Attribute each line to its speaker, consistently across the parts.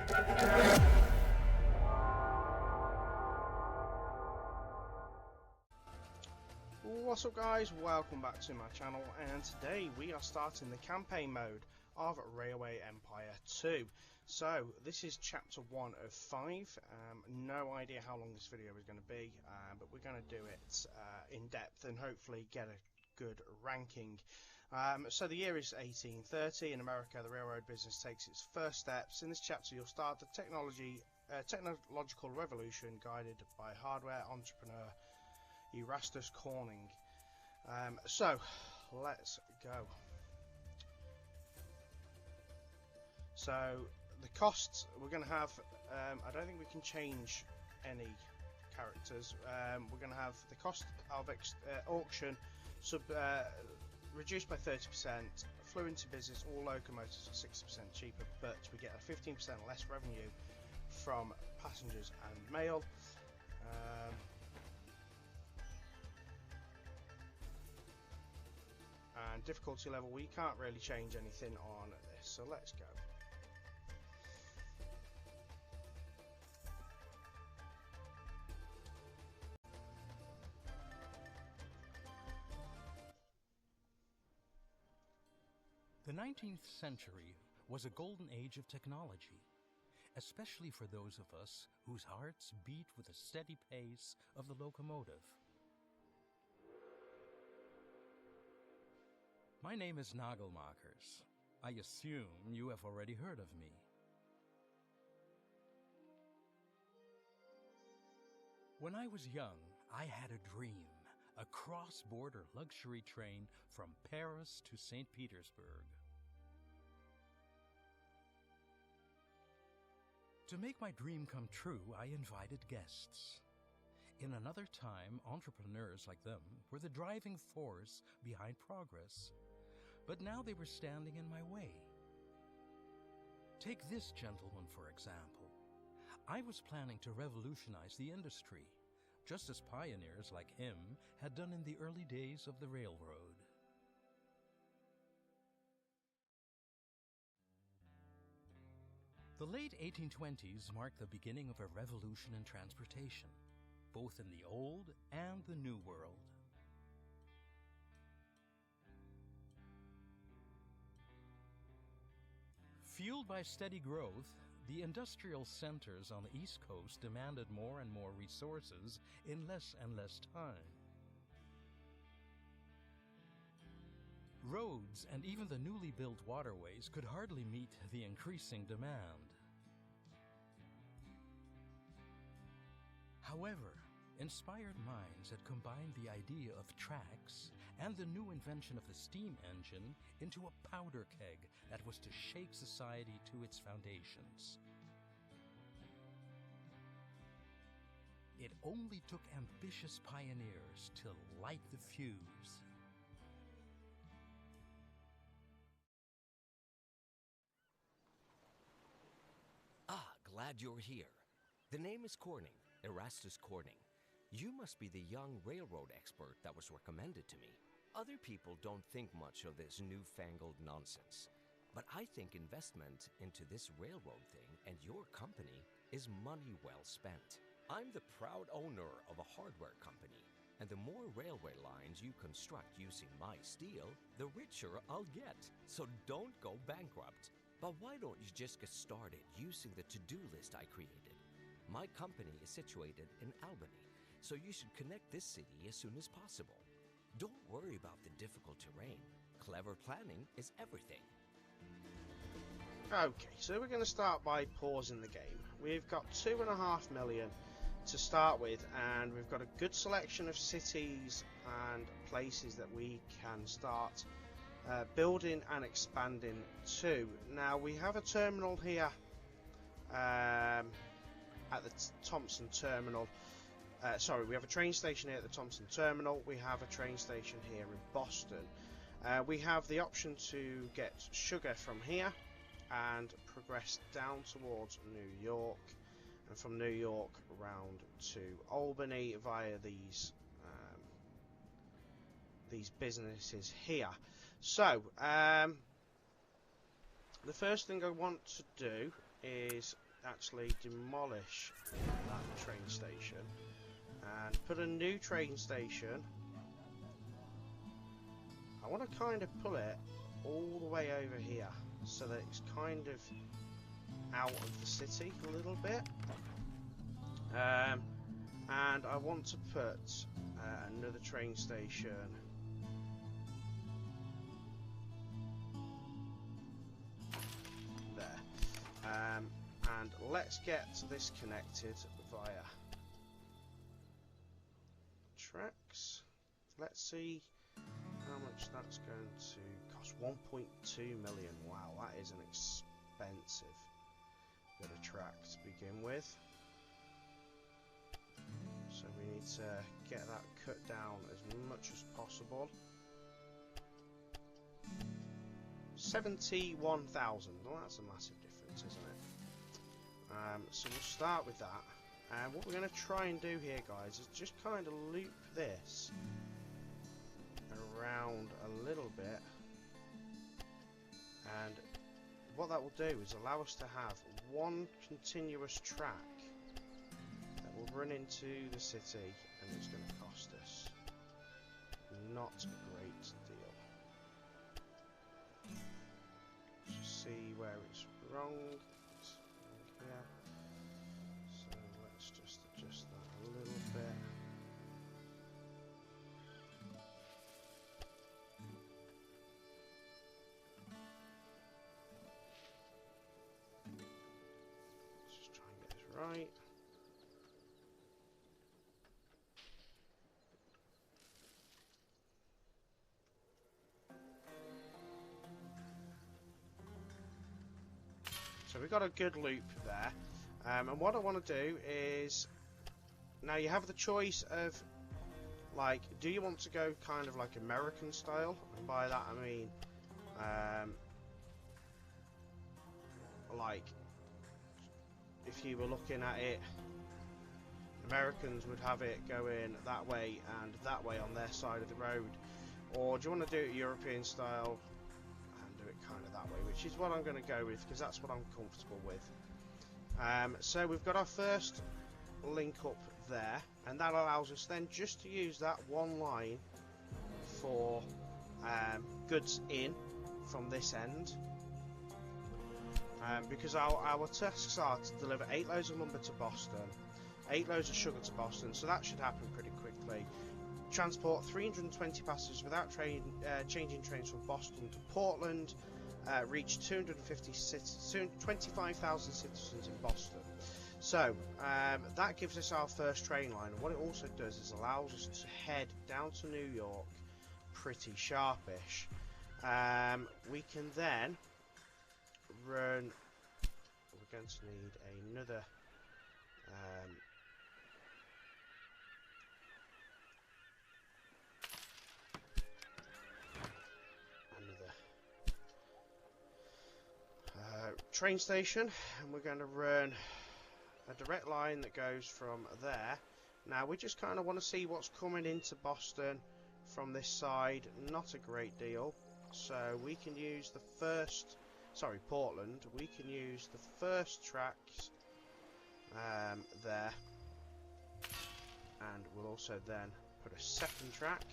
Speaker 1: What's up guys, welcome back to my channel, and today we are starting the campaign mode of Railway Empire 2. So this is chapter 1 of 5. No idea how long this video is going to be, but we're going to do it in depth and hopefully get a good ranking. So the year is 1830. In America, the railroad business takes its first steps. In this chapter you'll start the technological revolution guided by hardware entrepreneur Erastus Corning. So let's go. So the costs we're going to have, I don't think we can change any characters. We're going to have the cost of auction reduced by 30%, flew into business, all locomotives are 60% cheaper, but we get a 15% less revenue from passengers and mail. And difficulty level, we can't really change anything on this, so let's go.
Speaker 2: The 19th century was a golden age of technology, especially for those of us whose hearts beat with the steady pace of the locomotive. My name is Nagelmakers. I assume you have already heard of me. When I was young, I had a dream, a cross-border luxury train from Paris to St. Petersburg. To make my dream come true, I invited guests. In another time, entrepreneurs like them were the driving force behind progress. But now they were standing in my way. Take this gentleman, for example. I was planning to revolutionize the industry, just as pioneers like him had done in the early days of the railroad. The late 1820s marked the beginning of a revolution in transportation, both in the Old and the New World. Fueled by steady growth, the industrial centers on the East Coast demanded more and more resources in less and less time. Roads and even the newly built waterways could hardly meet the increasing demand. However, inspired minds had combined the idea of tracks and the new invention of the steam engine into a powder keg that was to shake society to its foundations. It only took ambitious pioneers to light the fuse.
Speaker 3: Glad you're here. The name is Corning, Erastus Corning. You must be the young railroad expert that was recommended to me. Other people don't think much of this newfangled nonsense, but I think investment into this railroad thing and your company is money well spent. I'm the proud owner of a hardware company, and the more railway lines you construct using my steel, the richer I'll get. So don't go bankrupt. But why don't you just get started using the to-do list I created? My company is situated in Albany, so you should connect this city as soon as possible. Don't worry about the difficult terrain. Clever planning is everything.
Speaker 1: Okay, so we're going to start by pausing the game. We've got 2.5 million to start with, and we've got a good selection of cities and places that we can start building and expanding to. Now we have a terminal here at the Thompson Terminal. Sorry, we have a train station here at the Thompson Terminal. We have a train station here in Boston. We have the option to get sugar from here and progress down towards New York, and from New York round to Albany via these businesses here. So the first thing I want to do is actually demolish that train station and put a new train station. I want to kind of pull it all the way over here so that it's kind of out of the city a little bit. And I want to put another train station there. And let's get this connected via tracks. Let's see how much that's going to cost. 1.2 million. Wow, that is an expensive bit of track to begin with. So we need to get that cut down as much as possible. 71,000. Well, that's a massive difference, isn't it? So we'll start with that. And what we're going to try and do here, guys, is just kind of loop this around a little bit. And what that will do is allow us to have one continuous track that will run into the city, and it's going to cost us not a great deal. Just see where it's wrong. It's here. So let's just adjust that a little bit. Let's just try and get this right. So we've got a good loop there, and what I want to do is, now you have the choice of, like, do you want to go kind of like American style? And by that I mean, like, if you were looking at it, Americans would have it going that way and that way on their side of the road, or do you want to do it European style? Kind of that way, which is what I'm going to go with because that's what I'm comfortable with. So we've got our first link up there, and that allows us then just to use that one line for goods in from this end, because our tasks are to deliver 8 loads of lumber to Boston, 8 loads of sugar to Boston, so that should happen pretty quickly. Transport 320 passengers without changing trains from Boston to Portland. Reach 25,000 citizens in Boston. So that gives us our first train line. And what it also does is allows us to head down to New York pretty sharpish. We can then run. We're going to need another. Train station, and we're going to run a direct line that goes from there. Now we just kind of want to see what's coming into Boston from this side. Not a great deal, so we can use the first, Portland, we can use the first tracks there, and we'll also then put a second track,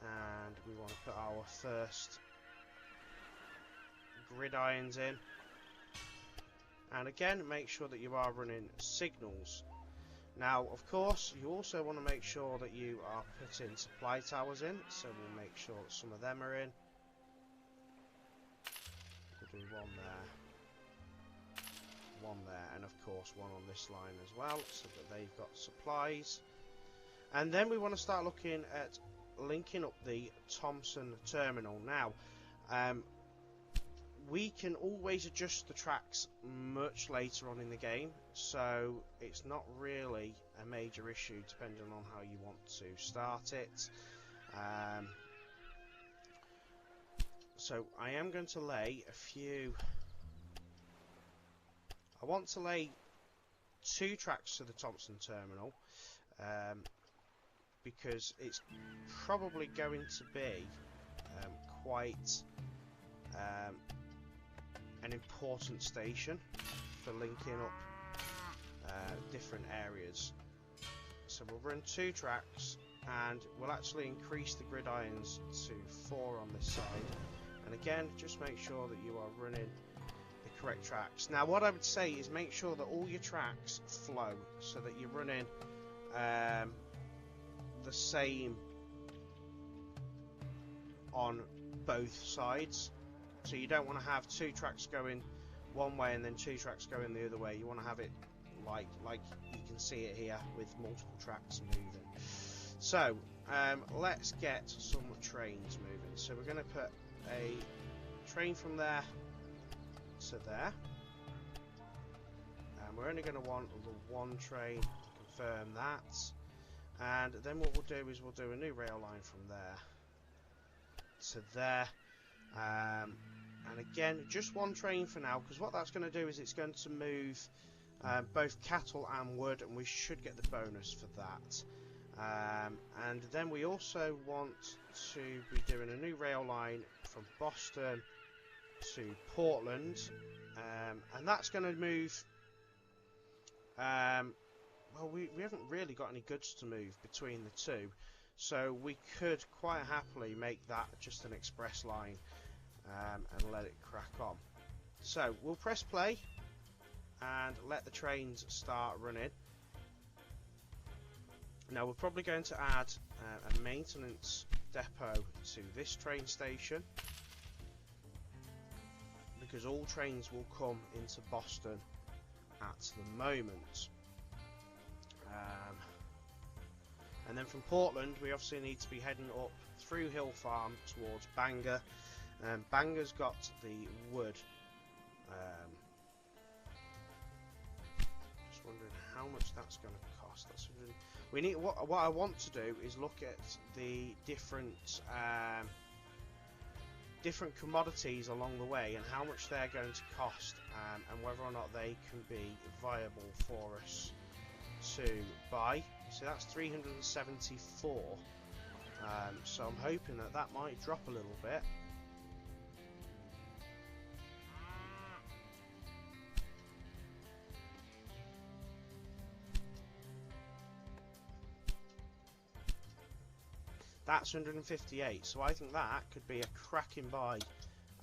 Speaker 1: and we want to put our first gridirons in. And again, make sure that you are running signals. Now, of course, you also want to make sure that you are putting supply towers in, so we'll make sure that some of them are in. We'll do one there, and of course one on this line as well, so that they've got supplies. And then we want to start looking at linking up the Thompson terminal. Now, we can always adjust the tracks much later on in the game, so it's not really a major issue depending on how you want to start it. So I am going to lay a few. I want to lay 2 tracks to the Thompson terminal, because it's probably going to be quite an important station for linking up different areas. So we'll run 2 tracks, and we'll actually increase the gridirons to 4 on this side. And again, just make sure that you are running the correct tracks. Now what I would say is make sure that all your tracks flow, so that you're running the same on both sides. So you don't want to have 2 tracks going one way and then 2 tracks going the other way. You want to have it like you can see it here, with multiple tracks moving. So let's get some trains moving. So we're going to put a train from there to there, and we're only going to want the 1 train to confirm that. And then what we'll do is we'll do a new rail line from there to there, and again just 1 train for now, because what that's going to do is it's going to move both cattle and wood, and we should get the bonus for that. And then we also want to be doing a new rail line from Boston to Portland, and that's going to move well, we haven't really got any goods to move between the 2, so we could quite happily make that just an express line, and let it crack on. So we'll press play and let the trains start running. Now we're probably going to add a maintenance depot to this train station, because all trains will come into Boston at the moment. And then from Portland we obviously need to be heading up through Hill Farm towards Bangor. Bangor's got the wood. Just wondering how much that's going to cost. We need what I want to do is look at the different different commodities along the way and how much they're going to cost, and whether or not they can be viable for us to buy. So that's 374. So I'm hoping that that might drop a little bit. That's 158, so I think that could be a cracking buy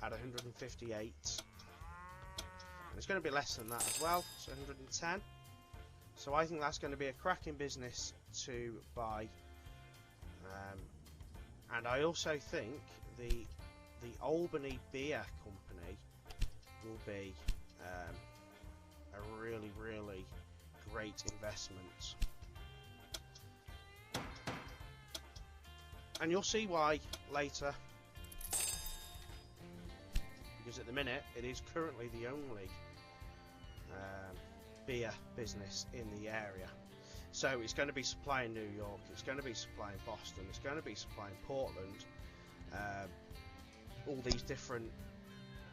Speaker 1: at 158. And it's going to be less than that as well, so 110. So I think that's going to be a cracking business to buy. And I also think the Albany Beer Company will be a really, really great investment. And you'll see why later, because at the minute it is currently the only beer business in the area. So it's going to be supplying New York, it's going to be supplying Boston, it's going to be supplying Portland. All these different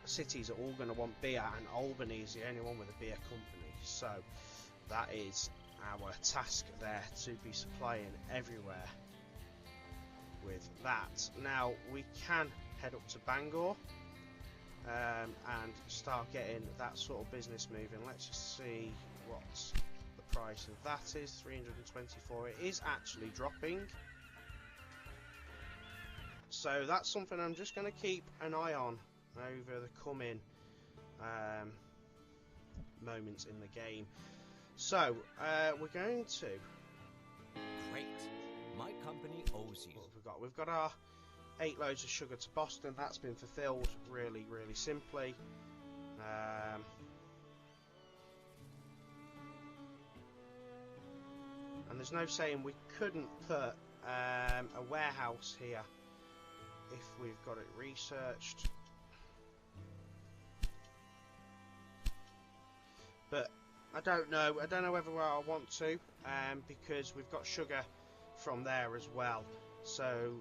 Speaker 1: cities are all going to want beer, and Albany is the only one with a beer company. So that is our task there, to be supplying everywhere with that. Now we can head up to Bangor and start getting that sort of business moving. Let's just see what the price of that is. 324. It is actually dropping, so that's something I'm just going to keep an eye on over the coming moments in the game. So we're going to
Speaker 3: Great. My company owes you.
Speaker 1: what have we got? We've got our 8 loads of sugar to Boston. That's been fulfilled really, really simply. And there's no saying we couldn't put a warehouse here if we've got it researched. But I don't know whether I want to, because we've got sugar from there as well. So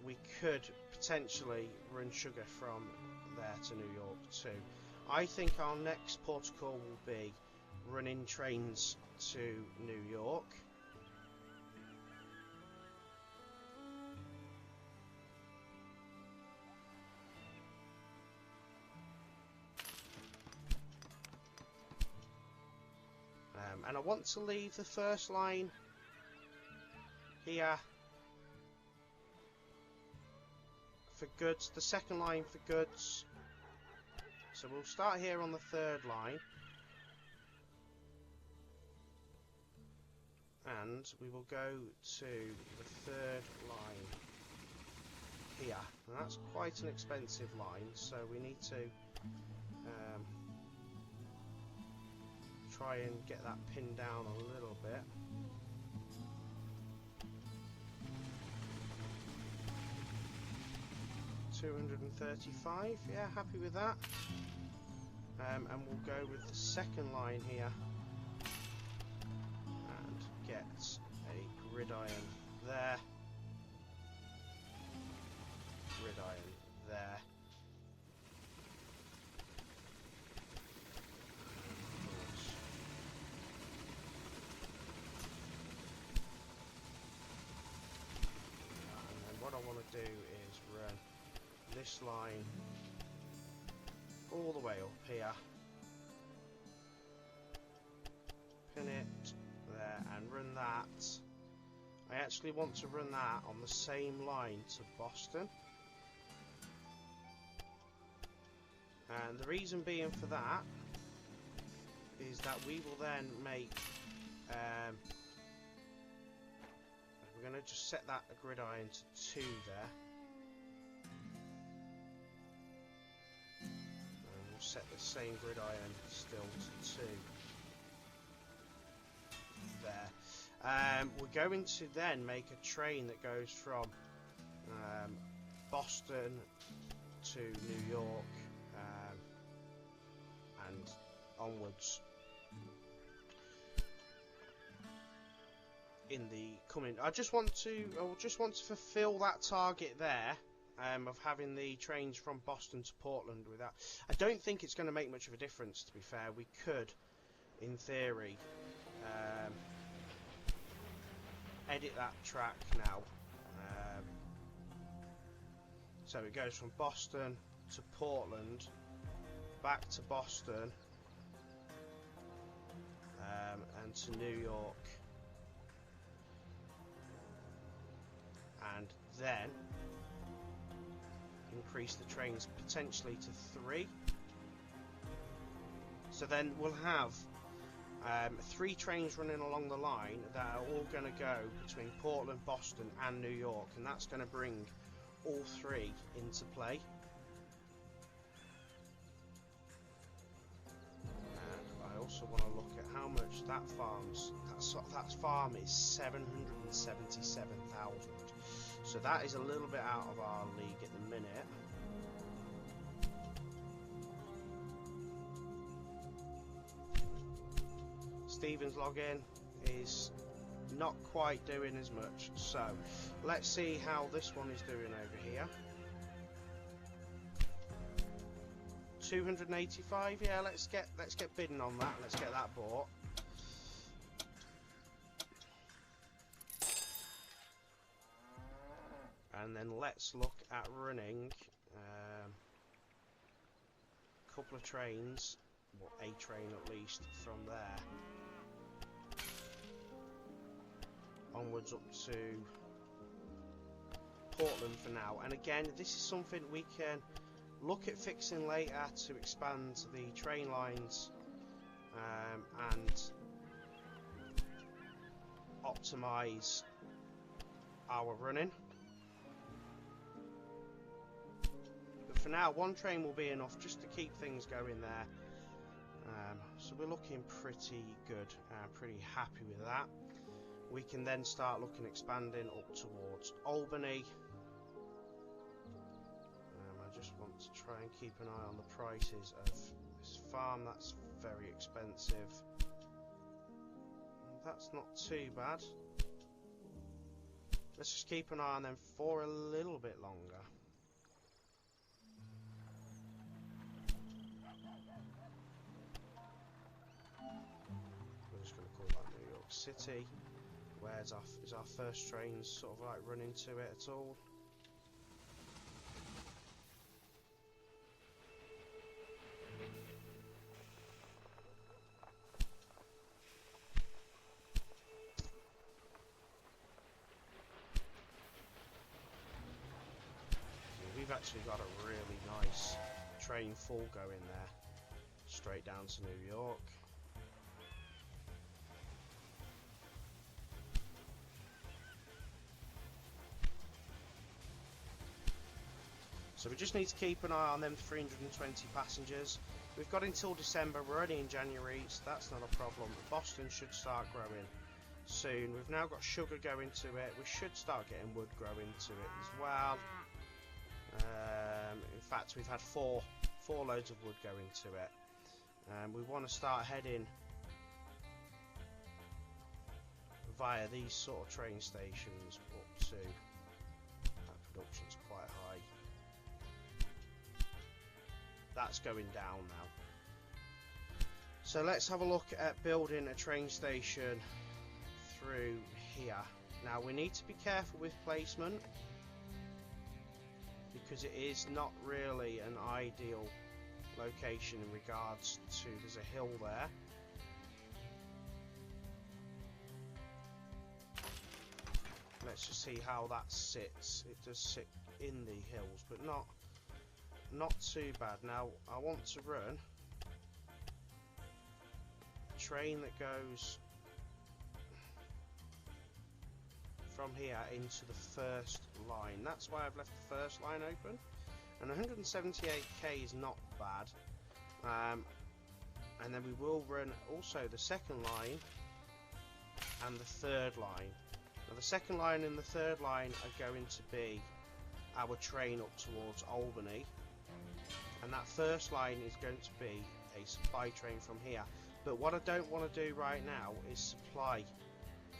Speaker 1: we could potentially run sugar from there to New York too. I think our next port of call will be running trains to New York. And I want to leave the first line here for goods, the second line for goods. So we'll start here on the third line, and we will go to the third line here. And that's quite an expensive line, so we need to try and get that pinned down a little bit. $235, yeah, happy with that. And we'll go with the second line here and get a gridiron there, gridiron there. And then what I want to do is run this line all the way up here, pin it there and run that. I actually want to run that on the same line to Boston, and the reason being for that is that we will then make we're going to just set that gridiron to 2 there. Set the same gridiron still to 2 there. We're going to then make a train that goes from Boston to New York and onwards in the coming. I just want to fulfill that target there. Of having the trains from Boston to Portland with that. I don't think it's going to make much of a difference, to be fair. We could, in theory, edit that track now. So it goes from Boston to Portland, back to Boston, and to New York. And then increase the trains potentially to 3. So then we'll have 3 trains running along the line that are all going to go between Portland, Boston and New York, and that's going to bring all 3 into play. And I also want to look at how much that farm is 777,000. So that is a little bit out of our league at the minute. Stephen's login is not quite doing as much, so let's see how this one is doing over here. 285, yeah, let's get bidding on that. Let's get that bought. And then let's look at running a couple of trains, or a train at least, from there onwards up to Portland for now. And again, this is something we can look at fixing later to expand the train lines and optimize our running. But for now, 1 train will be enough just to keep things going there. So we're looking pretty good, pretty happy with that. We can then start looking expanding up towards Albany. I just want to try and keep an eye on the prices of this farm. That's very expensive. That's not too bad. Let's just keep an eye on them for a little bit longer. We're just going to call that New York City. Where's our first train sort of like running to it at all? actually got a really nice train full going there, straight down to New York. So we just need to keep an eye on them 320 passengers. We've got until December, we're only in January, so that's not a problem. Boston should start growing soon. We've now got sugar going to it. We should start getting wood growing to it as well. In fact, we've had four loads of wood going to it. We want to start heading via these sort of train stations up to, that production's quite high. That's going down now. So let's have a look at building a train station through here. Now we need to be careful with placement, because it is not really an ideal location in regards to, there's a hill there. Let's just see how that sits. It does sit in the hills, but not too bad. Now I want to run a train that goes from here into the first line. That's why I've left the first line open, and 178k is not bad. And then we will run also the second line and the third line. Now the second line and the third line are going to be our train up towards Albany, and that first line is going to be a supply train from here. But what I don't want to do right now is supply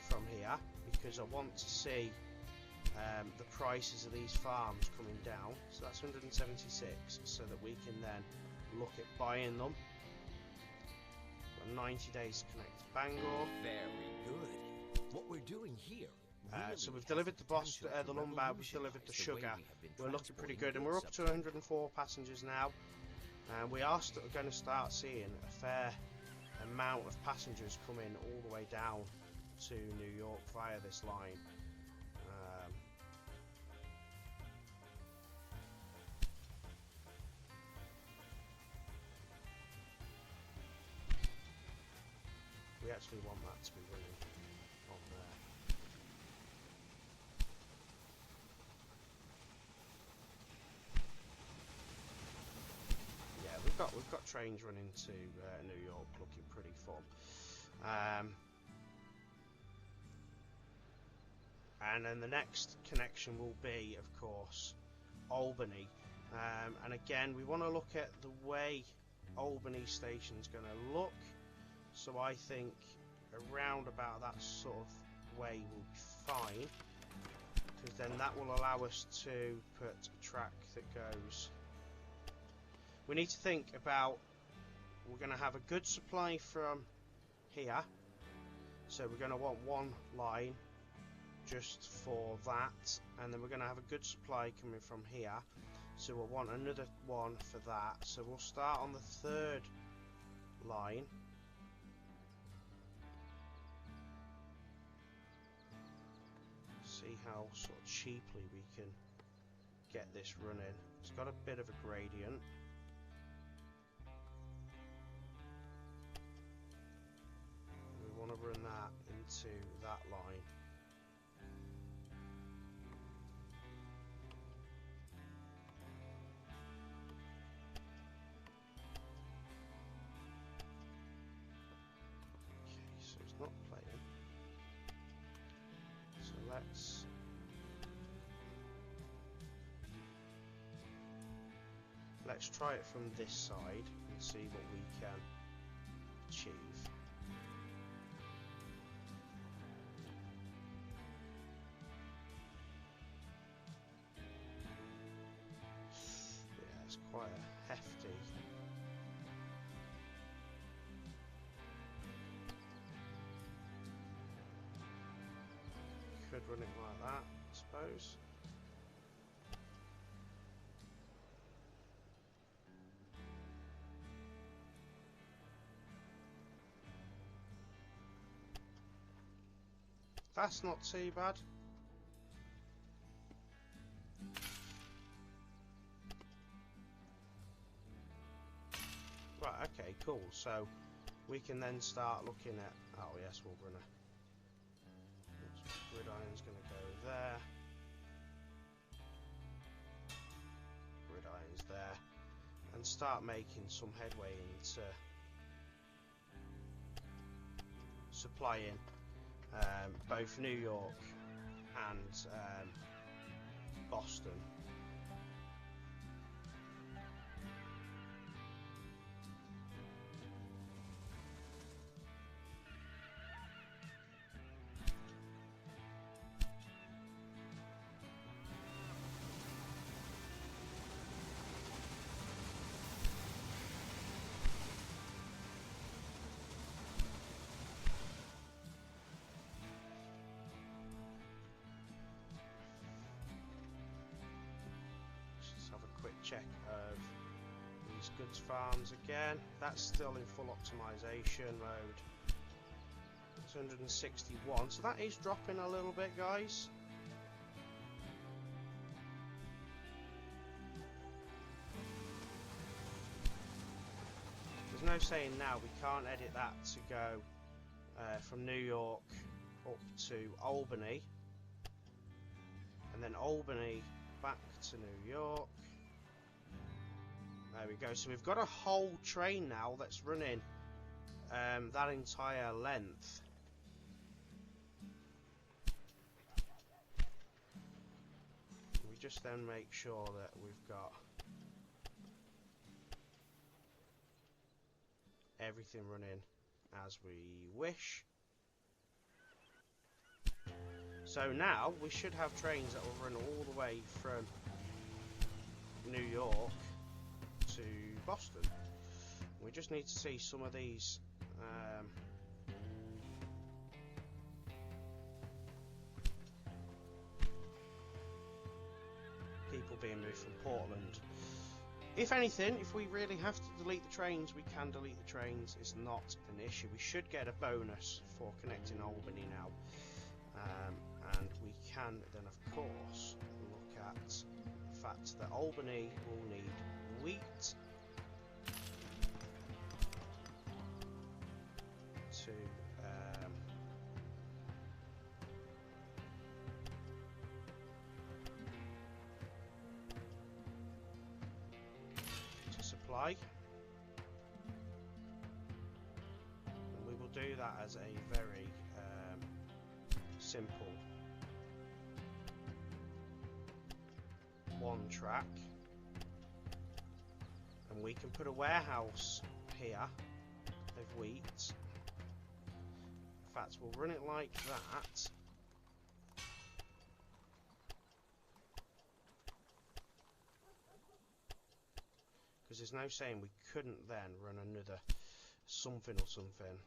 Speaker 1: from here, because I want to see the prices of these farms coming down. So that's 176, so that we can then look at buying them. Got 90 days to connect to Bangor.
Speaker 3: Very good. What we're doing here.
Speaker 1: So we've delivered the lumber, we've delivered the sugar. We're looking pretty good, and we're up to 104 passengers now. And we are going to start seeing a fair amount of passengers coming all the way down to New York via this line. We actually want that to be running on there. Yeah, we've got trains running to New York, looking pretty fun. And then the next connection will be, of course, Albany. And again, we want to look at the way Albany station's going to look. So I think around about that sort of way will be fine, because then that will allow us to put a track that goes. We need to think about, we're going to have a good supply from here, so we're going to want one line just for that, and then we're going to have a good supply coming from here, so we'll want another one for that. So we'll start on the third line. See how sort of cheaply we can get this running. It's got a bit of a gradient. We want to run that into that line. Okay, so it's not playing. So let's try it from this side and see what we can achieve. Yeah, it's quite a hefty. Could run it like that, I suppose. That's not too bad. cool. So we can then start looking at, oh yes, we'll run a gridiron's going to go there, gridiron's there, and start making some headway into supplying both New York and Boston. Check of these goods farms again. That's still in full optimization mode. It's 161, so that is dropping a little bit, guys. There's no saying now we can't edit that to go from New York up to Albany, and then Albany back to New York. There we go. So we've got a whole train now that's running that entire length. We just then make sure that we've got everything running as we wish. So now we should have trains that will run all the way from New York to Boston. We just need to see some of these people being moved from Portland. If anything, if we really have to delete the trains, we can delete the trains. It's not an issue. We should get a bonus for connecting Albany now, and we can then of course look at the fact that Albany will need wheat to supply, and we will do that as a very simple one track. And we can put a warehouse here of wheat. In fact, we'll run it like that. Because there's no saying we couldn't then run another something or something.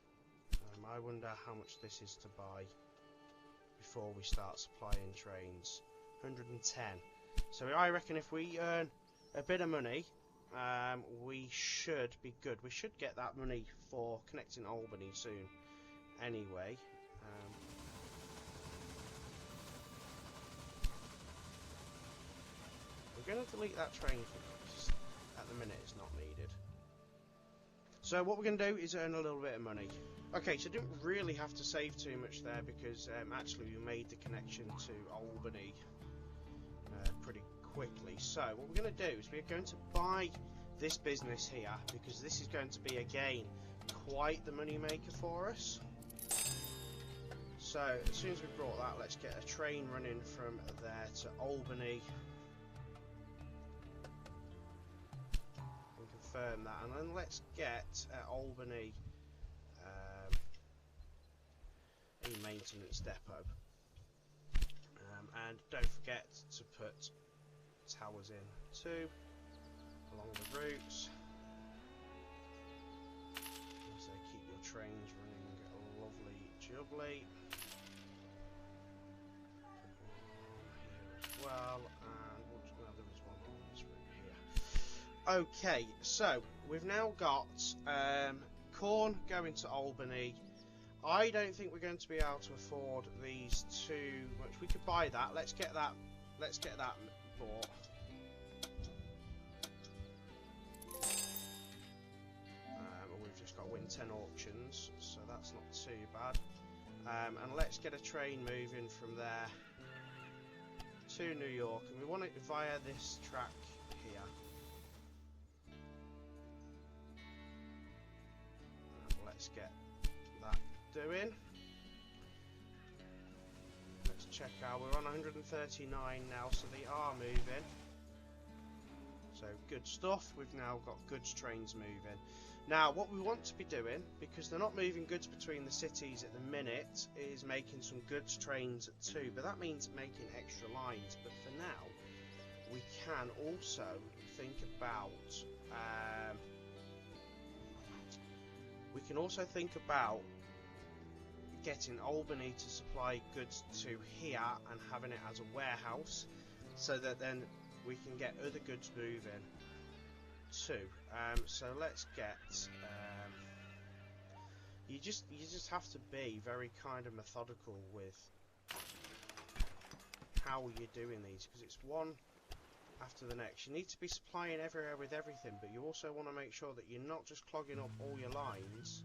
Speaker 1: I wonder how much this is to buy before we start supplying trains. 110. So I reckon if we earn a bit of money, we should be good. We should get that money for connecting Albany soon anyway. We're going to delete that train because at the minute it's not needed. So what we're going to do is earn a little bit of money. Okay, so didn't really have to save too much there because actually we made the connection to Albany pretty quickly. So what we're going to do is we're going to buy this business here because this is going to be again quite the money maker for us. So as soon as we've brought that, let's get a train running from there to Albany and confirm that, and then let's get Albany a maintenance depot, and don't forget to put towers in too along the routes, so keep your trains running lovely jubbly. Here as well, and there is one on this route here. Okay, so we've now got corn going to Albany. I don't think we're going to be able to afford these too much. We could buy that. Let's get that. Let's get that bought. We've win 10 auctions, so that's not too bad. And let's get a train moving from there to New York, and we want it via this track here. Let's get that doing. Let's check out, we're on 139 now, so they are moving. So good stuff, we've now got goods trains moving. Now what we want to be doing, because they're not moving goods between the cities at the minute, is making some goods trains too, but that means making extra lines. But for now, we can also think about getting Albany to supply goods to here and having it as a warehouse, so that then we can get other goods moving too. So let's get you just have to be very kind of methodical with how you're doing these, because it's one after the next. You need to be supplying everywhere with everything, but you also want to make sure that you're not just clogging up all your lines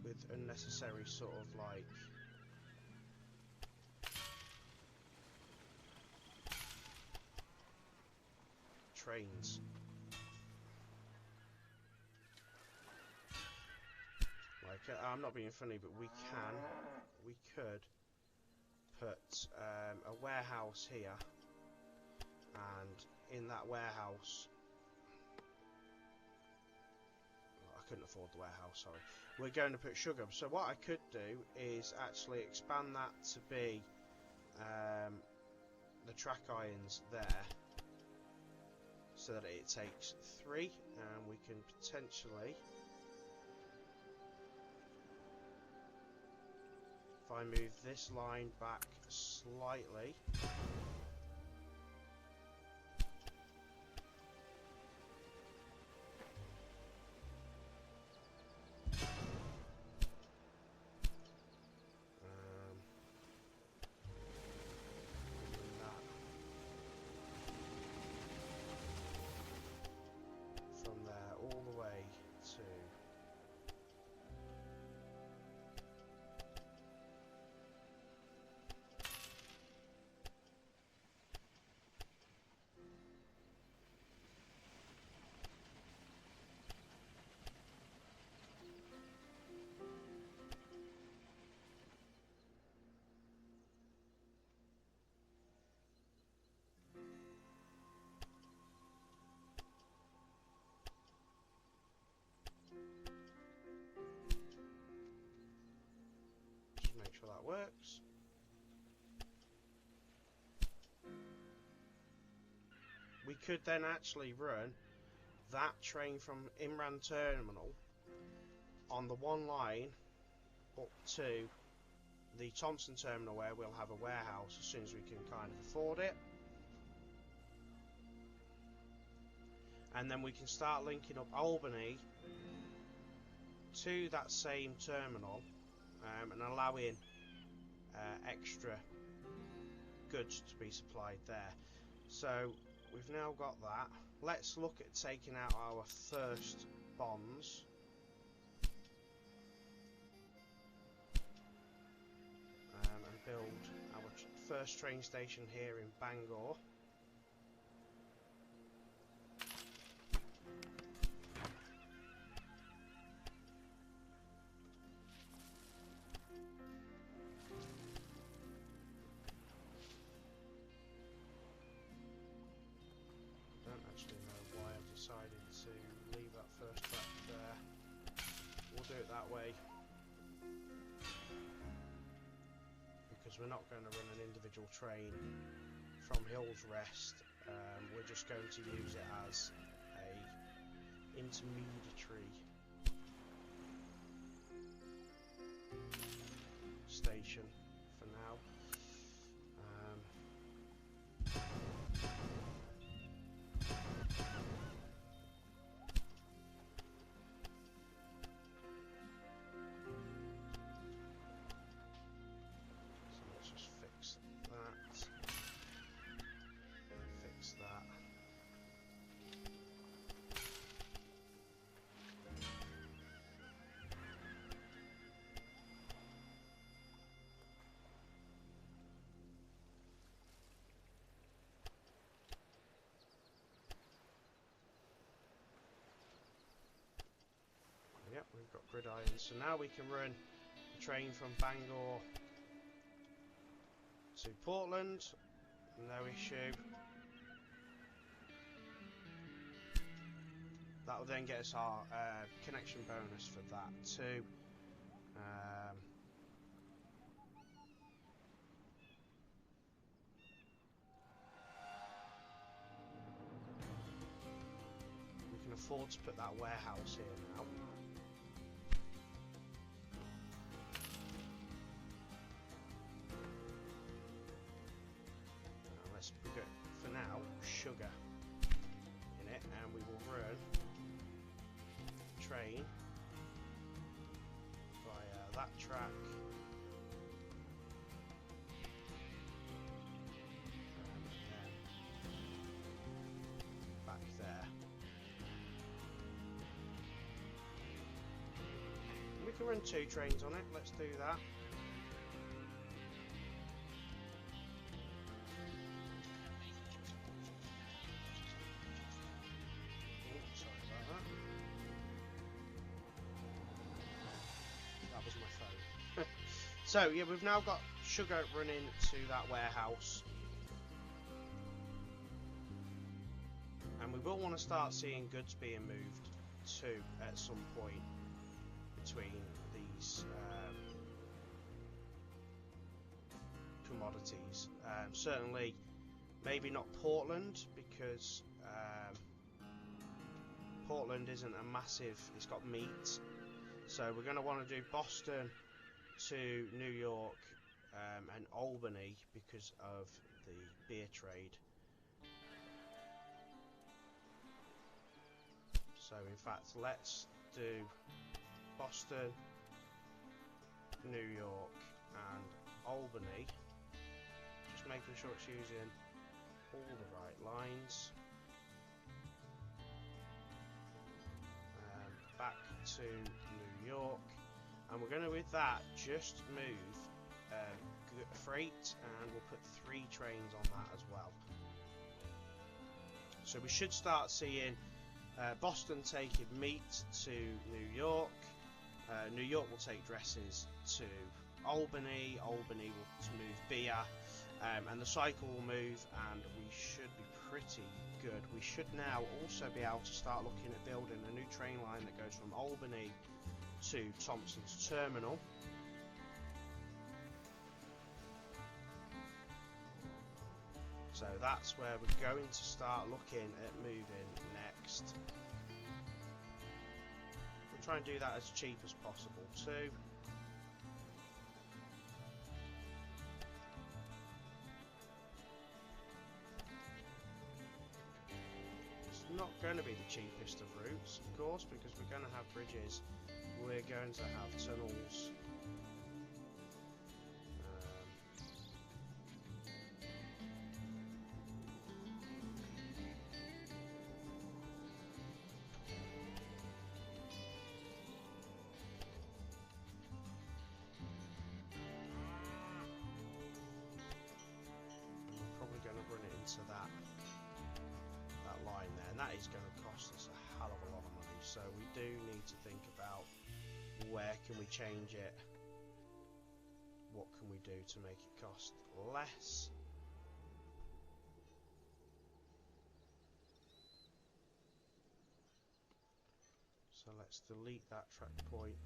Speaker 1: with unnecessary sort of like trains. Like, I'm not being funny, but we could put a warehouse here, and in that warehouse, well, I couldn't afford the warehouse, sorry. We're going to put sugar. So what I could do is actually expand that to be the track irons there, so that it takes 3, and we can potentially, if I move this line back slightly, make sure that works. We could then actually run that train from Imran Terminal on the one line up to the Thompson Terminal, where we'll have a warehouse as soon as we can kind of afford it. And then we can start linking up Albany to that same terminal, and allowing extra goods to be supplied there. So we've now got that. Let's look at taking out our first bonds. And build our first train station here in Bangor. Decided to leave that first track there. We'll do it that way, because we're not going to run an individual train from Hills Rest. We're just going to use it as a intermediary station for now. Fix that. we've got gridirons. So now we can run the train from Bangor to Portland. No issue. That will then get us our connection bonus for that too. We can afford to put that warehouse here now. Now let's put, for now, sugar in it, and we will run train via that track and then back there. We can run 2 trains on it, let's do that. So yeah, we've now got sugar running to that warehouse, and we will want to start seeing goods being moved too at some point between these commodities. Certainly maybe not Portland, because Portland isn't a massive, it's got meat, so we're going to want to do Boston to New York and Albany because of the beer trade. So in fact, let's do Boston, New York and Albany, just making sure it's using all the right lines. Back to New York. And we're going to, with that, just move freight, and we'll put 3 trains on that as well. So we should start seeing Boston taking meat to New York. New York will take dresses to Albany. Albany will move beer. And the cycle will move, and we should be pretty good. We should now also be able to start looking at building a new train line that goes from Albany to Thompson's Terminal. So that's where we're going to start looking at moving next. We'll try and do that as cheap as possible too. It's not going to be the cheapest of routes, of course, because we're going to have bridges. We're going to have tunnels. We're probably going to run it into that line there, and that is going to cost us a hell of a lot of money. So we do need to think about where can we change it, what can we do to make it cost less. So let's delete that track point.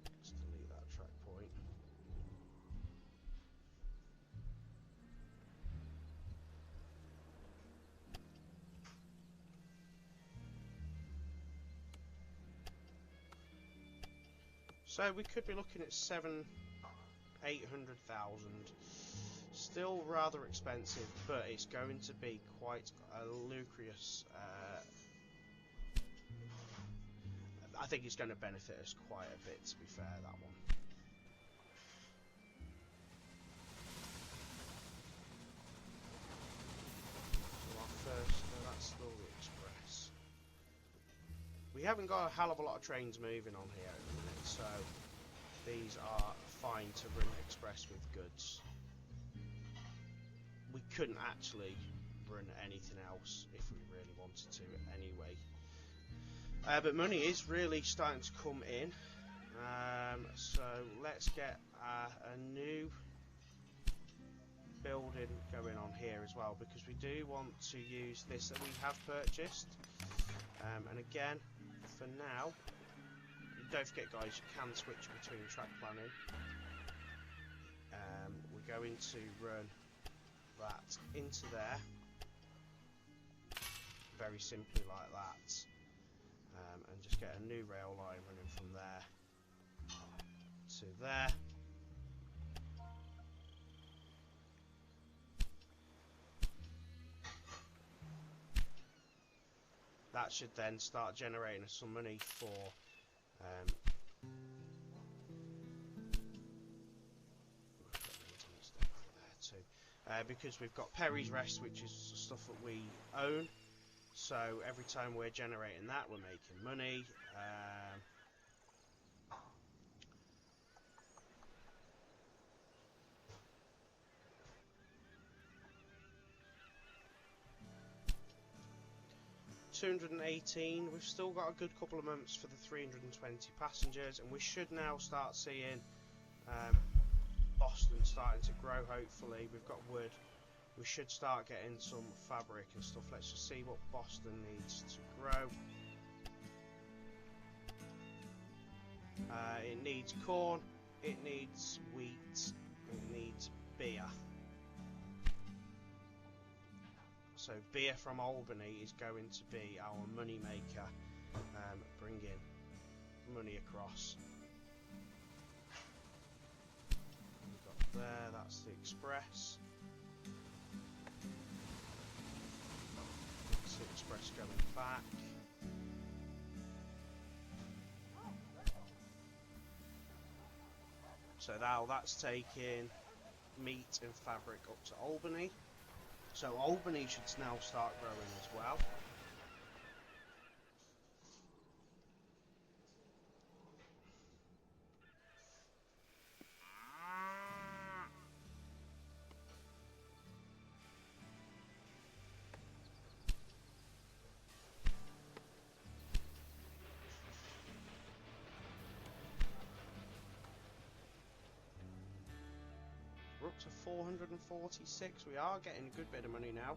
Speaker 1: Let's delete that track point. So we could be looking at 800,000. Still rather expensive, but it's going to be quite a lucrative. I think it's going to benefit us quite a bit, to be fair, that one. So our first, that's still the express. We haven't got a hell of a lot of trains moving on here at the minute, so these are fine to run express with goods. We couldn't actually run anything else if we really wanted to anyway. But money is really starting to come in. So let's get a new building going on here as well, because we do want to use this that we have purchased. And again, for now, don't forget guys, you can switch between track planning. We're going to run that into there, very simply like that, and just get a new rail line running from there to there. That should then start generating us some money for because we've got Perry's Rest, which is stuff that we own, so every time we're generating that, we're making money. 218. We've still got a good couple of months for the 320 passengers, and we should now start seeing Boston starting to grow. Hopefully, we've got wood. We should start getting some fabric and stuff. Let's just see what Boston needs to grow. It needs corn, it needs wheat, it needs beer. So beer from Albany is going to be our money maker, bringing money across. We've got there, that's the express. That's the express going back. So now that's taking meat and fabric up to Albany. So Albany should now start growing as well. We're up to 446. We are getting a good bit of money now.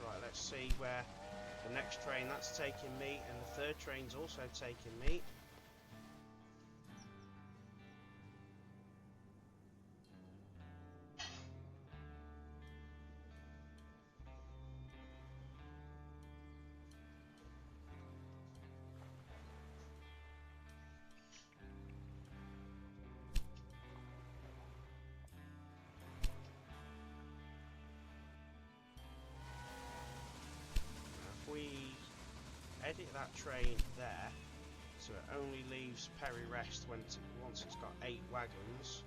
Speaker 1: Right, let's see where the next train, that's taking meat, and the third train's also taking meat. We edit that train there, so it only leaves Perry Rest once it's got 8 wagons.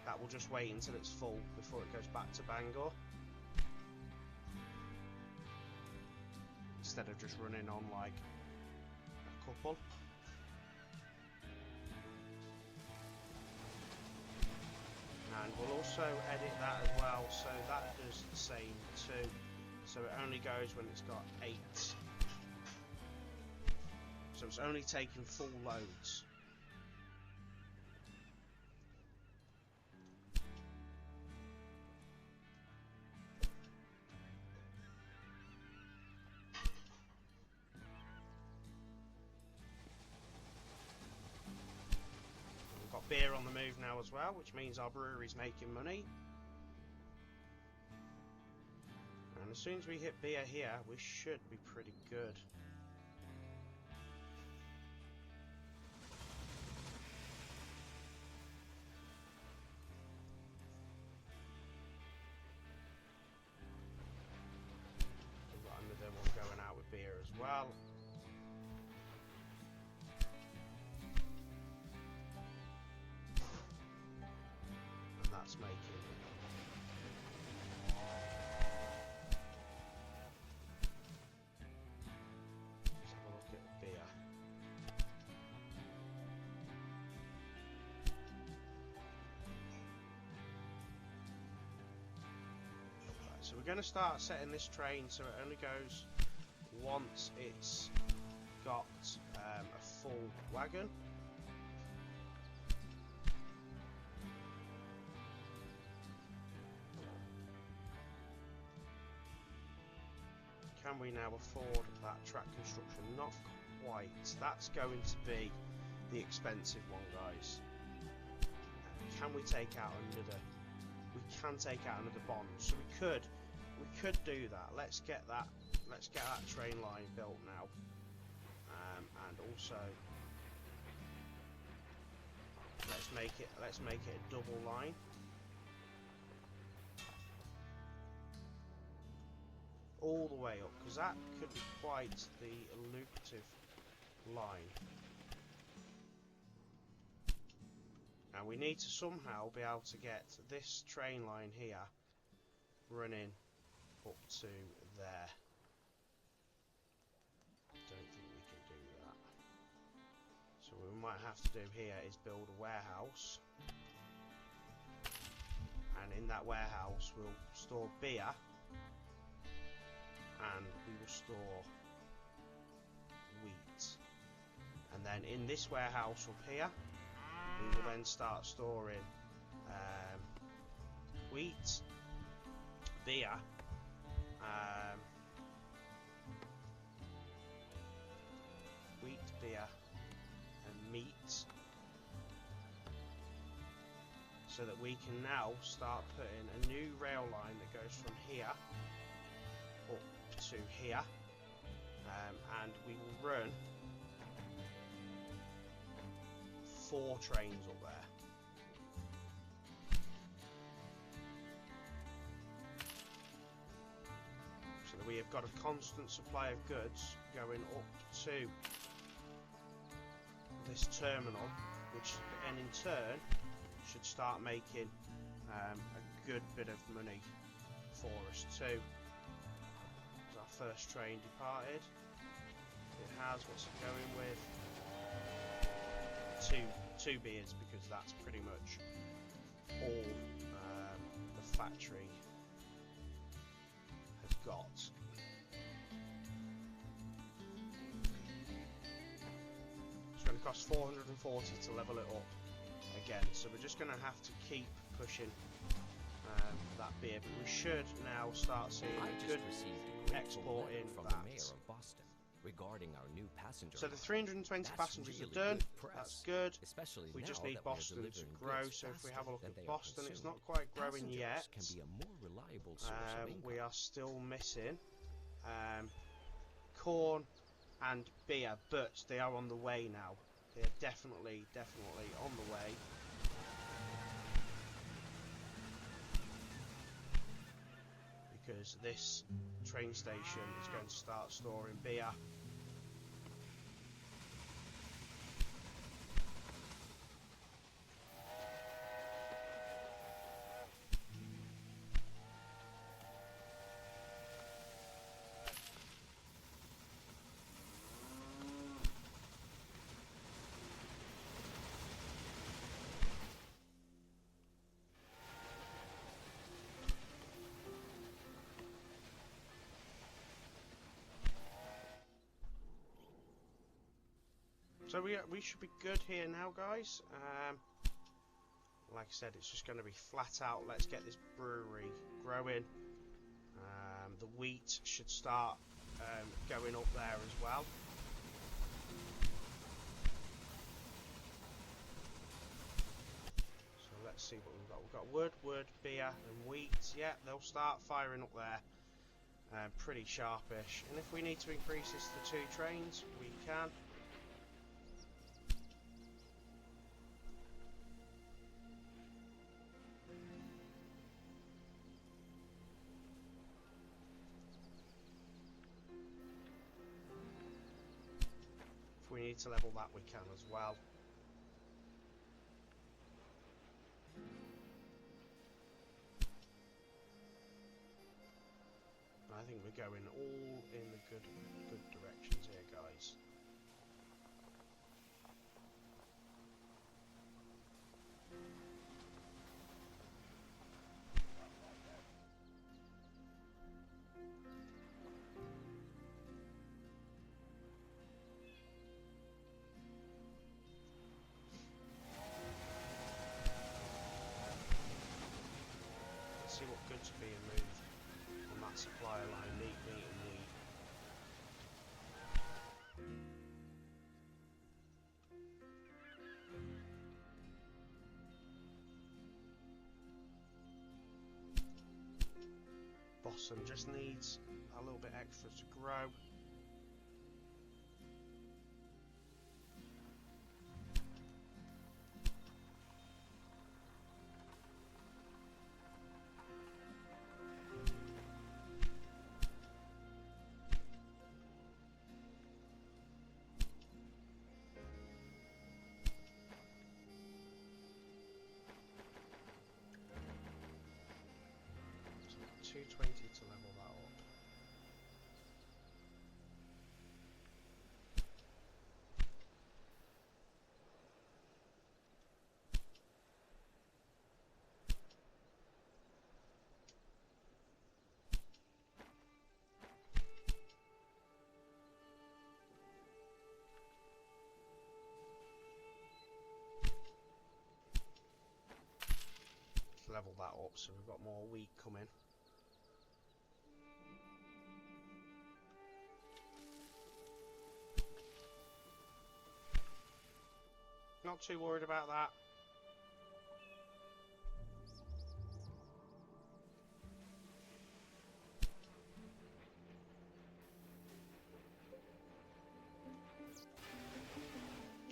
Speaker 1: That will just wait until it's full before it goes back to Bangor, instead of just running on like a couple. And we'll also edit that as well, so that does the same too. So it only goes when it's got 8. So it's only taking full loads. Beer on the move now as well, which means our brewery's making money. And as soon as we hit beer here, we should be pretty good. We've got another one going out with beer. So we're going to start setting this train so it only goes once it's got a full wagon. Can we now afford that track construction? Not quite. That's going to be the expensive one, guys. Can we take out another? We can take out another bond, so we could do that. Let's get that train line built now, and also let's make it a double line. All the way up, because that could be quite the lucrative line. And we need to somehow be able to get this train line here running up to there. Don't think we can do that. So what we might have to do here is build a warehouse. And in that warehouse we'll store beer. And we will store wheat. And then in this warehouse up here, we will then start storing wheat, beer, and meat, so that we can now start putting a new rail line that goes from here up to here, and we will run 4 trains up there. So that we have got a constant supply of goods going up to this terminal, which and in turn should start making a good bit of money for us too. Our first train departed. It has, what's it going with? Two beers, because that's pretty much all the factory has got. It's going to cost 440 to level it up again, so we're just going to have to keep pushing that beer, but we should now start seeing a good export in
Speaker 3: from
Speaker 1: that.
Speaker 3: the mayor of Boston regarding our new passenger.
Speaker 1: So the 320 passengers are done. That's good.
Speaker 3: Especially
Speaker 1: we just
Speaker 3: now
Speaker 1: need
Speaker 3: that we're
Speaker 1: Boston to
Speaker 3: delivering
Speaker 1: grow.
Speaker 3: goods
Speaker 1: So if we
Speaker 3: faster
Speaker 1: have a look
Speaker 3: than
Speaker 1: at
Speaker 3: they are
Speaker 1: Boston, it's
Speaker 3: consumed,
Speaker 1: not quite growing
Speaker 3: passengers
Speaker 1: yet.
Speaker 3: can be a more reliable source of income.
Speaker 1: We are still missing corn and beer, but they are on the way now. They are definitely on the way. Because this train station is going to start storing beer. So we should be good here now, guys. Like I said, it's just going to be flat out. Let's get this brewery growing. The wheat should start going up there as well. So let's see what we've got. We've got wood, beer, and wheat. Yeah, they'll start firing up there. Pretty sharpish. And if we need to increase this to 2 trains, we can. If we need to level that, we can as well. I think we're going all in the good directions here, guys. that supply line, meat and wheat. Boston just needs a little bit extra to grow. So 220 to level that up. Level that up so we've got more wheat coming. Not too worried about that.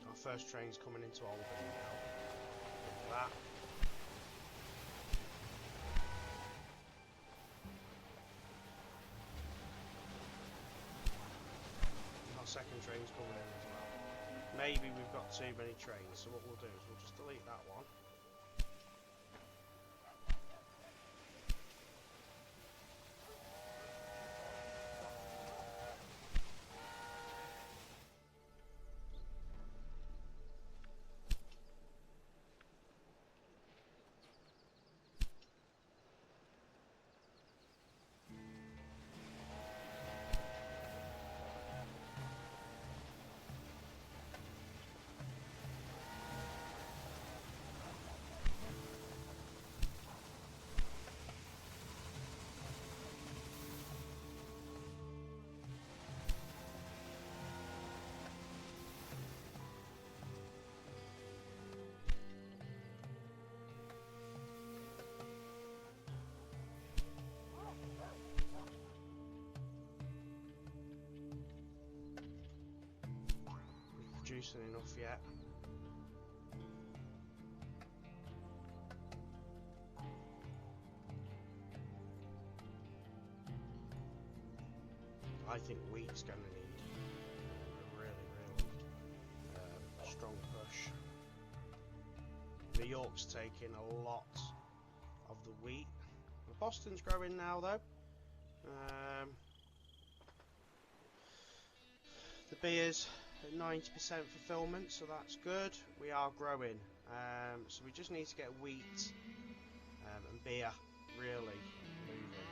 Speaker 1: Our first train's coming into Albany now. Look at that. Second train's coming in as well. Maybe we've got too many trains, so what we'll do is we'll just delete that one. Producing enough yet. I think wheat's going to need a really strong push. The York's taking a lot of the wheat. Boston's growing now though. The beers at 90% fulfillment, so that's good. We are growing, so we just need to get wheat and beer really moving.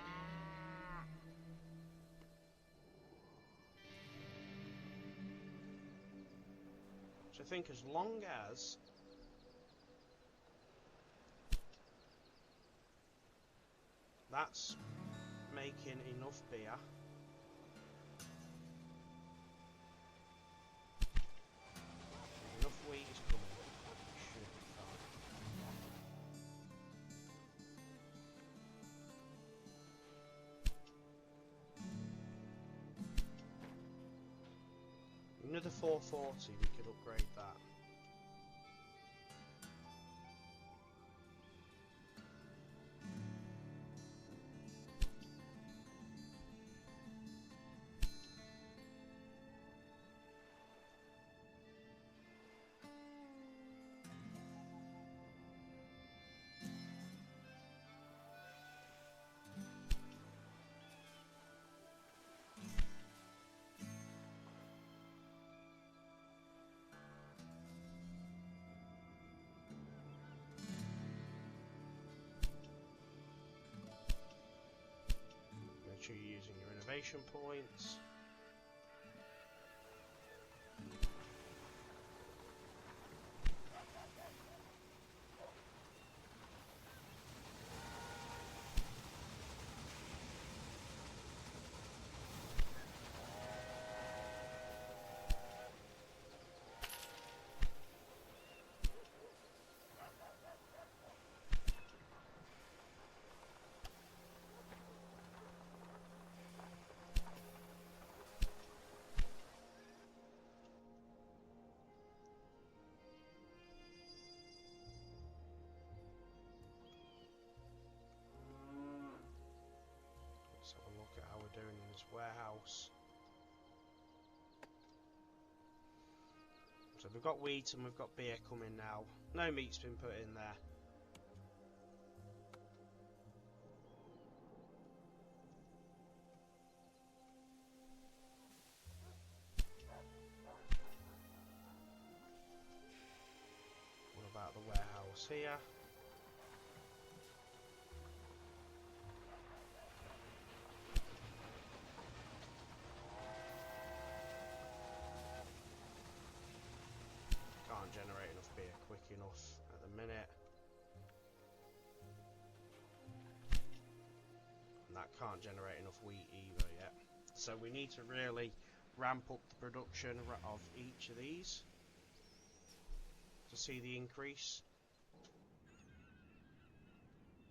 Speaker 1: So I think as long as that's making enough beer, enough wheat is coming, should be fine. Another 440, we could upgrade that. Make sure you're using your innovation points. So we've got wheat and we've got beer coming now. No meat's been put in there. What about the warehouse here? Can't generate enough beer quick enough at the minute. And that can't generate enough wheat either yet. So we need to really ramp up the production of each of these to see the increase.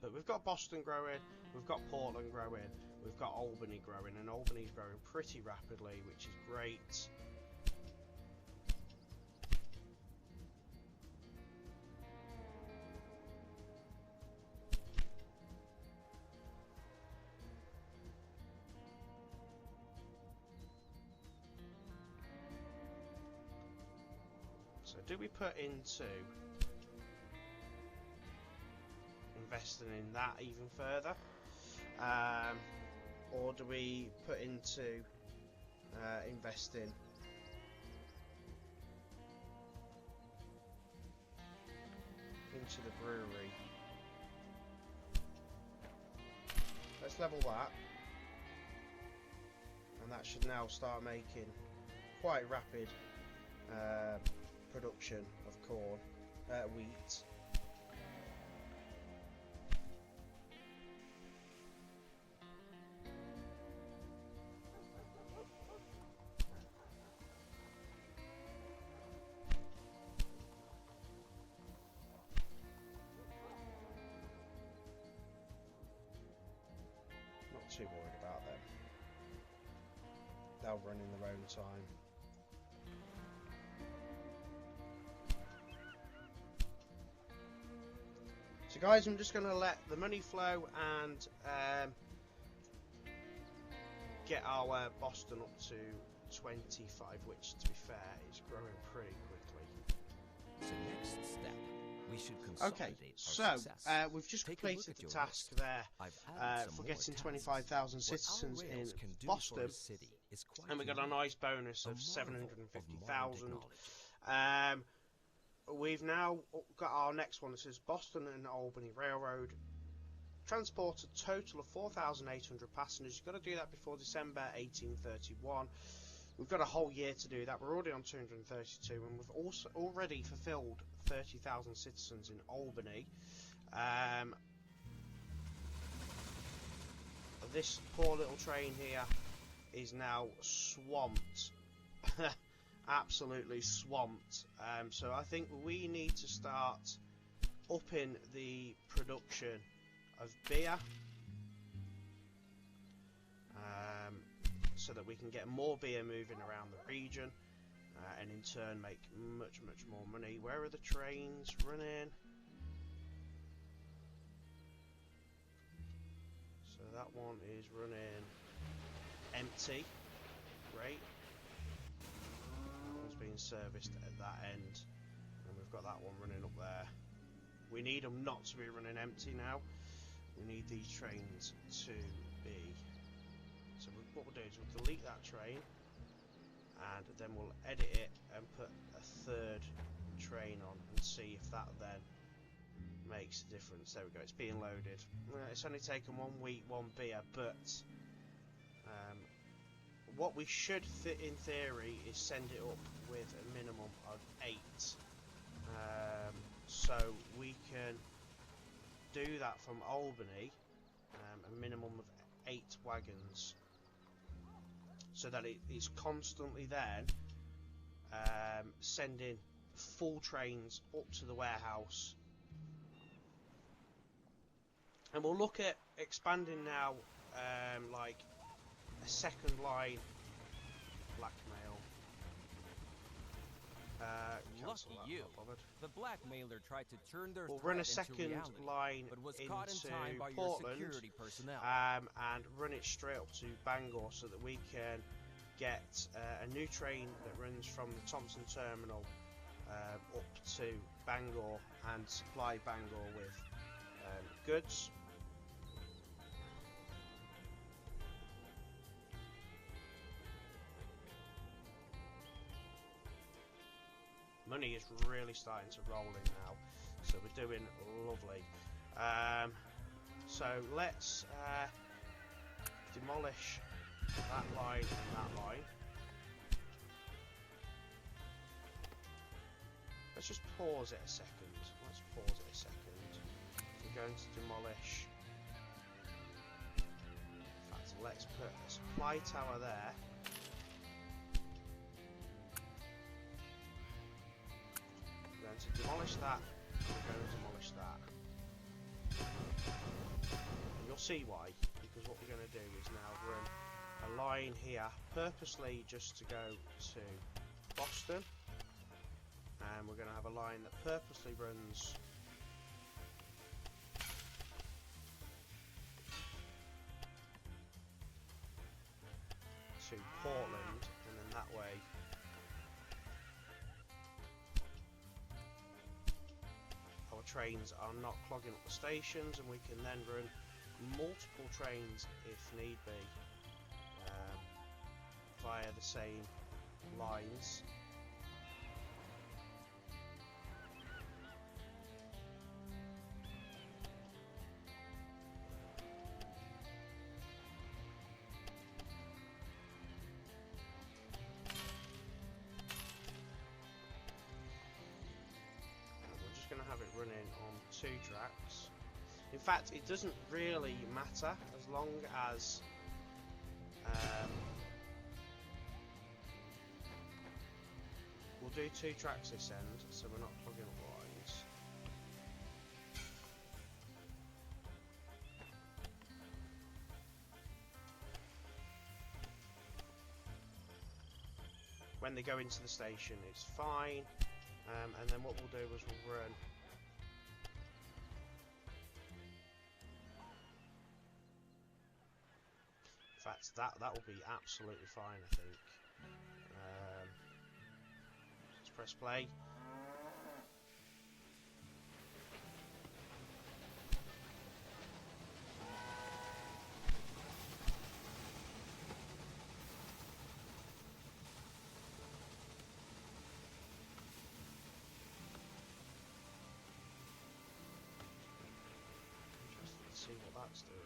Speaker 1: But we've got Boston growing, we've got Portland growing, we've got Albany growing, and Albany's growing pretty rapidly, which is great. So do we put into investing in that even further, or do we put into investing into the brewery? Let's level that, and that should now start making quite rapid production of corn, wheat. Not too worried about them. They'll run in their own time. So guys, I'm just going to let the money flow and get our Boston up to 25, which to be fair is growing pretty quickly.
Speaker 3: So next step, we should consolidate
Speaker 1: Okay,
Speaker 3: our
Speaker 1: so
Speaker 3: success.
Speaker 1: we've just
Speaker 3: Take a look
Speaker 1: completed
Speaker 3: at
Speaker 1: the
Speaker 3: your
Speaker 1: task
Speaker 3: list.
Speaker 1: there
Speaker 3: I've added some
Speaker 1: for
Speaker 3: more
Speaker 1: getting
Speaker 3: tasks.
Speaker 1: 25,000
Speaker 3: What
Speaker 1: citizens
Speaker 3: our
Speaker 1: in
Speaker 3: rails can do
Speaker 1: Boston,
Speaker 3: for a city is quite
Speaker 1: and we got a
Speaker 3: unique.
Speaker 1: nice bonus
Speaker 3: A
Speaker 1: of
Speaker 3: marvel of
Speaker 1: 750,000.
Speaker 3: modern technology.
Speaker 1: We've now got our next one that says Boston and Albany Railroad transport a total of 4,800 passengers. You've got to do that before December 1831. We've got a whole year to do that. We're already on 232, and we've also already fulfilled 30,000 citizens in Albany. This poor little train here is now swamped. Absolutely swamped. So I think we need to start upping the production of beer, so that we can get more beer moving around the region, and in turn make much more money. Where are the trains running? So that one is running empty. Great. That one's being serviced at that end, and we've got that one running up there. We need them not to be running empty now. We need these trains to be. So what we'll do is we'll delete that train, and then we'll edit it and put a third train on and see if that then makes a difference. There we go, it's being loaded. It's only taken 1 week, 1 beer, but what we should in theory is send it up with a minimum of 8, so we can do that from Albany, a minimum of 8 wagons, so that it is constantly then sending full trains up to the warehouse. And we'll look at expanding now, like a second line blackmail.
Speaker 3: Lucky you. The blackmailer tried to turn their
Speaker 1: We'll run a
Speaker 3: threat
Speaker 1: second
Speaker 3: into reality,
Speaker 1: line
Speaker 3: but was
Speaker 1: into
Speaker 3: caught in time by your
Speaker 1: Portland,
Speaker 3: security personnel.
Speaker 1: and run it straight up to Bangor, so that we can get a new train that runs from the Thompson Terminal up to Bangor and supply Bangor with goods. Money is really starting to roll in now, so we're doing lovely. So let's demolish that line and that line. Let's just pause it a second. Let's pause it a second. We're going to demolish. In fact, let's put a supply tower there. We're going to demolish that. We're going to demolish that. And you'll see why, because what we're going to do is now run a line here purposely just to go to Boston. And we're going to have a line that purposely runs to Portland, and then that way our trains are not clogging up the stations, and we can then run multiple trains if need be via the same lines. Have it running on 2 tracks. In fact, it doesn't really matter as long as we'll do 2 tracks this end, so we're not plugging up lines. When they go into the station, it's fine. And then what we'll do is we'll run in fact that will be absolutely fine, I think. Let's press play. See what that's doing.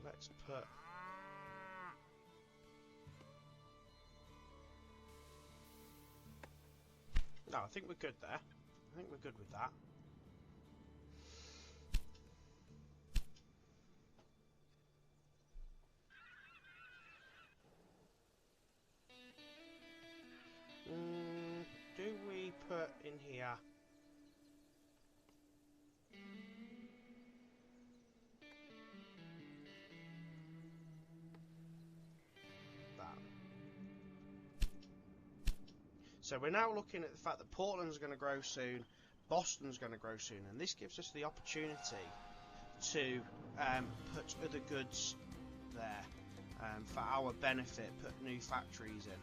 Speaker 1: Let's put no, I think we're good there. I think we're good with that. Do we put in here So we're now looking at the fact that Portland's going to grow soon, Boston's going to grow soon, and this gives us the opportunity to put other goods there for our benefit, put new factories in.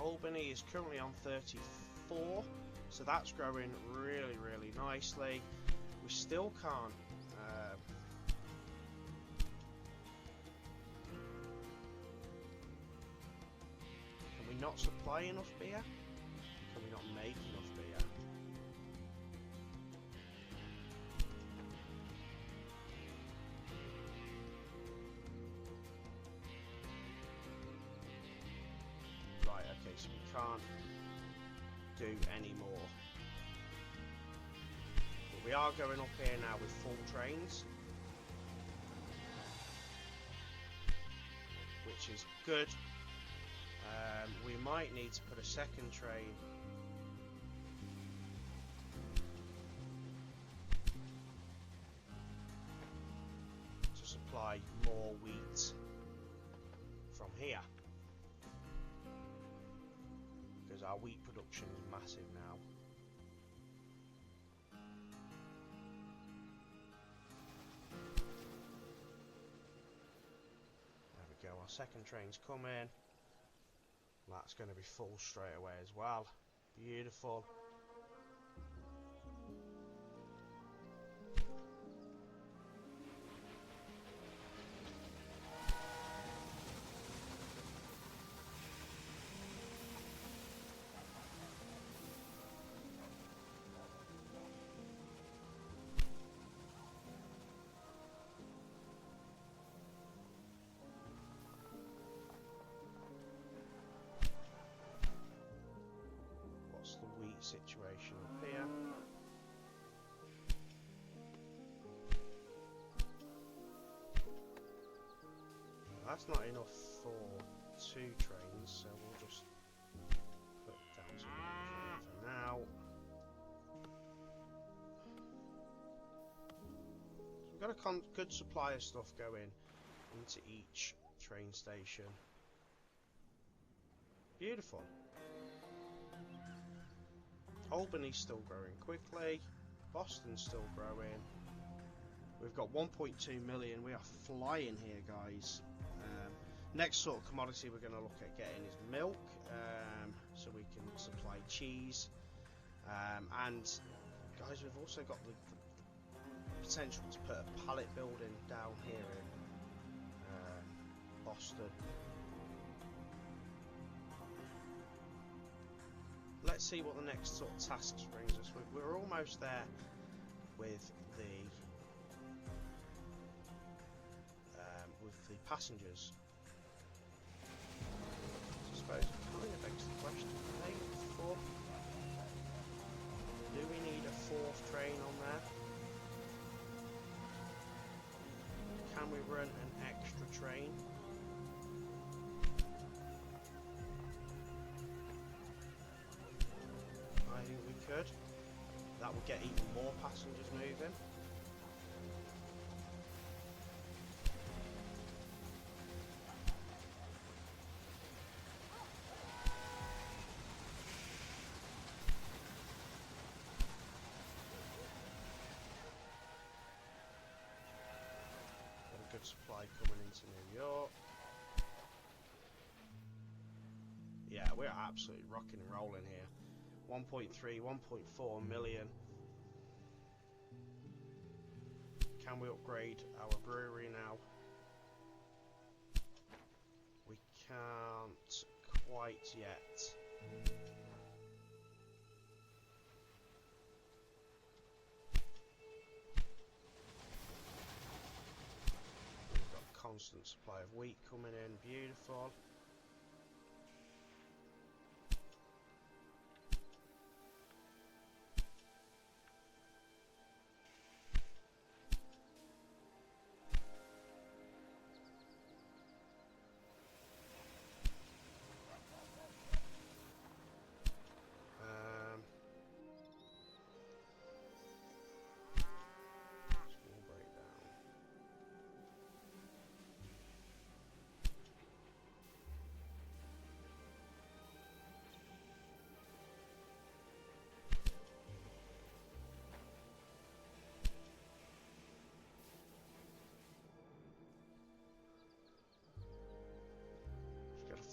Speaker 1: Albany is currently on 34, so that's growing really, really nicely. We still can't not supply enough beer? Can we not make enough beer? Right, okay, so we can't do any more. But we are going up here now with full trains, which is good. We might need to put a second train to supply more wheat from here, because our wheat production is massive now. There we go, our second train's coming. That's going to be full straight away as well. Beautiful. Situation up here. That's not enough for 2 trains, so we'll just put it down to 1 train for now. So we've got a good supply of stuff going into each train station. Beautiful. Albany's still growing quickly. Boston's still growing. We've got 1.2 million. We are flying here, guys. Next sort of commodity we're going to look at getting is milk, so we can supply cheese. And guys, we've also got the potential to put a pallet building down here in Boston. Let's see what the next sort of tasks brings us. We're almost there with the passengers. I suppose it kind of begs the question: do we need a 4th train on there? Can we run an extra train? I think we could. That would get even more passengers moving. Got a good supply coming into New York. Yeah, we're absolutely rocking and rolling here. 1.3, 1.4 million. Can we upgrade our brewery now? We can't quite yet. We've got a constant supply of wheat coming in, beautiful.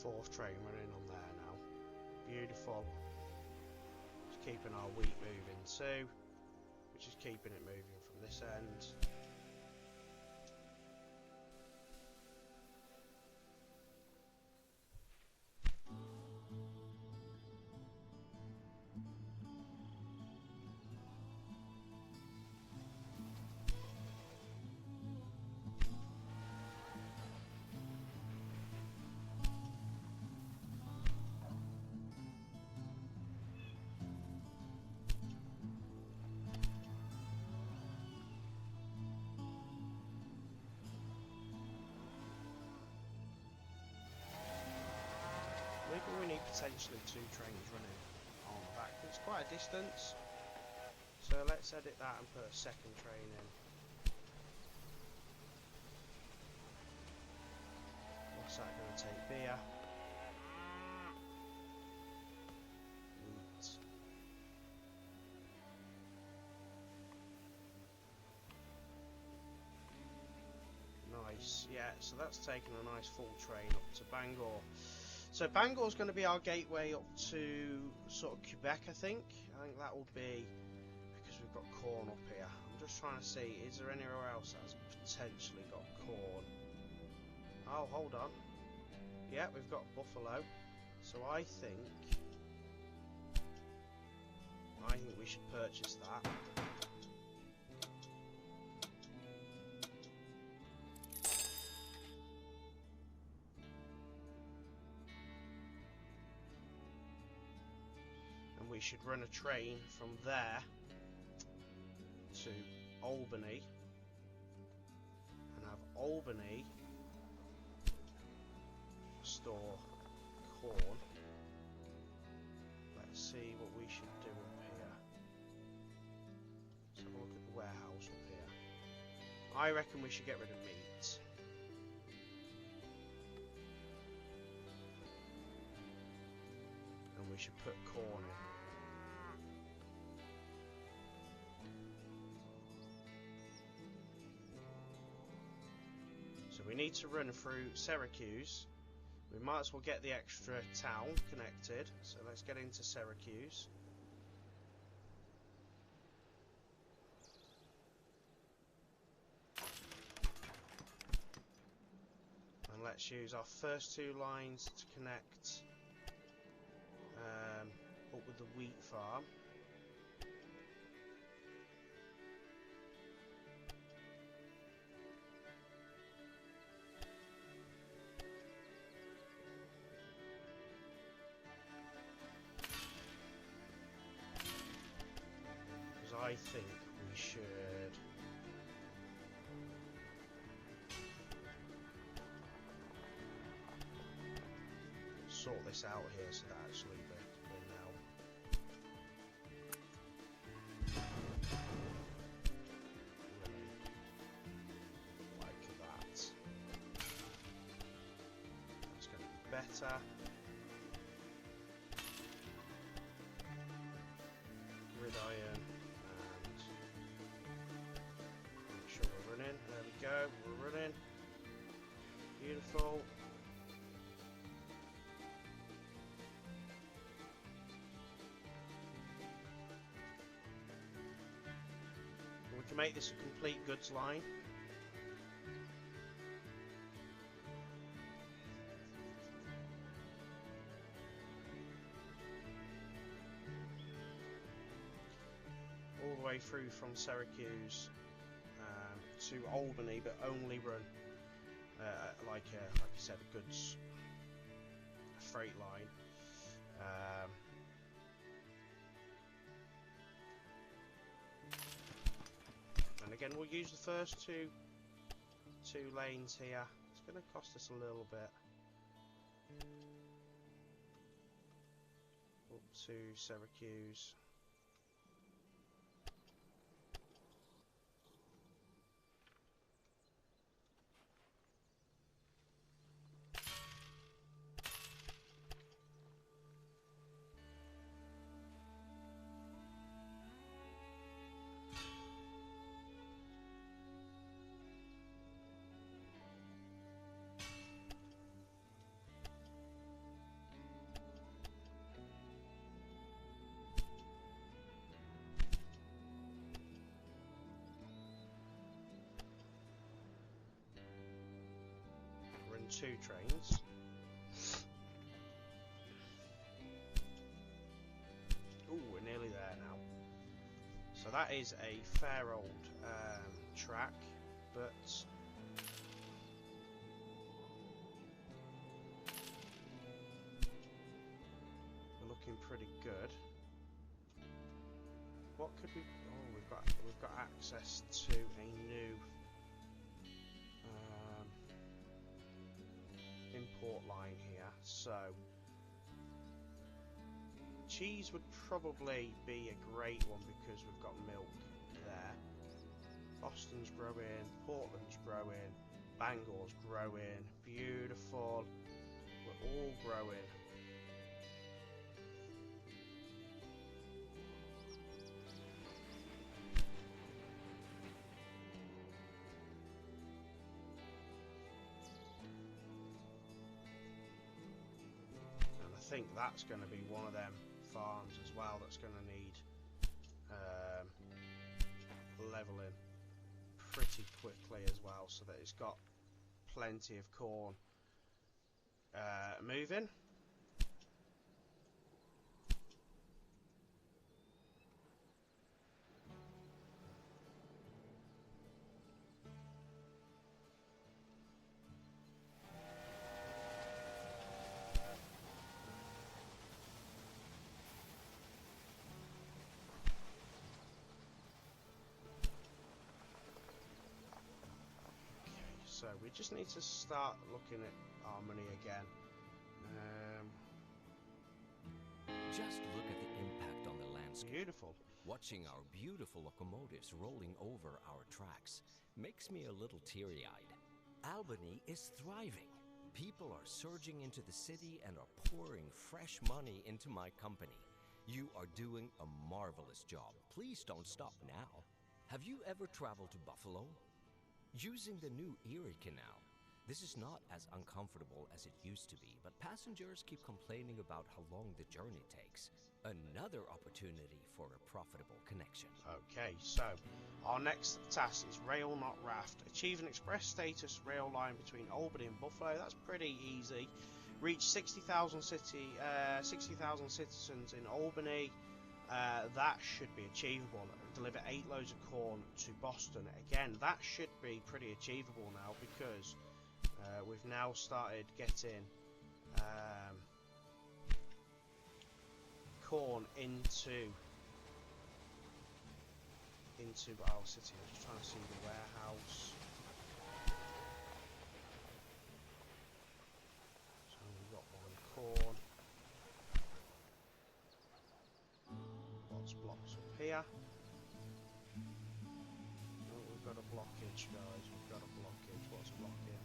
Speaker 1: Fourth train running on there now. Beautiful. Just keeping our wheat moving too, which is keeping it moving from this end. potentially 2 trains running on the back. It's quite a distance, so let's edit that and put a second train in. What's that going to take? Beer. Wheat. Nice, yeah, so that's taken a nice full train up to Bangor. So Bangor's going to be our gateway up to sort of Quebec, I think. I think that will be, because we've got corn up here. I'm just trying to see, is there anywhere else that's potentially got corn? Oh, hold on. Yeah, we've got Buffalo. So I think we should purchase that. We should run a train from there to Albany and have Albany store corn. Let's see what we should do up here. Let's have a look at the warehouse up here. I reckon we should get rid of meat. And we should put corn in. So we need to run through Syracuse. We might as well get the extra town connected. So let's get into Syracuse. And let's use our first 2 lines to connect up with the wheat farm. I think we should sort this out here so that actually we're now like that. That's going to be better. Gridiron. There we go, we're running. Beautiful. We can make this a complete goods line. All the way through from Syracuse to Albany, but only run like I said, a goods freight line. And again, we'll use the first two lanes here. It's going to cost us a little bit. Up to Syracuse. Run 2 trains. Ooh, we're nearly there now. So that is a fair old track, but we're looking pretty good. What could we? Oh, we've got access to a new import line here. So cheese would probably be a great one because we've got milk there. Boston's growing, Portland's growing, Bangor's growing, beautiful. We're all growing. And I think that's going to be one of them farms as well that's going to need leveling pretty quickly as well, so that it's got plenty of corn moving. So we just need to start looking at our money again.
Speaker 3: Just look at the impact on the landscape.
Speaker 1: Beautiful.
Speaker 3: Watching our beautiful locomotives rolling over our tracks makes me a little teary-eyed. Albany is thriving. People are surging into the city and are pouring fresh money into my company. You are doing a marvelous job. Please don't stop now. Have you ever traveled to Buffalo? Using the new Erie Canal, this is not as uncomfortable as it used to be, but passengers keep complaining about how long the journey takes. Another opportunity for a profitable connection.
Speaker 1: Okay, so our next task is Rail Not Raft. Achieve an express status rail line between Albany and Buffalo. That's pretty easy. Reach 60,000 citizens in Albany. That should be achievable. Deliver 8 loads of corn to Boston. Again, that should be pretty achievable now because we've now started getting corn into our city. I'm just trying to see the warehouse. So we've got one corn. Lots of blocks up here. Oh, we've got a blockage, guys. We've got a blockage. What's blocking?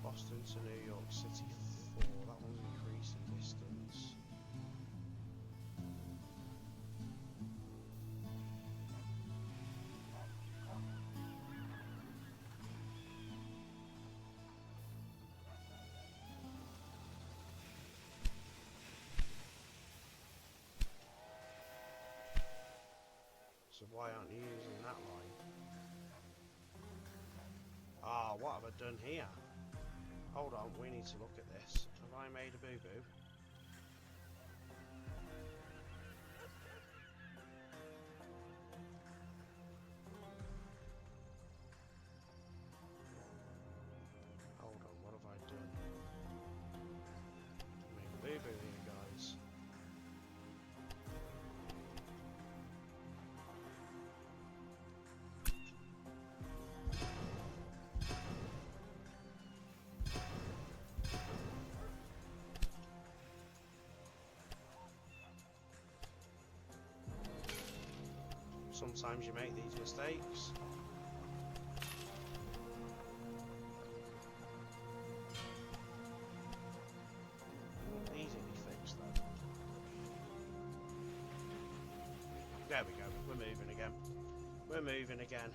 Speaker 1: Boston to New York City 4. That one's increasing distance. So why aren't you using that line? Ah, what have I done here? Hold on, we need to look at this. Have I made a boo-boo? Hold on, what have I done? I made a boo-boo here, guys. Sometimes you make these mistakes. Easily fixed though. There we go, we're moving again. We're moving again.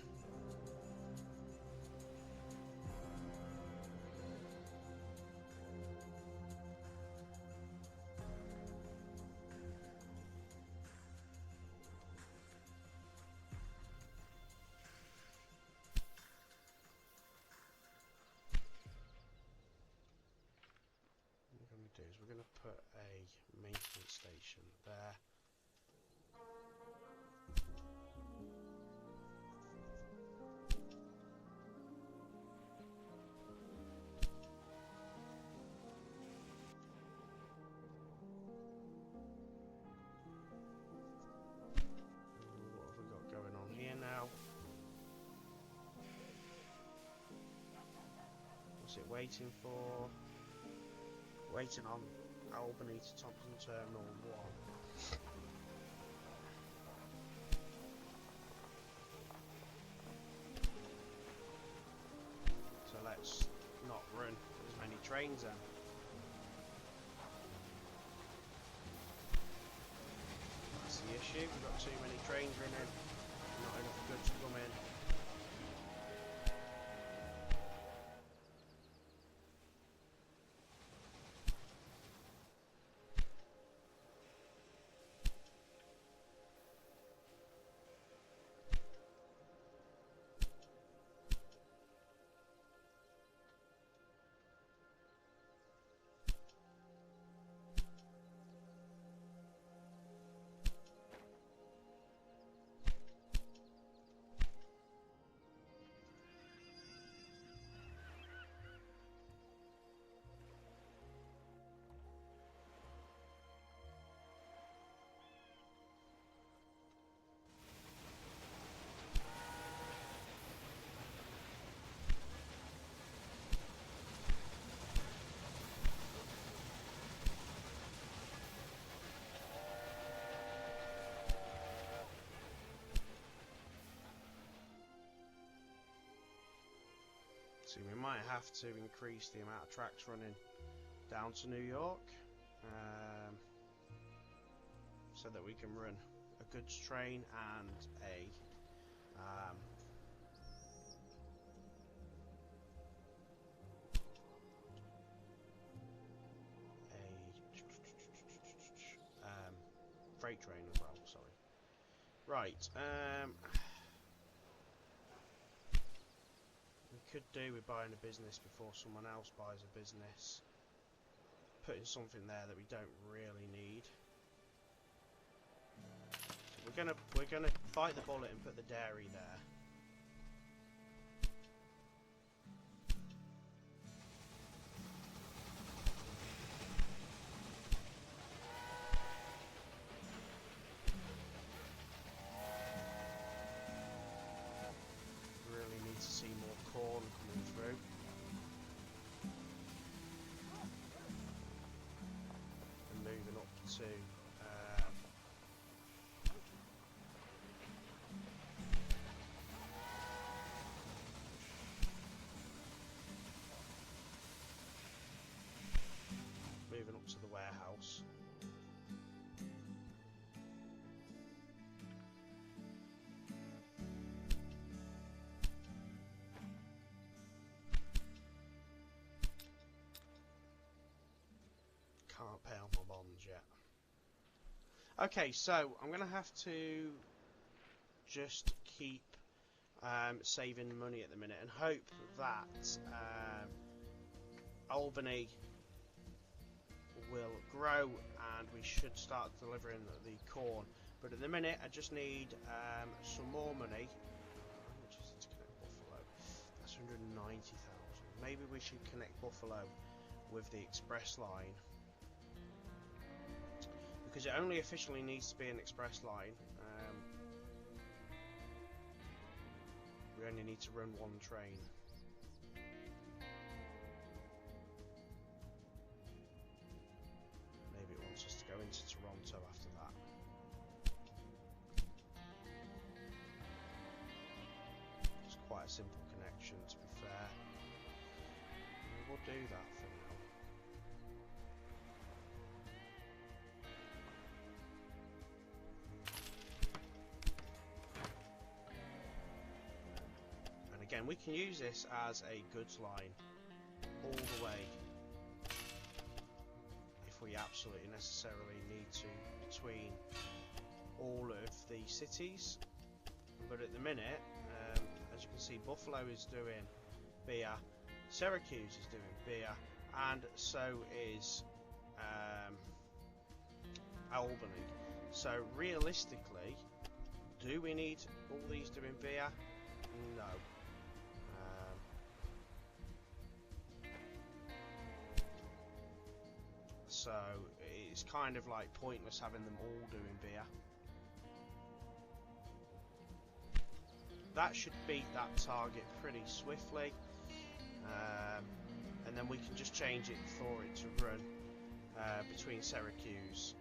Speaker 1: Is we're going to put a maintenance station there. What have we got going on here now? What's it waiting for? Waiting on Albany to Thompson Terminal 1. So let's not run as many trains then. That's the issue, we've got too many trains running, not enough goods to come in. So we might have to increase the amount of tracks running down to New York, so that we can run a goods train and a freight train as well. Sorry. Right. Could do with buying a business before someone else buys a business, putting something there that we don't really need. So we're gonna bite the bullet and put the dairy there. Moving up to the warehouse. Can't pay off my bonds yet. Okay, so I'm gonna have to just keep saving money at the minute and hope that Albany will grow and we should start delivering the corn. But at the minute I just need some more money. How much is it to connect Buffalo? That's 190,000. Maybe we should connect Buffalo with the express line, because it only officially needs to be an express line. We only need to run one train. Maybe it wants us to go into Toronto after that. It's quite a simple connection, to be fair. We'll do that for now. And again, we can use this as a goods line all the way if we absolutely necessarily need to, between all of the cities. But at the minute, as you can see, Buffalo is doing beer, Syracuse is doing beer, and so is Albany. So realistically, do we need all these doing beer? No. So it's kind of like pointless having them all doing beer. That should beat that target pretty swiftly, and then we can just change it for it to run between Syracuse,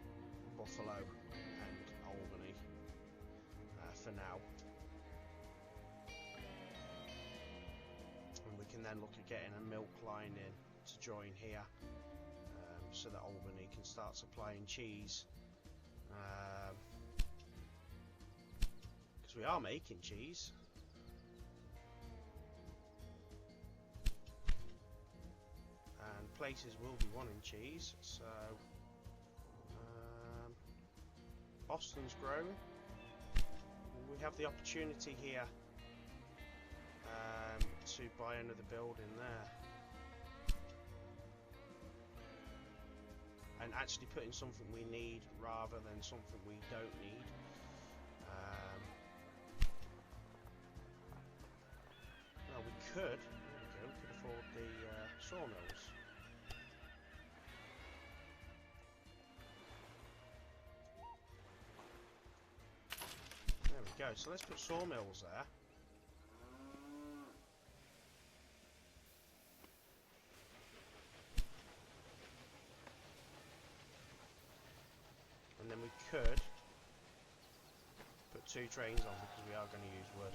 Speaker 1: Buffalo and Albany for now. And we can then look at getting a milk line in to join here, so that Albany can start supplying cheese, because we are making cheese. And places will be wanting cheese, so Boston's grown. We have the opportunity here to buy another building there, and actually put in something we need rather than something we don't need. Well, we could. There we go. We could afford the sawmills. There we go. So let's put sawmills there. And then we could put 2 trains on because we are going to use wood.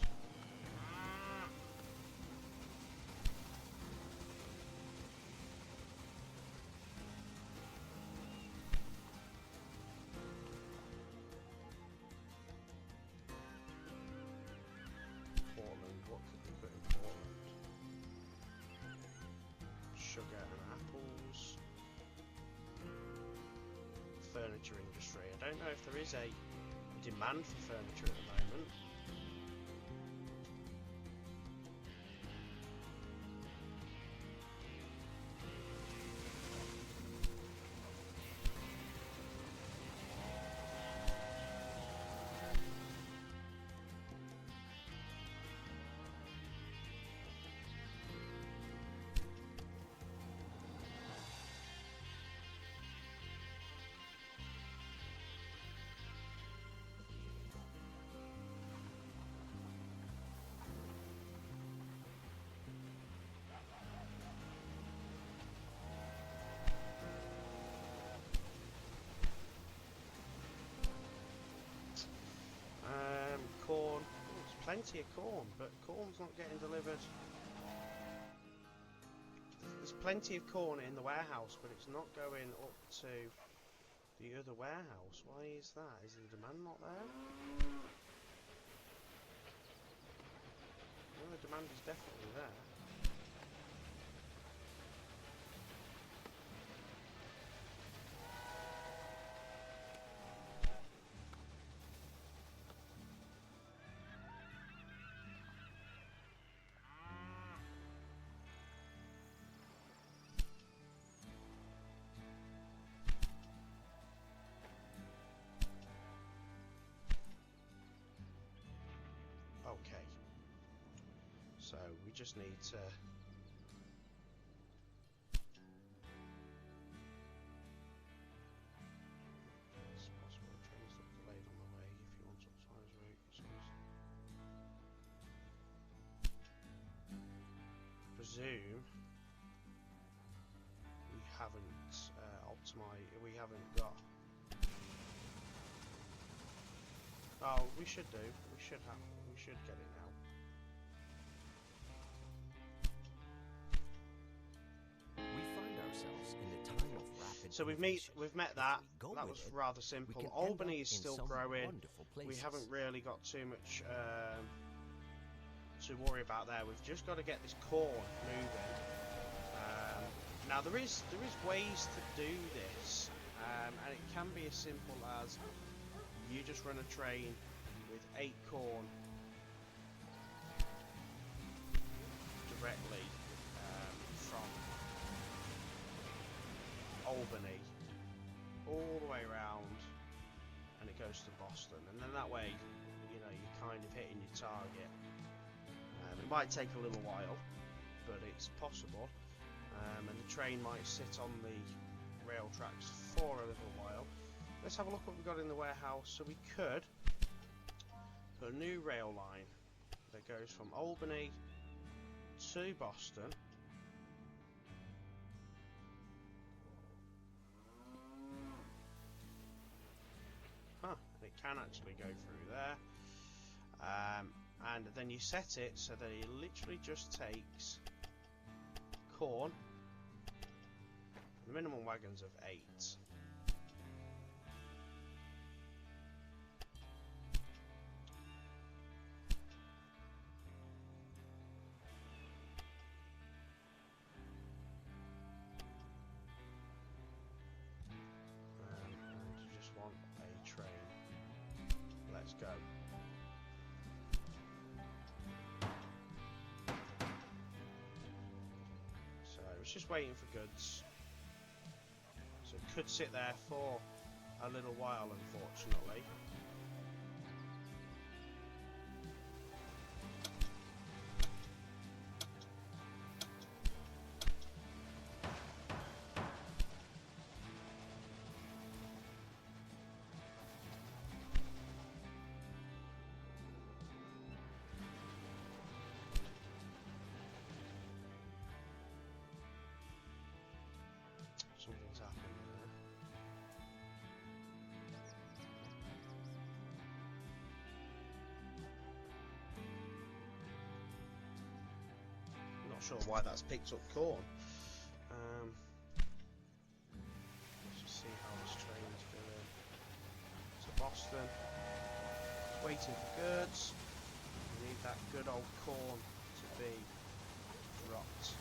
Speaker 1: Portland, what could we put in Portland? Sugar and apples. Furniture industry. I don't know if there is a demand for furniture at the moment. Corn. Oh, there's plenty of corn, but corn's not getting delivered. There's plenty of corn in the warehouse, but it's not going up to the other warehouse. Why is that? Is the demand not there? Well, the demand is definitely there. Okay, so we just need to it's possible the train's not delayed on the way if you want to optimize route. Presume we haven't optimized, we haven't got. Oh, we should do. We should have. We should get it now.
Speaker 3: We find ourselves in a time of rapid
Speaker 1: So we've met that. That was rather simple. Albany is still growing. We haven't really got too much to worry about there. We've just got to get this corn moving. Now there is ways to do this, and it can be as simple as you just run a train with 8 corn directly from Albany all the way around, and it goes to Boston, and then that way, you know, you're kind of hitting your target. It might take a little while, but it's possible, and the train might sit on the rail tracks for a little while. Let's have a look what we've got in the warehouse. So we could put a new rail line that goes from Albany to Boston. can actually go through there. And then you set it so that it literally just takes corn. The minimum wagons of 8. And you just want a train. Let's go. So it's just waiting for goods. So it could sit there for a little while, unfortunately. Something's happened there. Not sure why that's picked up corn. Let's just see how this train's going. To Boston. It's waiting for goods. We need that good old corn to be dropped.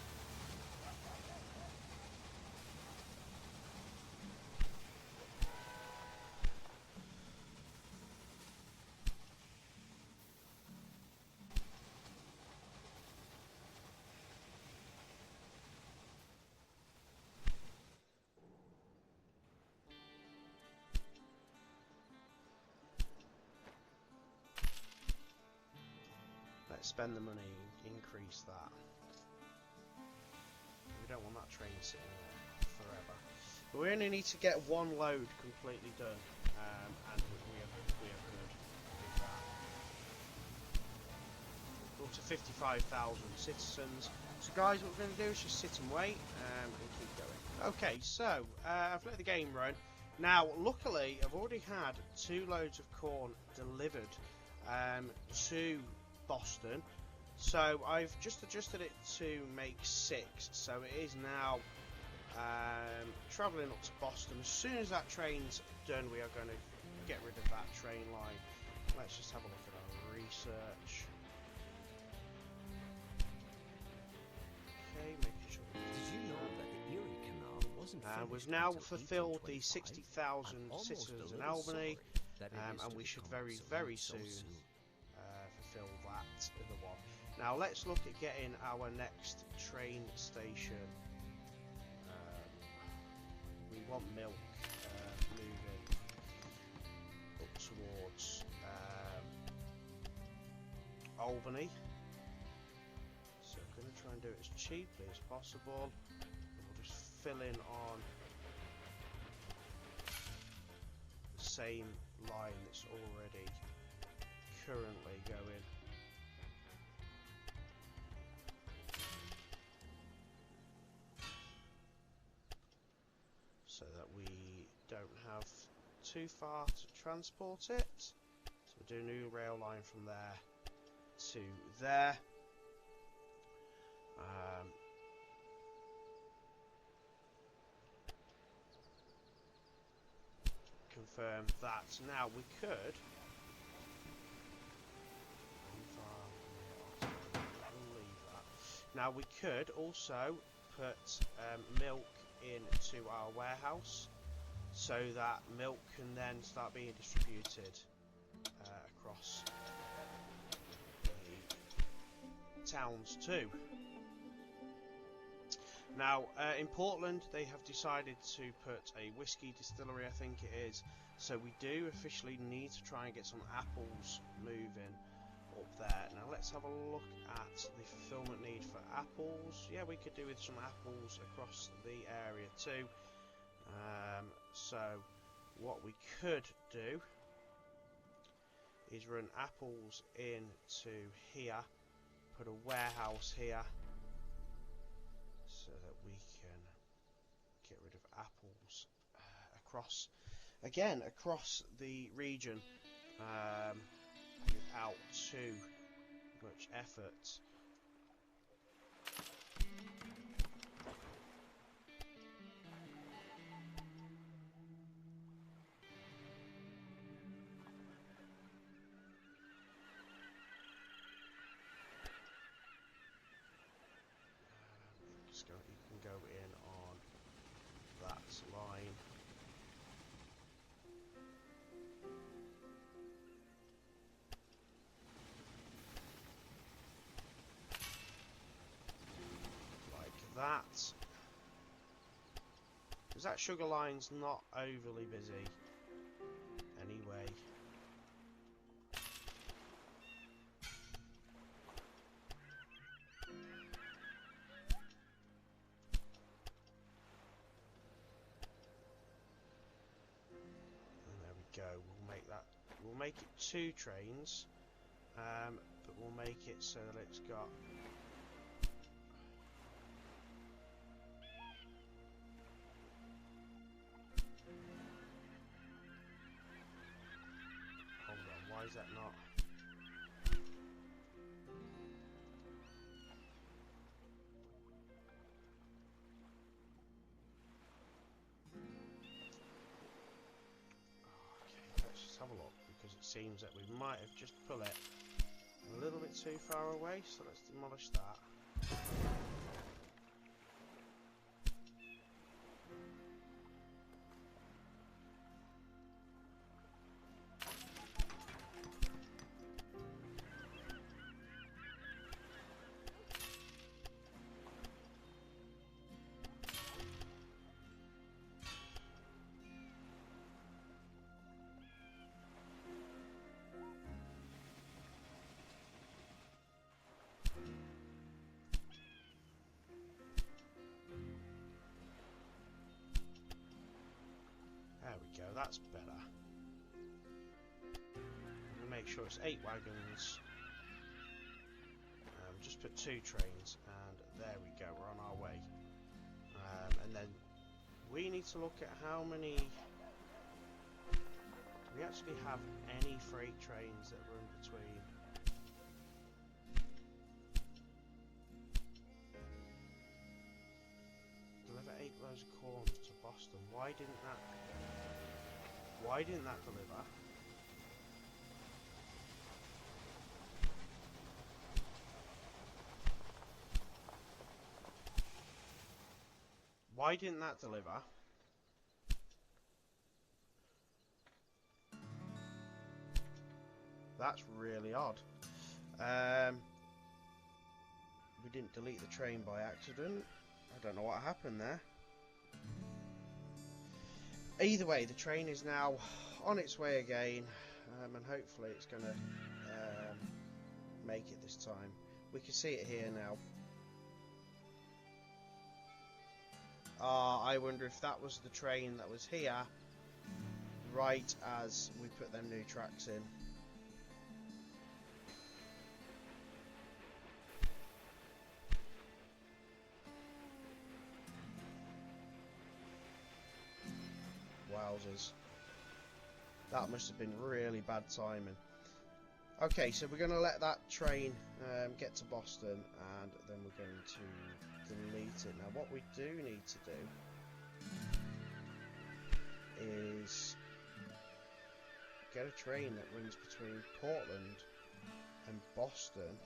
Speaker 1: Let's spend the money, increase that. We don't want that train sitting there forever. But we only need to get one load completely done, and we are good with that. We're up to 55,000 citizens. So guys, what we're going to do is just sit and wait and keep going. Okay, so I've let the game run. Now, luckily, I've already had 2 loads of corn delivered to Boston, so I've just adjusted it to make 6, so it is now travelling up to Boston. As soon as that train's done, we are going to get rid of that train line. Let's just have a look at our research. Okay, making sure.
Speaker 3: Did you know that the Erie Canal wasn't finished
Speaker 1: we've now
Speaker 3: until
Speaker 1: fulfilled the
Speaker 3: 1825?
Speaker 1: 60,000
Speaker 3: I'm almost
Speaker 1: citizens
Speaker 3: a
Speaker 1: in
Speaker 3: little
Speaker 1: Albany,
Speaker 3: sorry that it is
Speaker 1: and
Speaker 3: to
Speaker 1: we should
Speaker 3: become
Speaker 1: very
Speaker 3: so
Speaker 1: soon
Speaker 3: soon.
Speaker 1: fulfill that other one. Now let's look at getting our next train station. We want milk moving up towards Albany. So I'm going to try and do it as cheaply as possible. We'll just fill in on the same line that's already currently going. So that we don't have too far to transport it. So we'll do a new rail line from there to there. Confirm that. Now we could. Now we could also put milk into our warehouse, so that milk can then start being distributed across the towns too. Now in Portland they have decided to put a whiskey distillery, I think it is, so we do officially need to try and get some apples moving up there. Now let's have a look at the fulfillment need for apples. Yeah, we could do with some apples across the area too. So what we could do is run apples into here, put a warehouse here, so that we can get rid of apples across the region. without too much effort. You can go in on that line. Like that. Because that sugar line's not overly busy anyway. We'll make it 2 trains, but we'll make it so that it's got hold on, why is that not? Have a look, because it seems that we might have just pulled it a little bit too far away, so let's demolish that. There we go, that's better. We'll make sure it's 8 wagons. Just put 2 trains, and there we go, we're on our way. And then we need to look at how many... Do we actually have any freight trains that run between? Deliver 8 loads of corn to Boston. Why didn't that deliver? Why didn't that deliver? That's really odd. We didn't delete the train by accident. I don't know what happened there. Either way, the train is now on its way again, and hopefully it's going to make it this time. We can see it here now. I wonder if that was the train that was here right as we put them new tracks in. Wowzers. That must have been really bad timing. Okay, so we're going to let that train get to Boston, and then we're going to delete it. Now what we do need to do is get a train that runs between Portland and Boston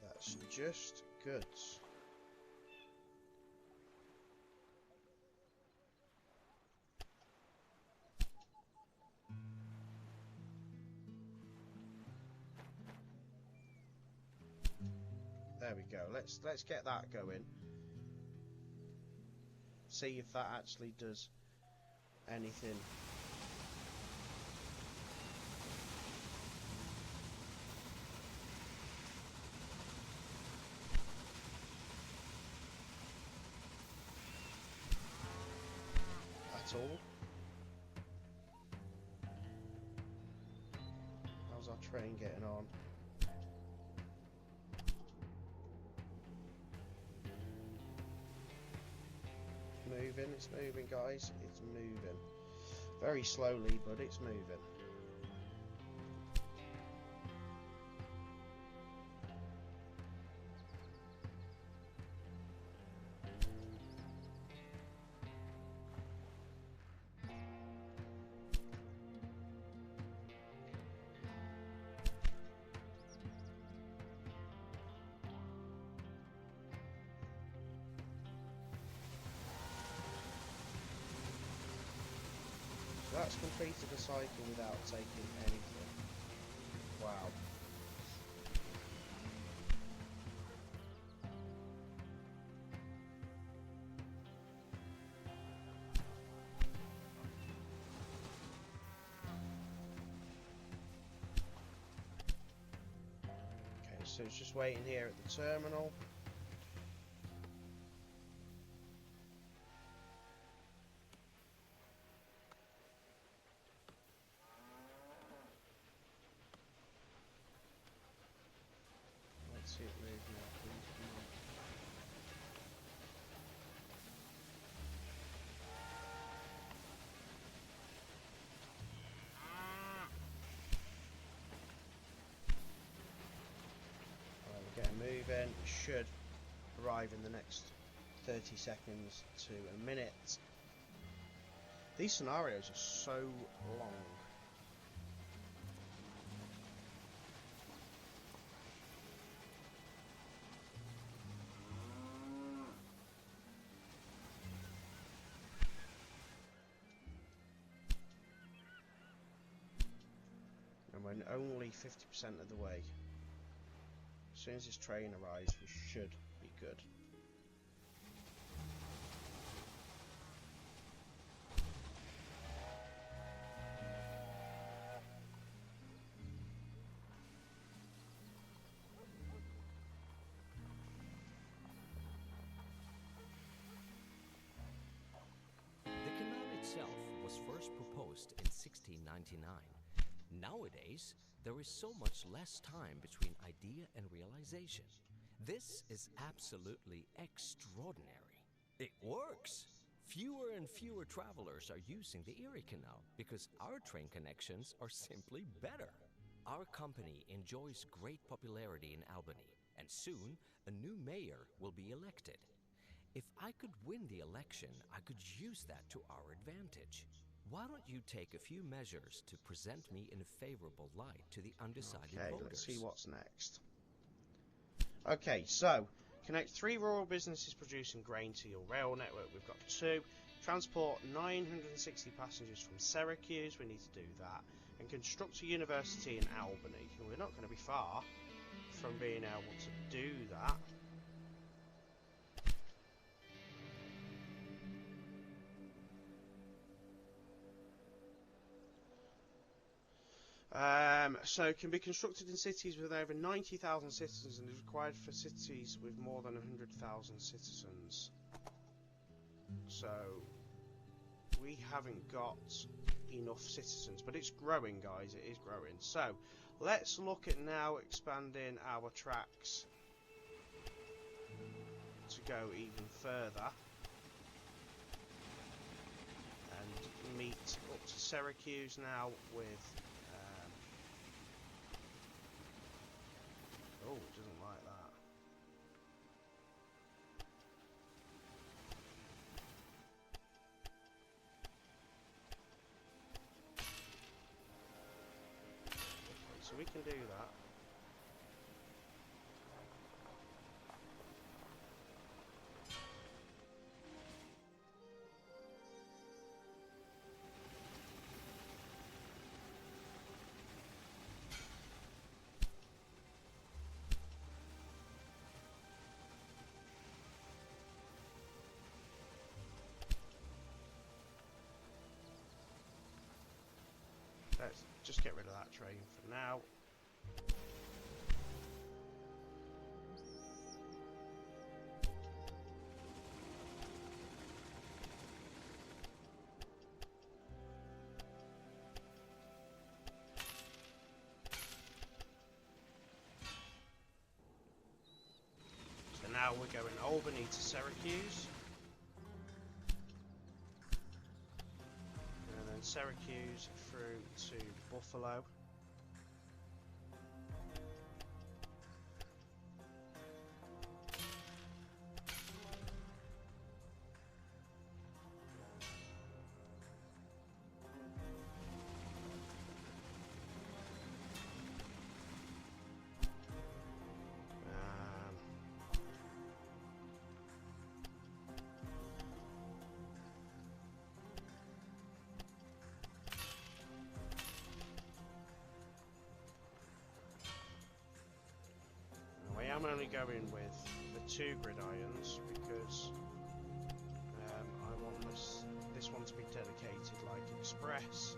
Speaker 1: that's just goods. There we go. Let's get that going. See if that actually does anything. At all. How's our train getting on? It's moving guys, it's moving very slowly, but it's moving. that's completed a cycle without taking anything. Wow. Okay, so it's just waiting here at the terminal. See it move now, please, come on. Alright, we're getting moving. Should arrive in the next 30 seconds to a minute. These scenarios are so long. And we're only 50% of the way. As soon as this train arrives, we should be good.
Speaker 3: The canal itself was first proposed in 1699. Nowadays, there is so much less time between idea and realization. This is absolutely extraordinary. It works! Fewer and fewer travelers are using the Erie Canal because our train connections are simply better. Our company enjoys great popularity in Albany, and soon a new mayor will be elected. If I could win the election, I could use that to our advantage. Why don't you take a few measures to present me in a favorable light to the undecided voters?
Speaker 1: Let's see what's next. Okay, so connect 3 rural businesses producing grain to your rail network. We've got 2. Transport 960 passengers from Syracuse. We need to do that. And construct a university in Albany. We're not going to be far from being able to do that. So can be constructed in cities with over 90,000 citizens and is required for cities with more than 100,000 citizens. So we haven't got enough citizens, but it's growing, guys. It is growing. So let's look at now expanding our tracks to go even further and meet up to Syracuse now with oh, it doesn't like that. Okay, so we can do that. Let's just get rid of that train for now. So now we're going Albany to Syracuse. Syracuse through to Buffalo. I'm only going with the 2 gridirons because I want this one to be dedicated like Express.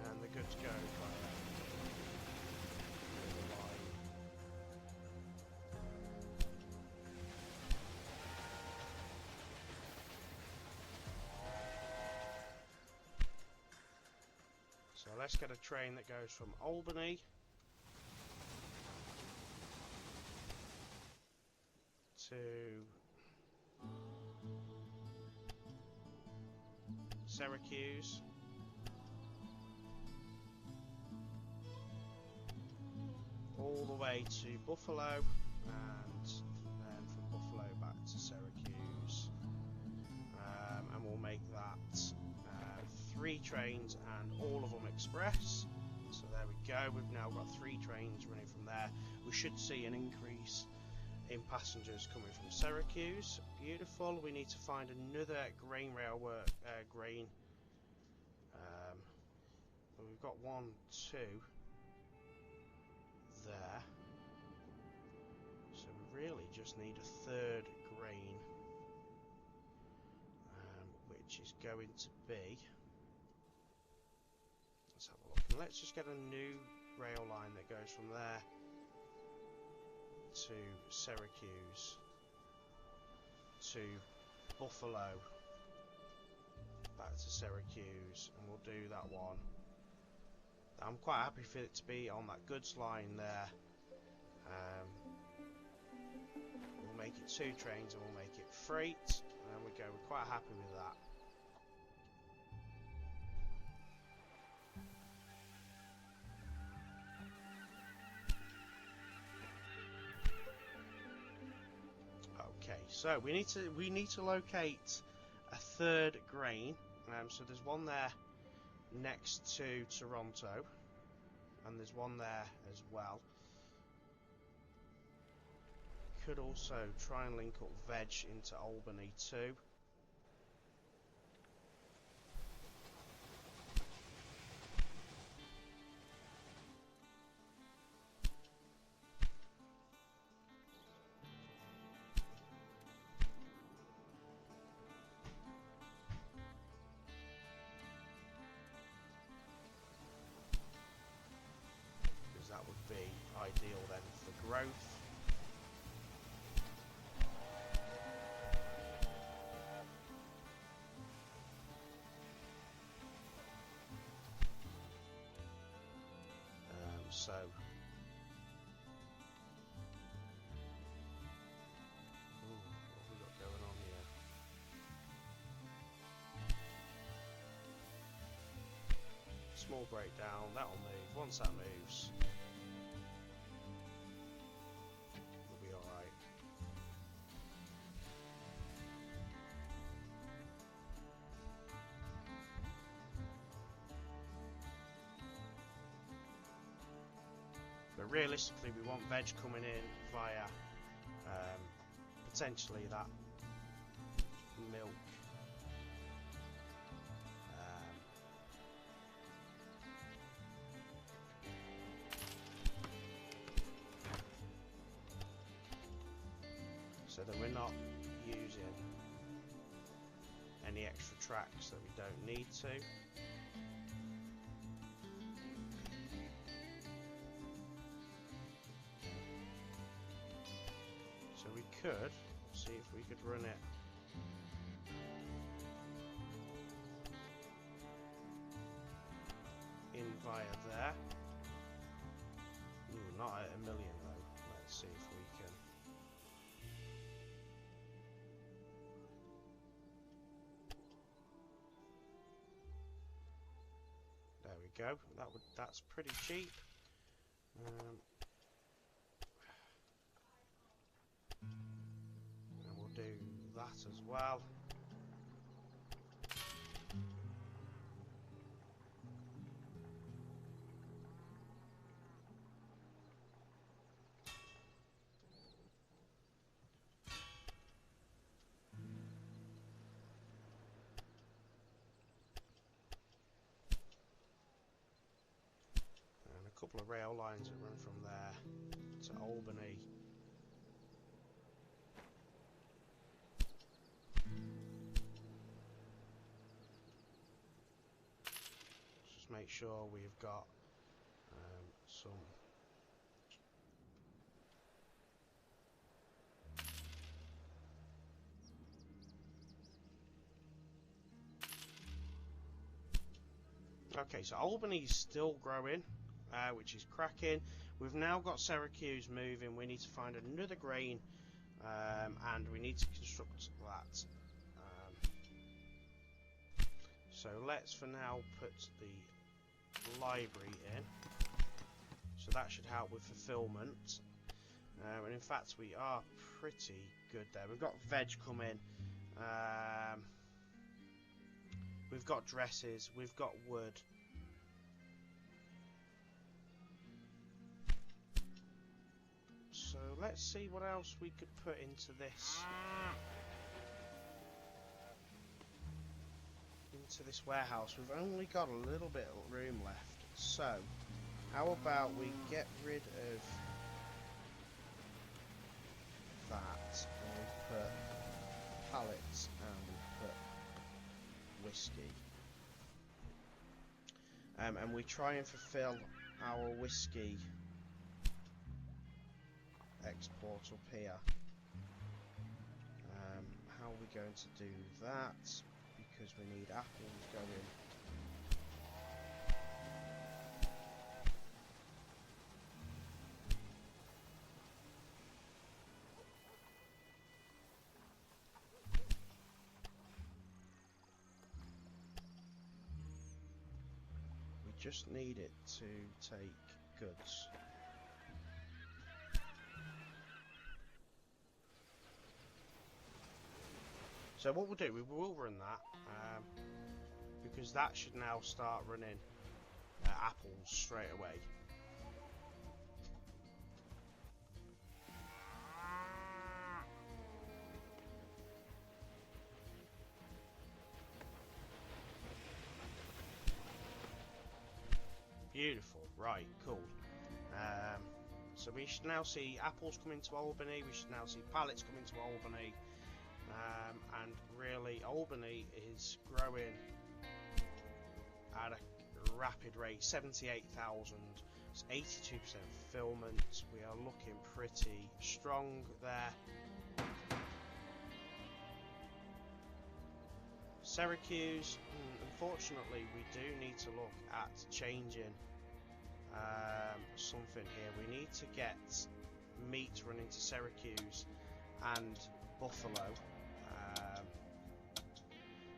Speaker 1: And they're good to go by the line. So let's get a train that goes from Albany to Syracuse, all the way to Buffalo, and then from Buffalo back to Syracuse, and we'll make that 3 trains and all of them express. So there we go, we've now got 3 trains running from there. We should see an increase in passengers coming from Syracuse. Beautiful. We need to find another grain railway grain. We've got 1, 2 there, so we really just need a 3rd grain, which is going to be, let's have a look, and let's just get a new rail line that goes from there to Syracuse to Buffalo back to Syracuse, and we'll do that one. I'm quite happy for it to be on that goods line there. We'll make it 2 trains and we'll make it freight, and we go, we're quite happy with that. Okay, so we need to locate a 3rd grain. So there's one there next to Toronto, and there's one there as well. Could also try and link up veg into Albany too. That would be ideal then for growth. So what have we got going on here? Small breakdown, that'll move. Once that moves, we'll be alright. But realistically, we want veg coming in via potentially that milk. So that we're not using any extra tracks that we don't need to. So we could see if we could run it in via there. Ooh, not at 1 million though. Let's see if we can. There we go. That's pretty cheap. And we'll do that as well. couple of rail lines that run from there to Albany. Just make sure we've got some. Okay, so Albany's still growing, which is cracking. We've now got Syracuse moving. We need to find another grain, and we need to construct that. So let's for now put the library in. So that should help with fulfillment. And in fact, we are pretty good there. We've got veg coming. We've got dresses, we've got wood. So let's see what else we could put into this. Into this warehouse. We've only got a little bit of room left. So, how about we get rid of that and we put pallets and we put whiskey, and we try and fulfill our whiskey export up here. How are we going to do that? Because we need apples going. Just need it to take goods. So what we'll do, we will run that, because that should now start running apples straight away. Beautiful, right, cool. So we should now see apples coming to Albany, we should now see pallets coming to Albany, and really Albany is growing at a rapid rate, 78,000, it's 82% fulfillment, we are looking pretty strong there. Syracuse, unfortunately we do need to look at changing something here. We need to get meat running to Syracuse and Buffalo,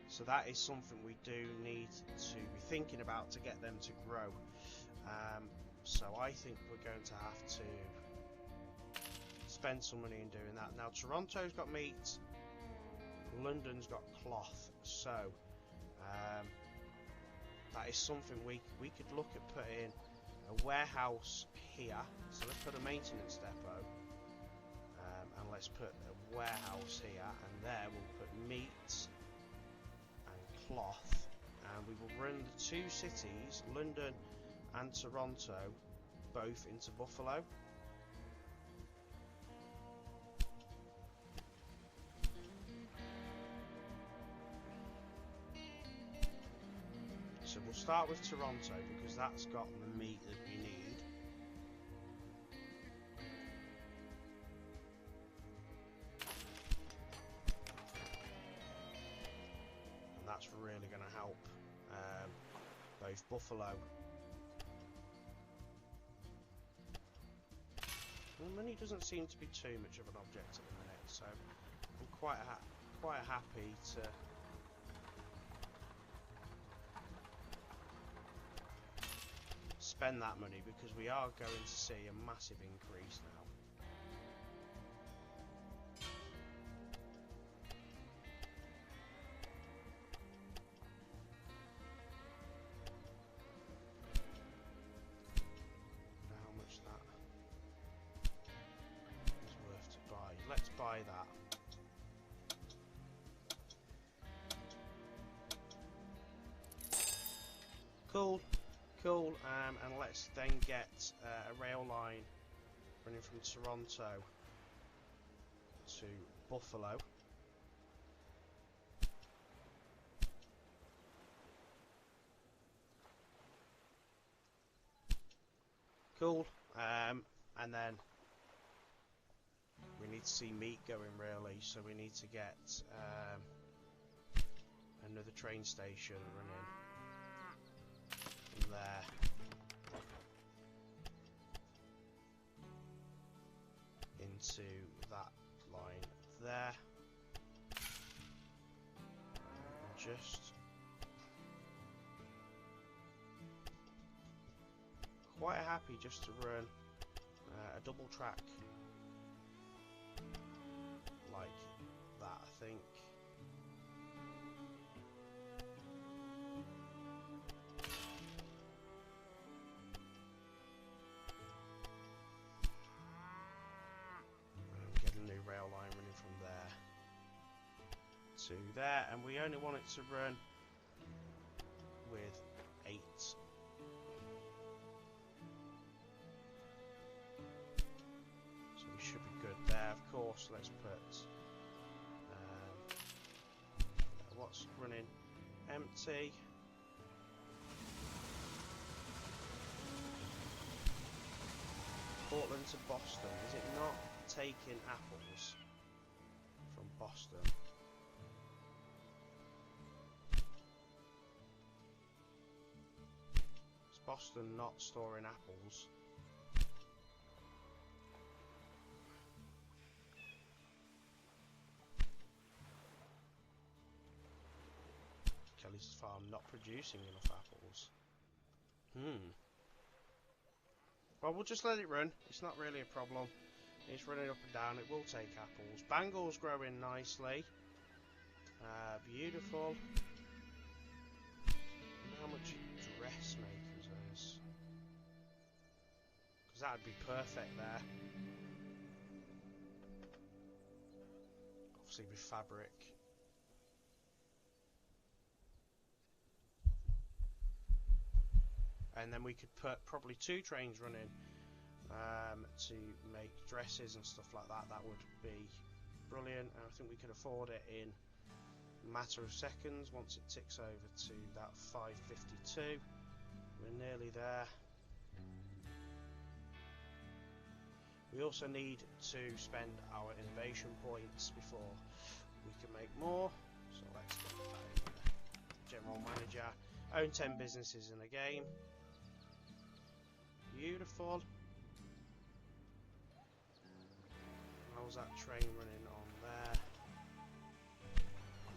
Speaker 1: so that is something we do need to be thinking about to get them to grow. So I think we're going to have to spend some money in doing that. Now Toronto's got meat, London's got cloth, so that is something we could look at putting a warehouse here. So let's put a maintenance depot, and let's put a warehouse here, and there we'll put meat and cloth, and we will run the two cities, London and Toronto, both into Buffalo. So we'll start with Toronto because that's got the meat that we need. And that's really going to help both Buffalo. Well, money doesn't seem to be too much of an object at the minute, so I'm quite happy to spend that money because we are going to see a massive increase now. How much that is worth to buy? Let's buy that. Cool. Cool, and let's then get a rail line running from Toronto to Buffalo. Cool, and then we need to see meat going really, so we need to get another train station running from there. Into that line there. Just quite happy just to run a double track like that, I think. Get a new rail line running from there to there, and we only want it to run with 8. Should be good there. Of course, let's put what's running empty. Portland to Boston. Is it not taking apples from Boston? Is Boston not storing apples? Kelly's farm not producing enough apples. Well, we'll just let it run. It's not really a problem. It's running up and down. It will take apples. Bangor's growing nicely. Beautiful. How much dressmakers is? Because that would be perfect there. Obviously with fabric. And then we could put probably 2 trains running to make dresses and stuff like that. That would be brilliant, and I think we could afford it in a matter of seconds once it ticks over to that 552. We're nearly there. We also need to spend our innovation points before we can make more, so let's get that in there. General manager, own 10 businesses in a game. Beautiful. How's that train running on there?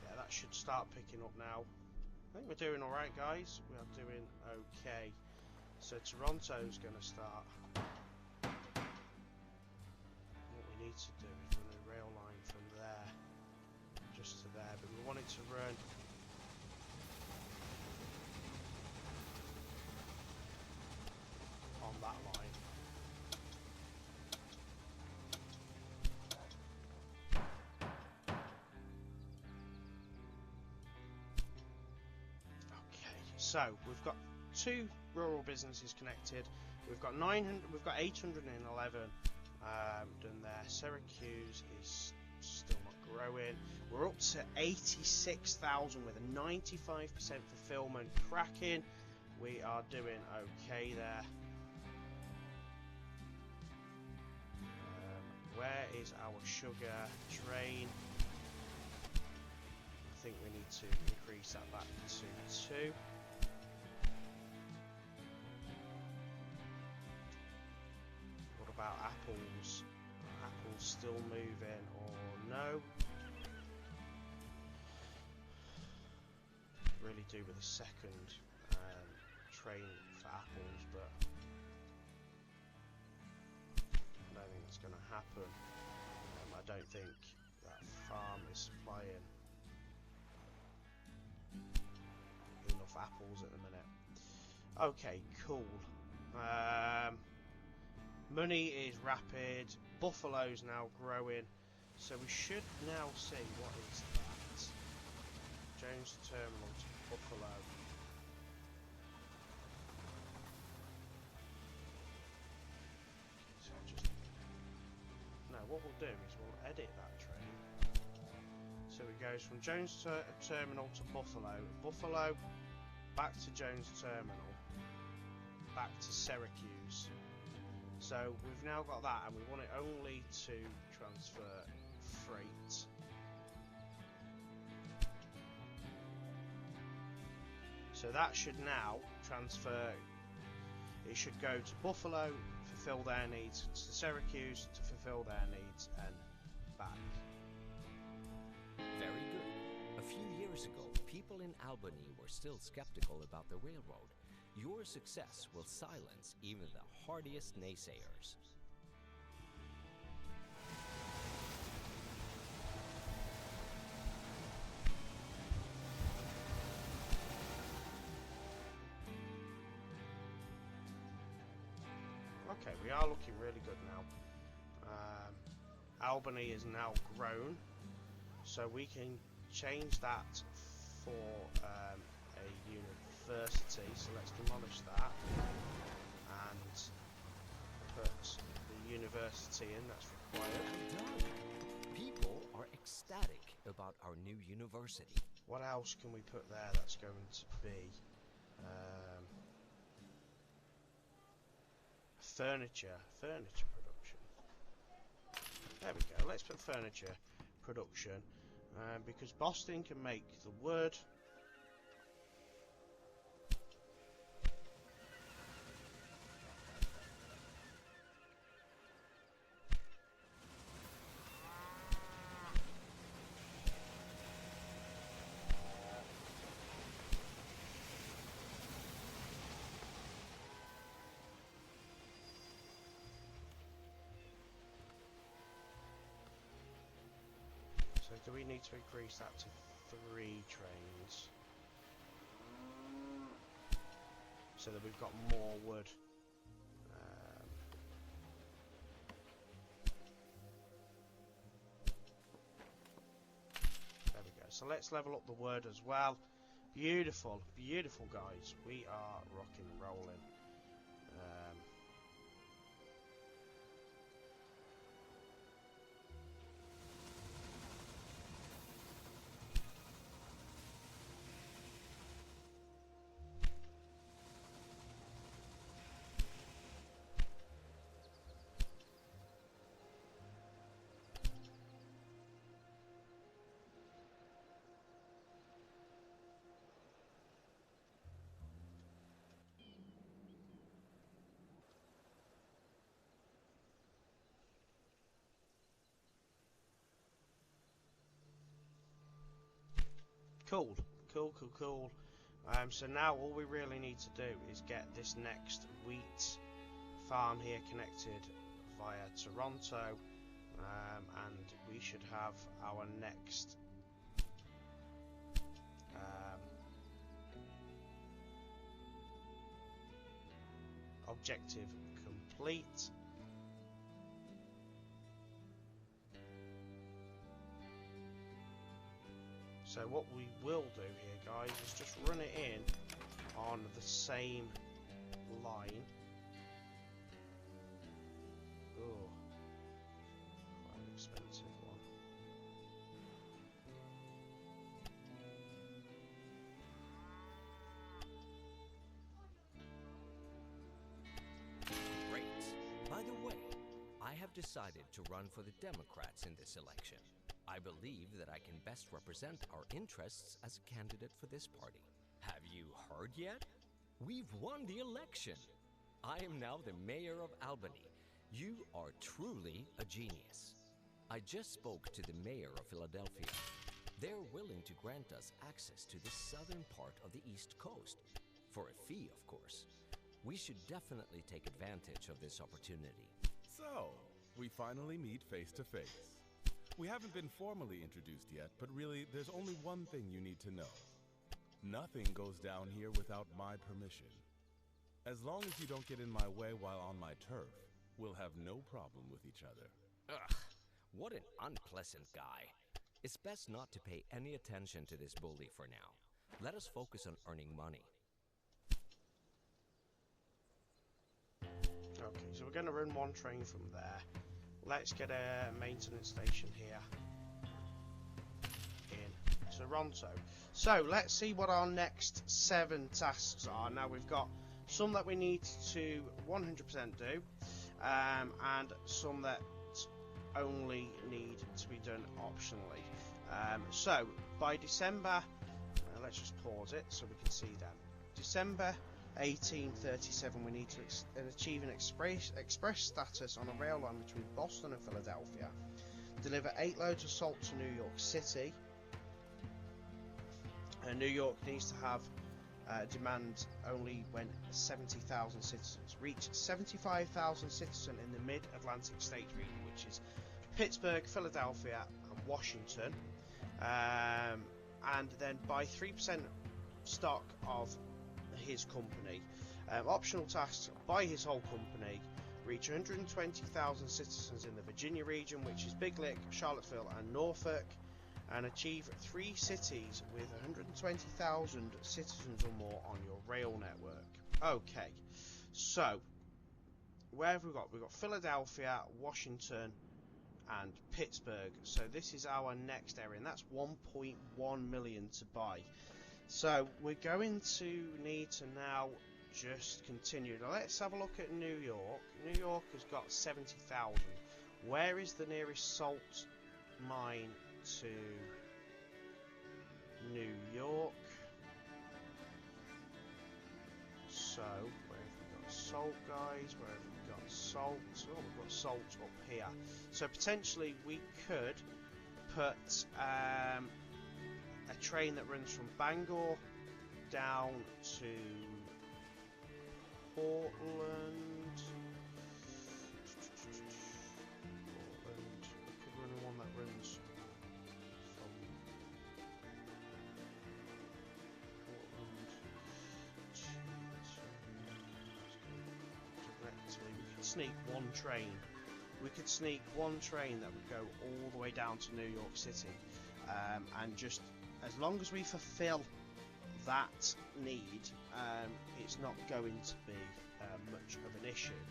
Speaker 1: Yeah, that should start picking up now. I think we're doing alright, guys. We are doing okay. So Toronto's going to start. What we need to do is run a rail line from there just to there, but we want it to run on that line. Okay, so we've got 2 rural businesses connected. We've got 811 done there. Syracuse is still not growing. We're up to 86,000 with a 95% fulfillment. Cracking. We are doing okay there. Where is our sugar train? I think we need to increase that back to 2. What about apples? Are apples still moving or no? Really do with a second train for apples, but I don't think it's going to happen. I don't think that farm is supplying enough apples at the minute. Okay, cool. Money is rapid. Buffalo's now growing, so we should now see what is that. Jones Terminal to Buffalo. what we'll do is we'll edit that train. So it goes from Jones Terminal to Buffalo, Buffalo back to Jones Terminal, back to Syracuse. So we've now got that, and we want it only to transfer freight. So that should now transfer. It should go to Buffalo, fulfill their needs, to Syracuse to fulfill their needs, and back.
Speaker 3: Very good. A few years ago, people in Albany were still skeptical about the railroad. Your success will silence even the hardiest naysayers.
Speaker 1: Okay, we are looking really good now. Albany is now grown, so we can change that for a university. So let's demolish that and put the university in. That's required.
Speaker 3: People are ecstatic about our new university.
Speaker 1: What else can we put there that's going to be furniture production? There we go. Let's put furniture production because Boston can make the wood. So do we need to increase that to 3 trains so that we've got more wood? There we go. So let's level up the wood as well. Beautiful, beautiful guys. We are rocking and rolling. Cool. So now all we really need to do is get this next wheat farm here connected via Toronto, and we should have our next objective complete. So what we will do here, guys, is just run it in on the same line. Oh, quite an expensive one.
Speaker 3: Great. By the way, I have decided to run for the Democrats in this election. I believe that I can best represent our interests as a candidate for this party. Have you heard yet? We've won the election. I am now the mayor of Albany. You are truly a genius. I just spoke to the mayor of Philadelphia. They're willing to grant us access to the southern part of the East Coast. For a fee, of course. We should definitely take advantage of this opportunity.
Speaker 4: So, we finally meet face to face. We haven't been formally introduced yet, but really, there's only one thing you need to know. Nothing goes down here without my permission. As long as you don't get in my way while on my turf, we'll have no problem with each other.
Speaker 3: Ugh, what an unpleasant guy. It's best not to pay any attention to this bully for now. Let us focus on earning money.
Speaker 1: Okay, so we're going to run one train from there. let's get a maintenance station here in Toronto. So let's see what our next 7 tasks are. Now we've got some that we need to 100% do, and some that only need to be done optionally. So by December, let's just pause it so we can see them. December 1837, we need to achieve an express status on a rail line between Boston and Philadelphia. Deliver 8 loads of salt to New York City. New York needs to have demand only when 70,000 citizens. Reach 75,000 citizens in the Mid-Atlantic States region, which is Pittsburgh, Philadelphia, and Washington. And then buy 3% stock of his company. Optional tasks: buy his whole company. Reach 120,000 citizens in the Virginia region, which is Big Lick, Charlottesville, and Norfolk. And achieve 3 cities with 120,000 citizens or more on your rail network. Okay, so where have we got? We've got Philadelphia, Washington, and Pittsburgh. So this is our next area, and that's 1.1 million to buy. So we're going to need to now just continue. Now let's have a look at New York. New York has got 70,000. Where is the nearest salt mine to New York? So where have we got salt, guys? Where have we got salt? Oh, we've got salt up here. So potentially we could put a train that runs from Bangor down to Portland. We could run one that runs from Portland directly. We could sneak one train. We could sneak one train that would go all the way down to New York City, and just as long as we fulfill that need, it's not going to be much of an issue.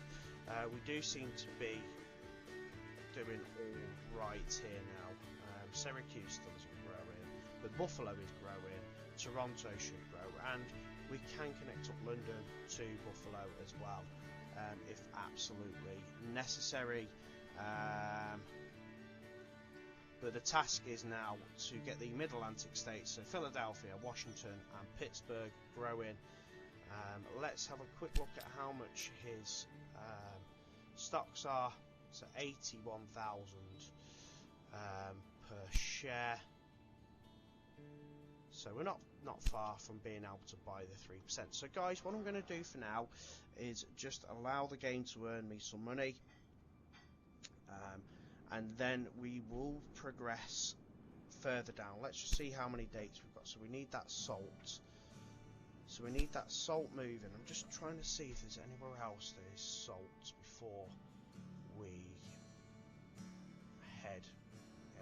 Speaker 1: We do seem to be doing all right here now. Syracuse still isn't growing, but Buffalo is growing, Toronto should grow, and we can connect up London to Buffalo as well, if absolutely necessary. But the task is now to get the Mid-Atlantic states, so Philadelphia, Washington, and Pittsburgh growing. Let's have a quick look at how much his stocks are. So 81,000 per share. So we're not far from being able to buy the 3%. So guys, what I'm going to do for now is just allow the game to earn me some money. And then we will progress further down. Let's just see how many dates we've got. So we need that salt. So we need that salt moving. I'm just trying to see if there's anywhere else there is salt before we head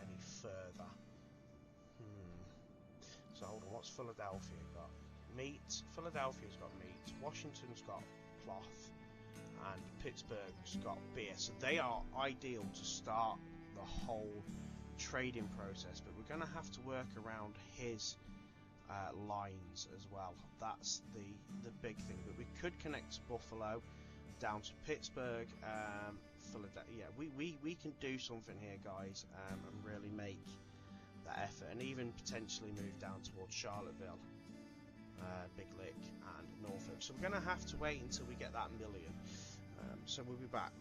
Speaker 1: any further. So hold on, what's Philadelphia got? Meat. Philadelphia's got meat. Washington's got cloth. And Pittsburgh's got beer, so they are ideal to start the whole trading process. But we're going to have to work around his lines as well. That's the big thing. But we could connect to Buffalo down to Pittsburgh, Philadelphia. Yeah, we can do something here, guys, and really make that effort, and even potentially move down towards Charlottesville, Big Lick, and Norfolk. So we're going to have to wait until we get that million. So we'll be back.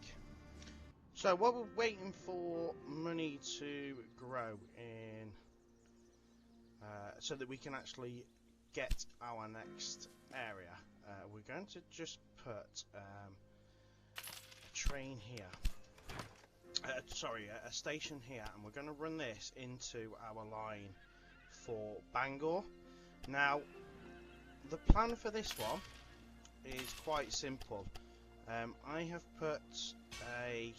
Speaker 1: So while we're waiting for money to grow in, so that we can actually get our next area, we're going to just put a train here. A station here, and we're going to run this into our line for Bangor. Now, the plan for this one is quite simple. I have put a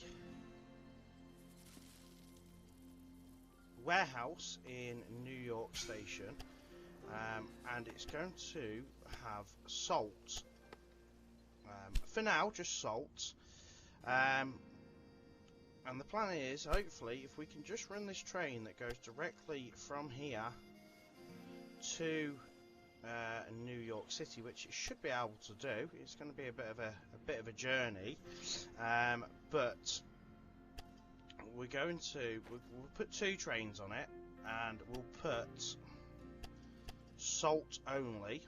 Speaker 1: warehouse in New York Station, and it's going to have salt. For now, just salt. And the plan is, hopefully, if we can just run this train that goes directly from here to New York City, which it should be able to do. It's going to be a bit of a journey, but we're going to we'll put 2 trains on it, and we'll put salt only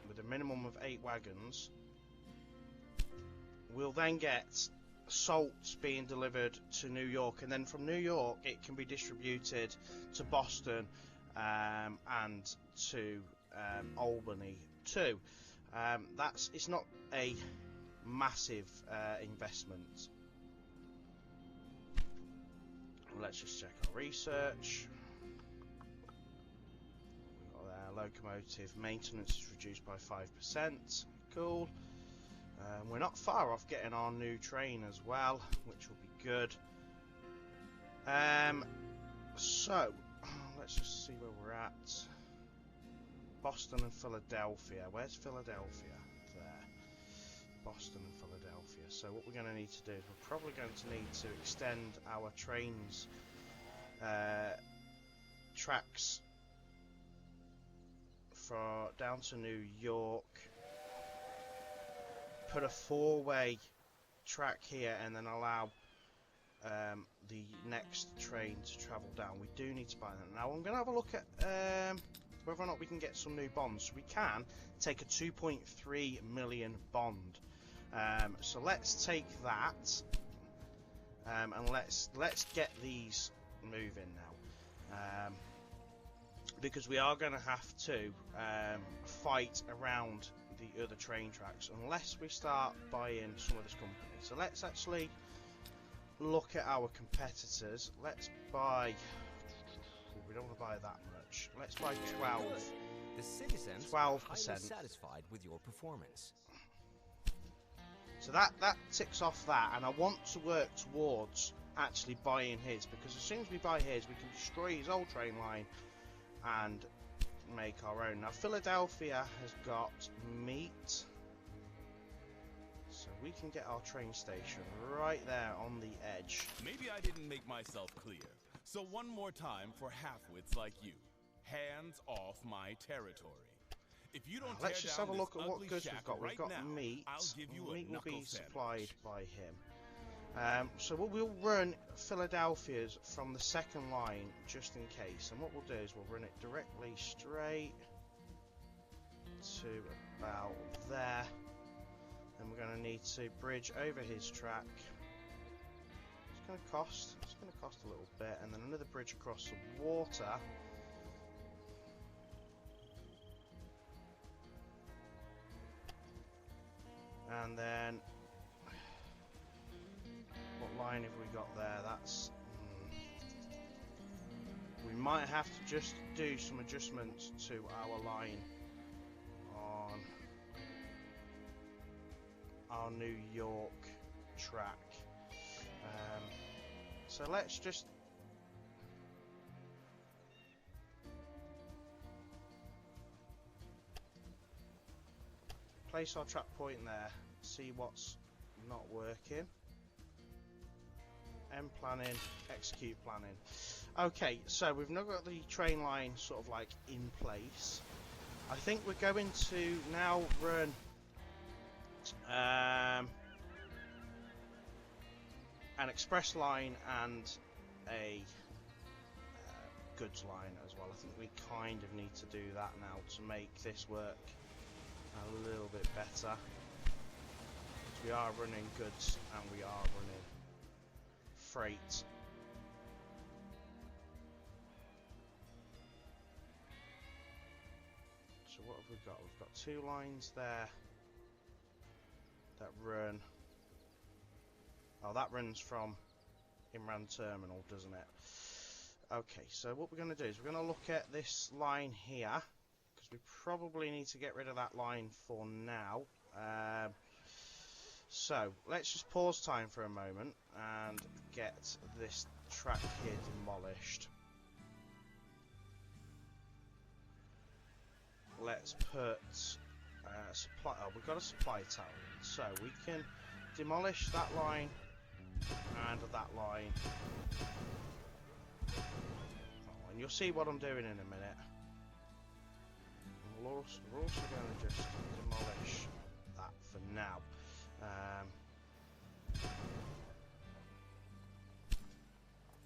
Speaker 1: with a minimum of 8 wagons. We'll then get salt being delivered to New York, and then from New York it can be distributed to Boston and to Albany too. It's not a massive investment. Let's just check our research. We've got our locomotive maintenance is reduced by 5%. Cool. We're not far off getting our new train as well, which will be good. So let's just see where we're at. Boston and Philadelphia. Where's Philadelphia? There. Boston and Philadelphia. So what we're going to need to do is we're probably going to need to extend our trains tracks down to New York. Put a 4-way track here, and then allow the next train to travel down. We do need to buy that. Now I'm going to have a look at whether or not we can get some new bonds. We can take a 2.3 million bond. So let's take that, and let's get these moving now, because we are going to have to fight around the other train tracks unless we start buying some of this company. So let's actually look at our competitors. Let's buy. We don't want to buy that much. Let's buy 12.
Speaker 3: The citizens
Speaker 1: 12%.
Speaker 3: are highly satisfied with your performance.
Speaker 1: So that ticks off that, and I want to work towards actually buying his, because as soon as we buy his, we can destroy his old train line and make our own. Now Philadelphia has got meat, so we can get our train station right there on the edge.
Speaker 4: Maybe I didn't make myself clear. So one more time for half-wits like you. Hands off my territory. If you don't
Speaker 1: Let's just have a look at what goods we've got.
Speaker 4: Right
Speaker 1: We've got
Speaker 4: now,
Speaker 1: meat.
Speaker 4: I'll give you
Speaker 1: Meat
Speaker 4: a
Speaker 1: will be
Speaker 4: knuckle
Speaker 1: supplied
Speaker 4: sandwich.
Speaker 1: by him. So we'll run Philadelphia's from the second line just in case. And what we'll do is we'll run it directly straight to about there. Then we're going to need to bridge over his track. It's going to cost a little bit, and then another bridge across the water. And then, what line have we got there? That's... we might have to just do some adjustments to our line on our New York track. So let's just... place our track point there, see what's not working. M planning, execute planning. Okay, so we've now got the train line sort of like in place. I think we're going to now run an express line and a goods line as well. I think we kind of need to do that now to make this work a little bit better. We are running goods and we are running freight. So what have we got? We've got 2 lines there that run. Oh, that runs from Imran Terminal, doesn't it? Okay, so what we're going to do is we're going to look at this line here, because we probably need to get rid of that line for now. So let's just pause time for a moment and get this track here demolished. Let's put supply. Oh, we've got a supply tower, so we can demolish that line and that line. Oh, and you'll see what I'm doing in a minute. We're also going to just demolish that for now.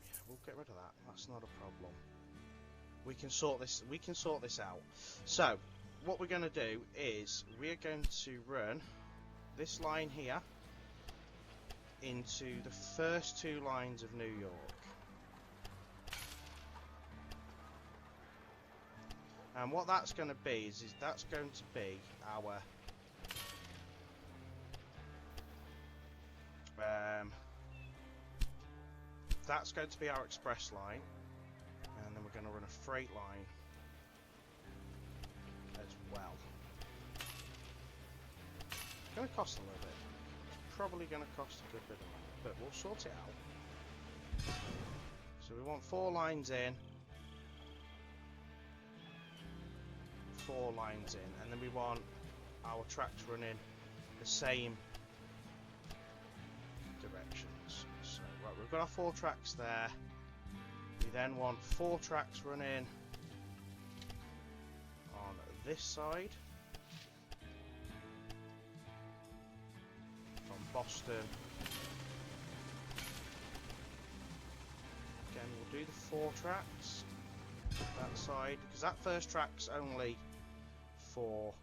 Speaker 1: Yeah, we'll get rid of that. That's not a problem. We can sort this. We can sort this out. So, what we're going to do is we're going to run this line here into the first two lines of New York. And what that's going to be is that's going to be our that's going to be our express line, and then we're going to run a freight line as well. It's going to cost a little bit. It's probably going to cost a good bit of money, but we'll sort it out. So we want 4 lines in, 4 lines in, and then we want our tracks running the same directions. So right, we've got our 4 tracks there. We then want 4 tracks running on this side from Boston. Again, we'll do the 4 tracks that side, because that first track's only for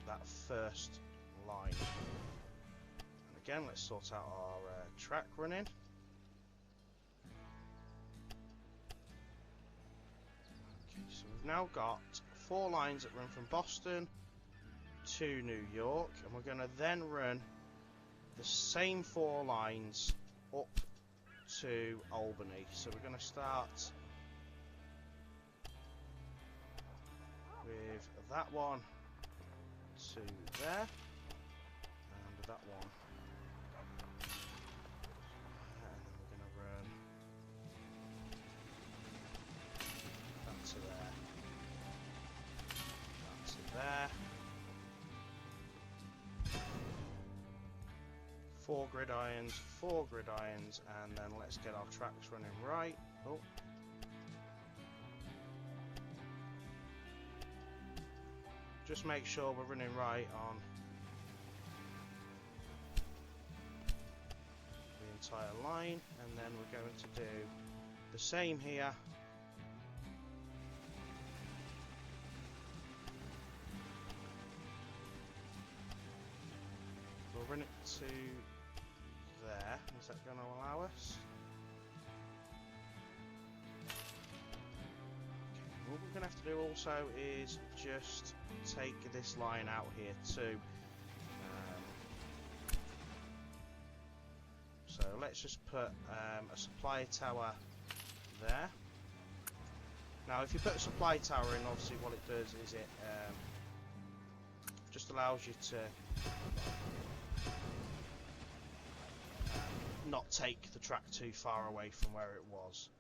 Speaker 1: that first line. And again, let's sort out our track running. Okay, so we've now got 4 lines that run from Boston to New York, and we're going to then run the same 4 lines up to Albany. So we're going to start with that one to there, and that one, and then we're going to run that to there, that to there. 4 gridirons, 4 gridirons, and then let's get our tracks running right. Oh. Just make sure we're running right on the entire line, and then we're going to do the same here. We'll run it to there. Is that going to allow us? What we're going to have to do also is just take this line out here too. So let's just put a supply tower there. Now if you put a supply tower in, obviously what it does is it just allows you to not take the track too far away from where it was.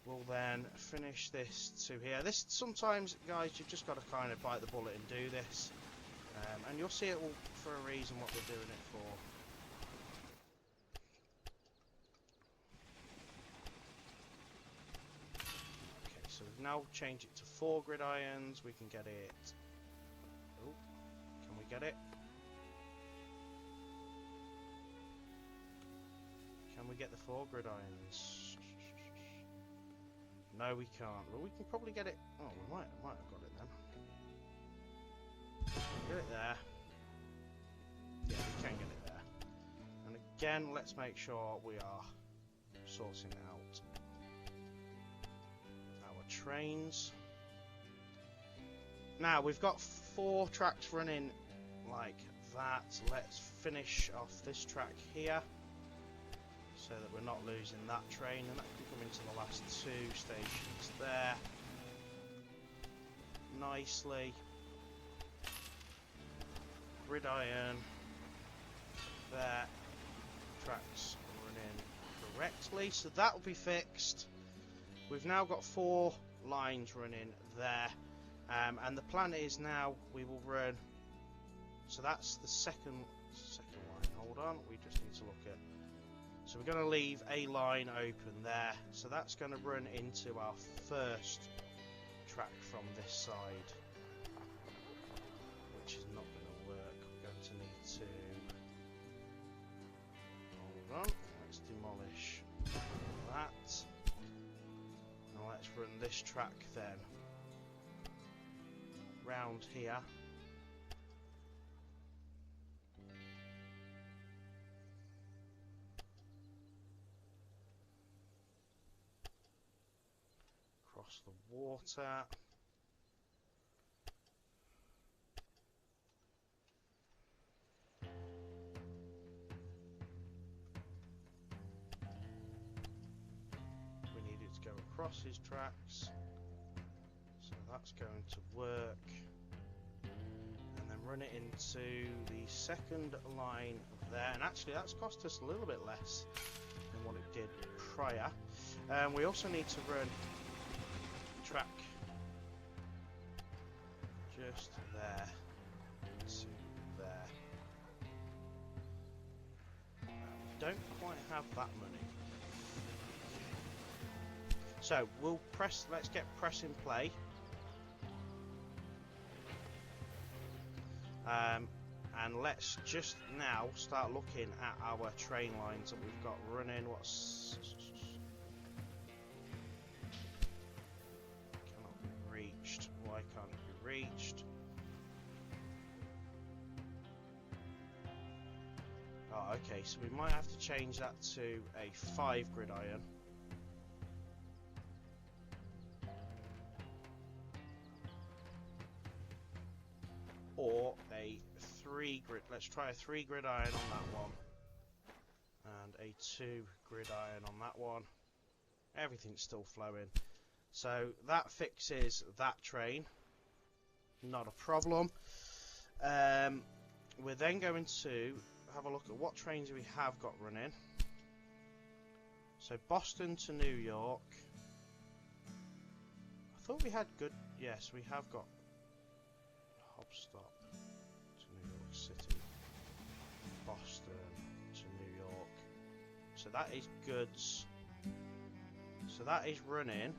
Speaker 1: We'll then finish this to here. This sometimes, guys, you've just got to kind of bite the bullet and do this, and you'll see it all for a reason what we're doing it for. Okay, so we've now changed it to 4 gridirons. We can get it. Oh, can we get it? Can we get the 4 gridirons? No, we can't. Well, we can probably get it. Oh, we might have got it then. Get it there. Yeah, we can get it there. And again, let's make sure we are sorting out our trains. Now, we've got 4 tracks running like that. Let's finish off this track here, so that we're not losing that train, and that can come into the last 2 stations there nicely. Gridiron there, tracks running correctly, so that will be fixed. We've now got 4 lines running there, and the plan is now we will run So that's the second line. Hold on, we just need to look at. So we're going to leave a line open there. So that's going to run into our first track from this side, which is not going to work. We're going to need to. Hold on. Let's demolish that. Now let's run this track then. Round here. Across the water. We need it to go across his tracks. So that's going to work. And then run it into the second line there. And actually that's cost us a little bit less than what it did prior. We also need to run track just there to there. We don't quite have that many. So we'll press, let's get press in play. And let's just now start looking at our train lines that we've got running. What's cannot be reached? Why can't it be reached? Oh, okay, so we might have to change that to a 5 grid iron. Or a 3 grid. Let's try a 3 grid iron on that one. And a 2 grid iron on that one. Everything's still flowing. So that fixes that train. Not a problem. We're then going to have a look at what trains we have got running. So Boston to New York. I thought we had good. Yes, we have got Hopstop to New York City. Boston to New York. So that is goods. So that is running.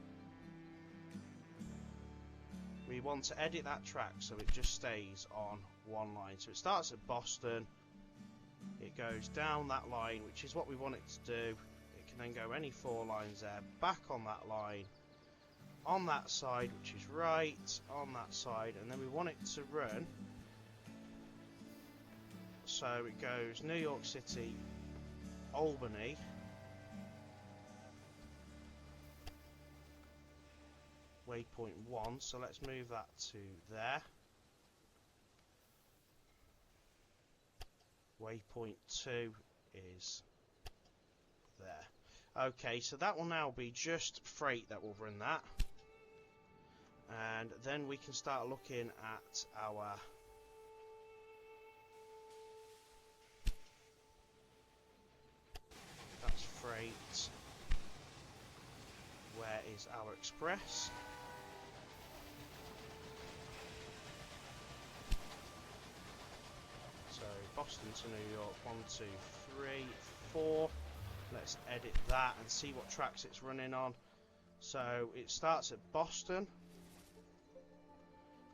Speaker 1: We want to edit that track so it just stays on one line. So it starts at Boston. It goes down that line, which is what we want it to do. It can then go any 4 lines there, back on that line, on that side, which is right, on that side, and then we want it to run. So it goes New York City, Albany, waypoint 1, so let's move that to there. Waypoint 2 is there. Okay, so that will now be just freight that will run that. And then we can start looking at our that's freight. Where is our express? So Boston to New York, 1, 2, 3, 4. Let's edit that and see what tracks it's running on. So it starts at Boston.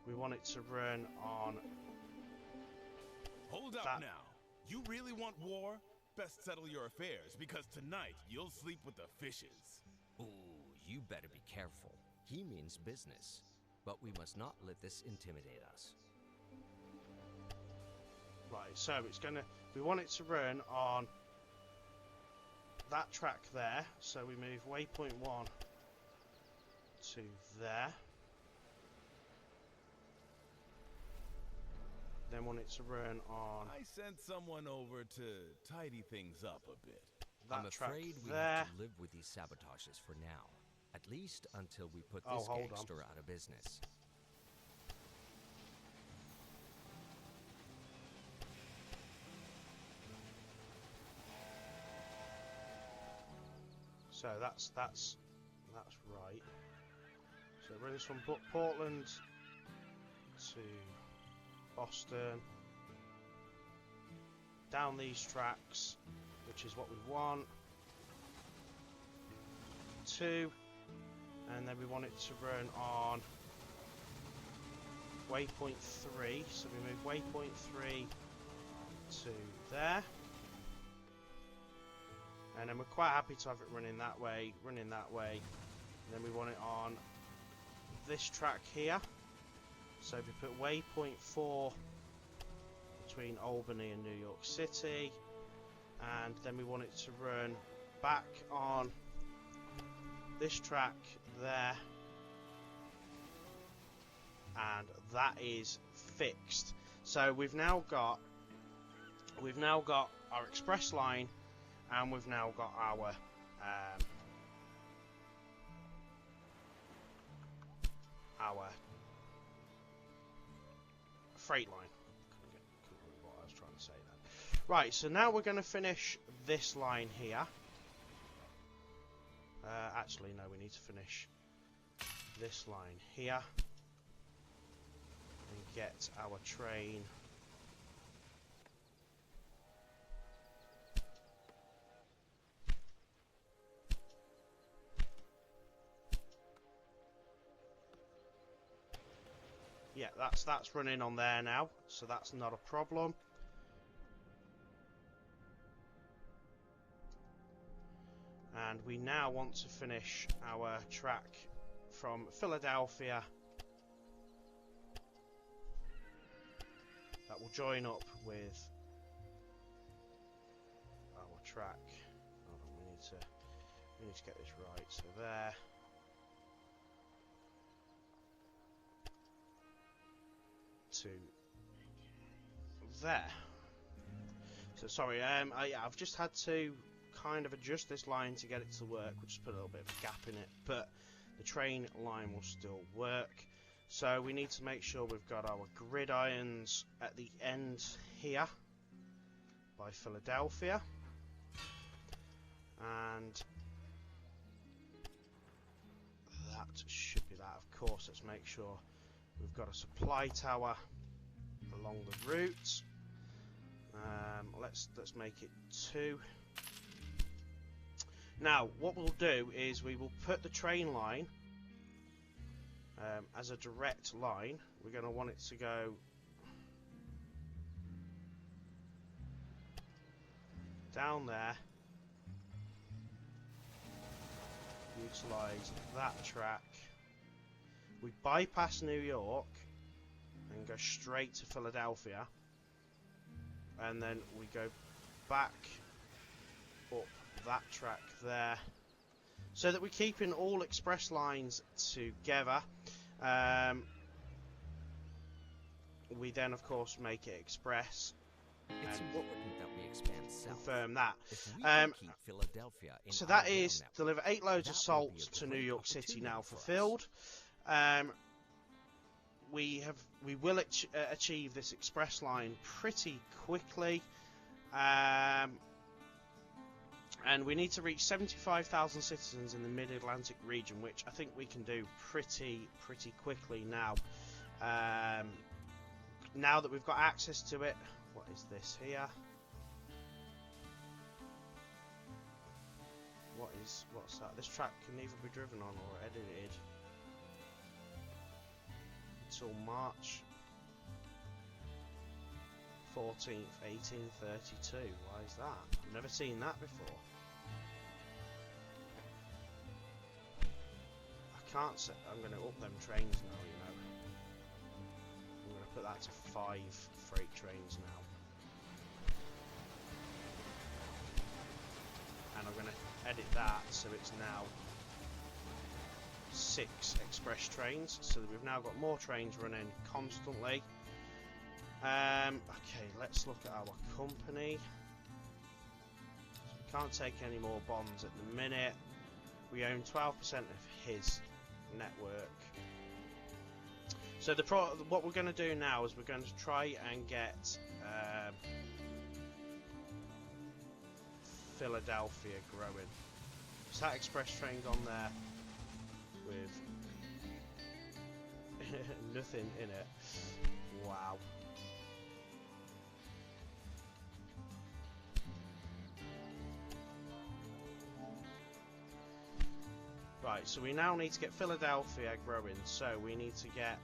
Speaker 1: We want it to run on.
Speaker 4: Hold up now. You really want war? Best settle your affairs, because tonight you'll sleep with the fishes.
Speaker 3: Ooh, you better be careful. He means business. But we must not let this intimidate us.
Speaker 1: Right, so it's gonna. We want it to run on that track there. So we move waypoint 1 to there. Then want it to run on.
Speaker 4: I sent someone over to tidy things up a bit.
Speaker 1: That
Speaker 3: I'm afraid we
Speaker 1: there.
Speaker 3: have to live with these sabotages for now. At least until we put this
Speaker 1: hold
Speaker 3: gangster out of business.
Speaker 1: So that's right. So it runs from Portland to Boston, down these tracks, which is what we want. 2, and then we want it to run on waypoint 3, so we move waypoint 3 to there, and then we're quite happy to have it running that way, and then we want it on this track here. So if we put waypoint 4 between Albany and New York City, and then we want it to run back on this track there, and that is fixed. So we've now got our express line, and we've now got our freight line. Couldn't remember what I was trying to say then. Right, so now we're going to finish this line here. Actually, no, we need to finish this line here and get our train yeah, that's running on there now, so that's not a problem. And we now want to finish our track from Philadelphia that will join up with our track. Hold on, we need to get this right. So there. To there. So sorry, I've just had to kind of adjust this line to get it to work. We'll just put a little bit of a gap in it, but the train line will still work. So we need to make sure we've got our gridirons at the end here by Philadelphia, and that should be that. Of course, let's make sure we've got a supply tower along the route. Let's make it 2. Now, what we'll do is we will put the train line as a direct line. We're going to want it to go down there, utilise that track. We bypass New York and go straight to Philadelphia, and then we go back up that track there, so that we're keeping all express lines together. We then of course make it express.
Speaker 3: It's important that we expand south.
Speaker 1: Confirm that.
Speaker 3: If we can keep Philadelphia in
Speaker 1: so that
Speaker 3: our rail
Speaker 1: is
Speaker 3: network,
Speaker 1: deliver 8 loads of
Speaker 3: that will
Speaker 1: salt
Speaker 3: be a
Speaker 1: to New
Speaker 3: great
Speaker 1: York City
Speaker 3: opportunity
Speaker 1: now
Speaker 3: for us.
Speaker 1: fulfilled. We will achieve this express line pretty quickly, and we need to reach 75,000 citizens in the Mid-Atlantic region, which I think we can do pretty quickly now. Now that we've got access to it. What is this here? What's that? This track can neither be driven on or edited until March 14th, 1832. Why is that? I've never seen that before. I can't say. I'm going to up them trains now, you know. I'm going to put that to 5 freight trains now. And I'm going to edit that so it's now 6 express trains, so that we've now got more trains running constantly. Okay, let's look at our company. So we can't take any more bonds at the minute. We own 12% of his network. So what we're going to do now is we're going to try and get Philadelphia growing. So that express train's on there with nothing in it. Wow. Right, so we now need to get Philadelphia growing. So we need to get...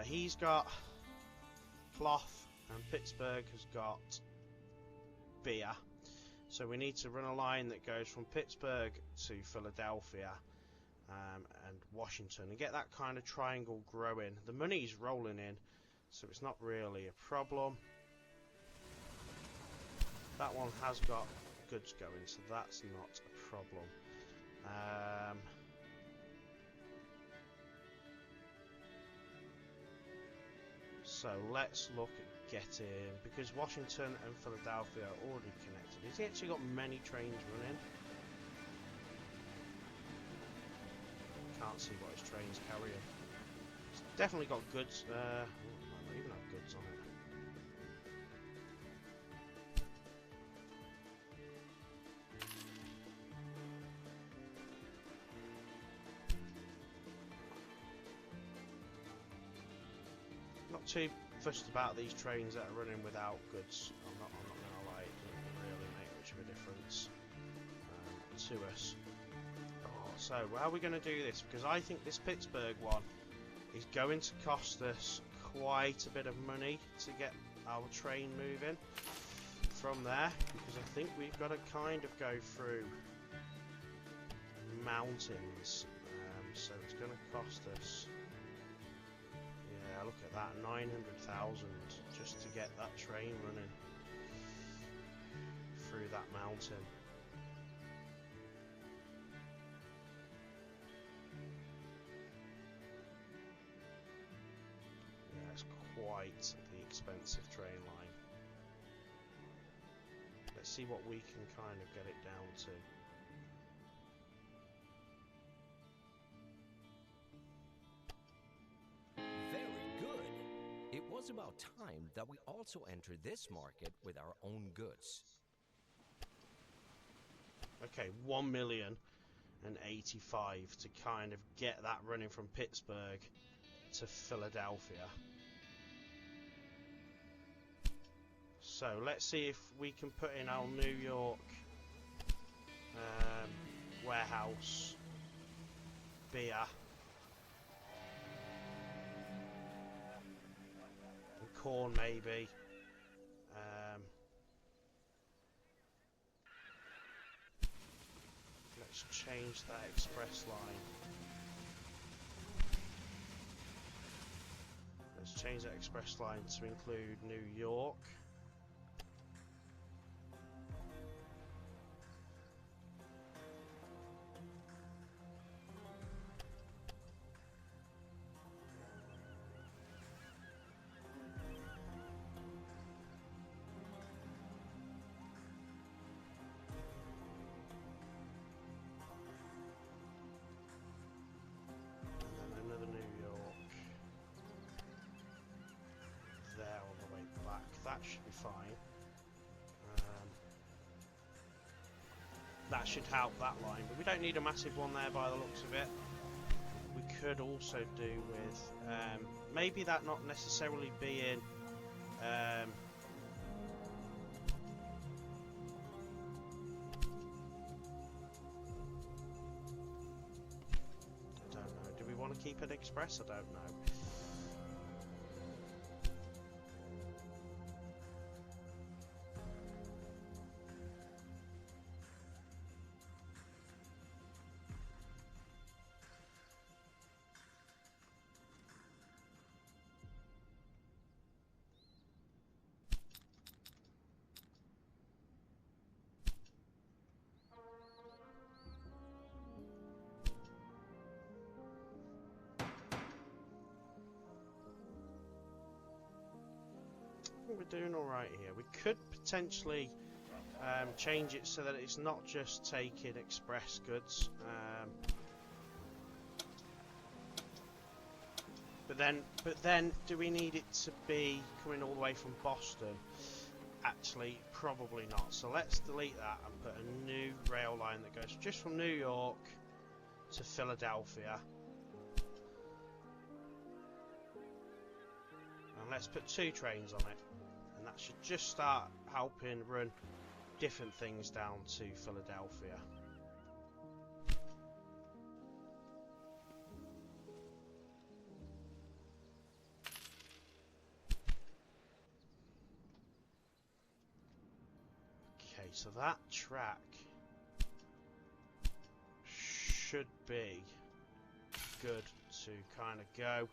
Speaker 1: he's got cloth and Pittsburgh has got beer. So we need to run a line that goes from Pittsburgh to Philadelphia and Washington and get that kind of triangle growing. The money's rolling in, so it's not really a problem. That one has got goods going, so that's not a problem. So let's look at getting, because Washington and Philadelphia are already connected. Has he actually got many trains running? Can't see what his trains carrying. It's definitely got goods. Might not even have goods on it. Not too fussed about these trains that are running without goods. I'm not gonna lie, it doesn't really make much of a difference to us. So how are we going to do this? Because I think this Pittsburgh one is going to cost us quite a bit of money to get our train moving from there, because I think we've got to kind of go through mountains, so it's going to cost us, yeah, look at that, 900,000 just to get that train running through that mountain. Quite the expensive train line. Let's see what we can kind of get it down
Speaker 3: to. Very good. It was about time that we also entered this market with our own goods.
Speaker 1: Okay, 1,085,000 to kind of get that running from Pittsburgh to Philadelphia. So let's see if we can put in our New York warehouse, beer, and corn maybe. Let's change that express line. Let's change that express line to include New York. That should be fine. That should help that line, but we don't need a massive one there by the looks of it. We could also do with maybe that not necessarily being I don't know. Do we want to keep it express? I don't know. We're doing alright here. We could potentially change it so that it's not just taking express goods, but then do we need it to be coming all the way from Boston? Actually, probably not. So let's delete that and put a new rail line that goes just from New York to Philadelphia. And let's put 2 trains on it. And that should just start helping run different things down to Philadelphia. so that track should be good to kind of go.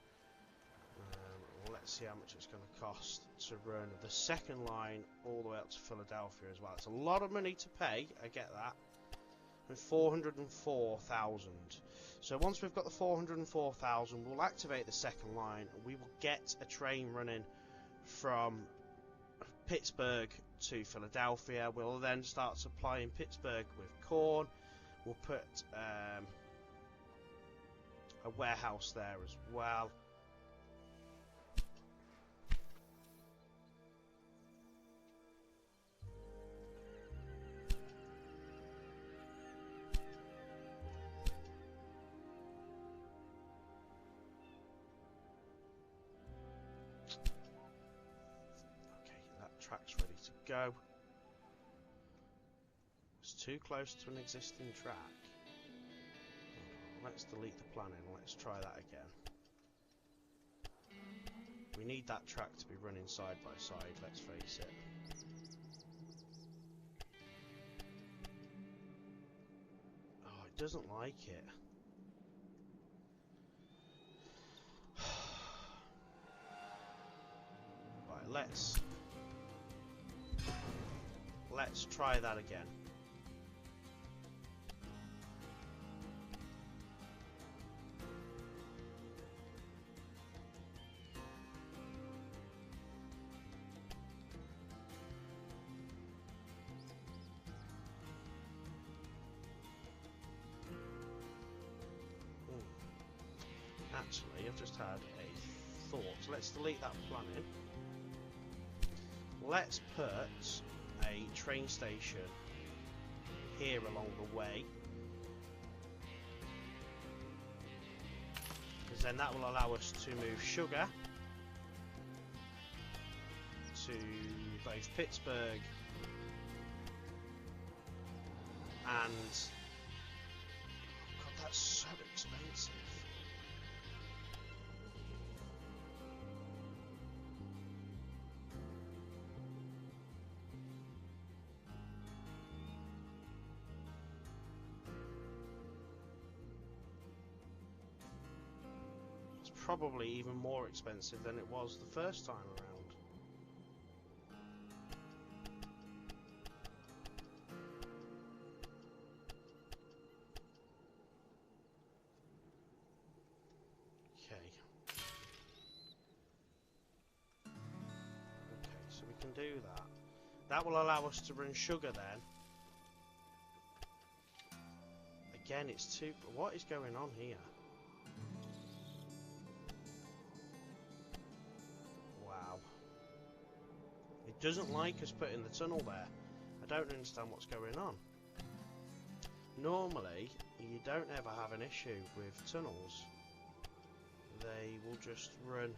Speaker 1: Let's see how much it's going to cost to run the second line all the way up to Philadelphia as well. It's a lot of money to pay, I get that. And 404,000. So once we've got the 404,000, we'll activate the second line and we will get a train running from Pittsburgh to Philadelphia. We'll then start supplying Pittsburgh with corn. We'll put a warehouse there as well. Track's ready to go. It's too close to an existing track. Let's delete the planning. Let's try that again. We need that track to be running side by side, let's face it. Oh, it doesn't like it. Right, let's try that again. Actually, I've just had a thought. Let's delete that planning. Let's put a train station here along the way, because then that will allow us to move sugar to both Pittsburgh and God, that's so expensive. Probably even more expensive than it was the first time around. Okay, so we can do that. That will allow us to run sugar then. Again, it's too... What is going on here? Doesn't like us putting the tunnel there. I don't understand what's going on. Normally, you don't ever have an issue with tunnels. They will just run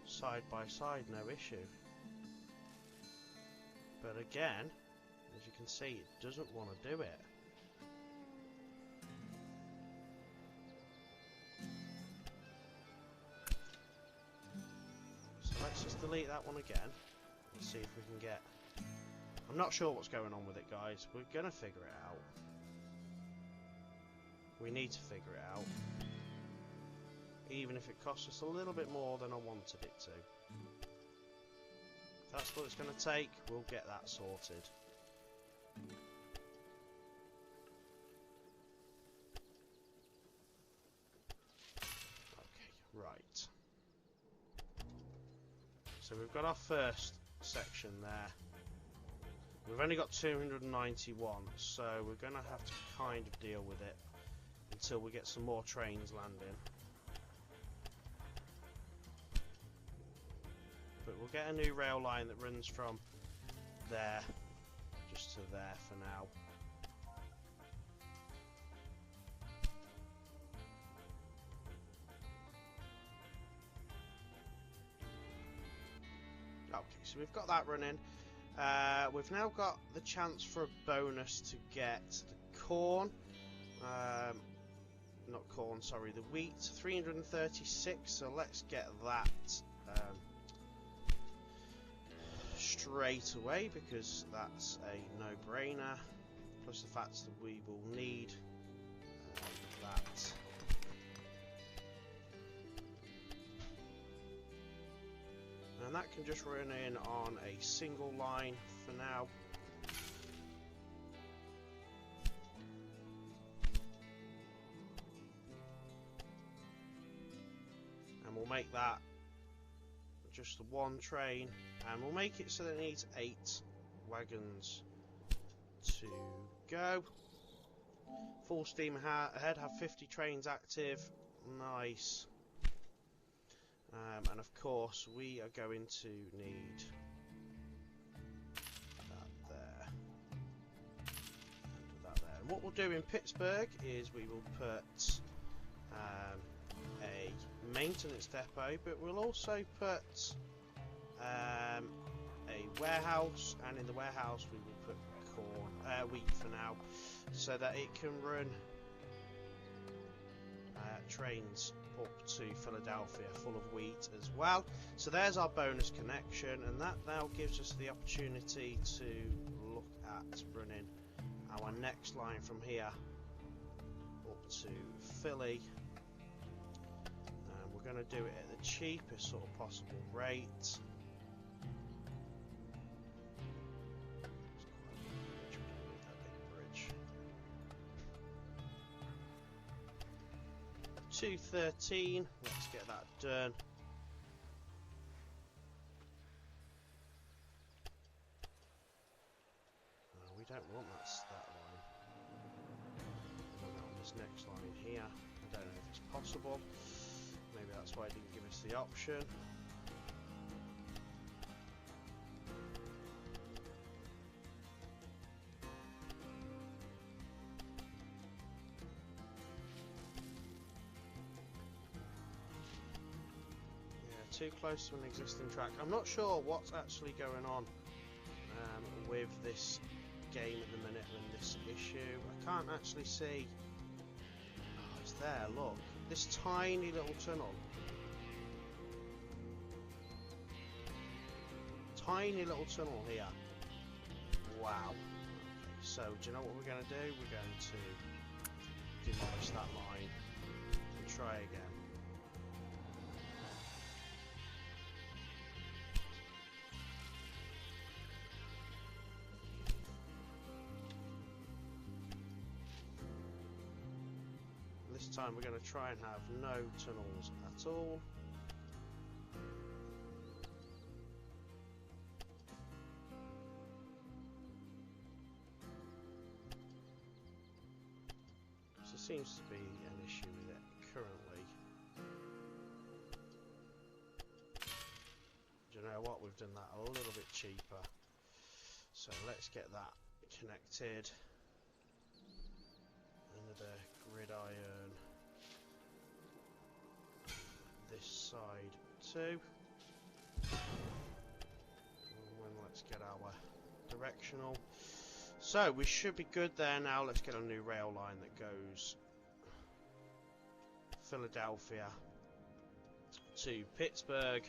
Speaker 1: side by side, no issue. But again, as you can see, it doesn't want to do it. Delete that one again and see if we can get... I'm not sure what's going on with it, guys. We're gonna figure it out. We need to figure it out, even if it costs us a little bit more than I wanted it to. If that's what it's going to take, we'll get that sorted. Okay, right. So we've got our first section there. We've only got 291, so we're going to have to kind of deal with it until we get some more trains landing. But we'll get a new rail line that runs from there just to there for now. Okay, so we've got that running. We've now got the chance for a bonus to get the corn. Not corn, sorry, the wheat. 336, so let's get that straight away because that's a no-brainer. Plus the fact that we will need that. And that can just run in on a single line for now. And we'll make that just the one train, and we'll make it so that it needs 8 wagons to go. Full steam ahead, have 50 trains active. Nice. And of course we are going to need that there and that there. And what we'll do in Pittsburgh is we will put a maintenance depot, but we'll also put a warehouse, and in the warehouse we will put wheat for now, so that it can run trains up to Philadelphia full of wheat as well. So there's our bonus connection, and that now gives us the opportunity to look at running our next line from here up to Philly. And we're going to do it at the cheapest sort of possible rate. 213. Let's get that done. We don't want that line. We want it on this next line here. I don't know if it's possible. Maybe that's why it didn't give us the option. Too close to an existing track. I'm not sure what's actually going on with this game at the minute and this issue. I can't actually see. Oh, it's there, look. This tiny little tunnel. Tiny little tunnel here. Wow. Okay, so do you know what we're going to do? We're going to demolish that line and try again. This time we're going to try and have no tunnels at all. So there seems to be an issue with it currently. Do you know what? We've done that a little bit cheaper. So let's get that connected. Another gridiron this side too. And let's get our directional. So we should be good there now. Let's get a new rail line that goes Philadelphia to Pittsburgh,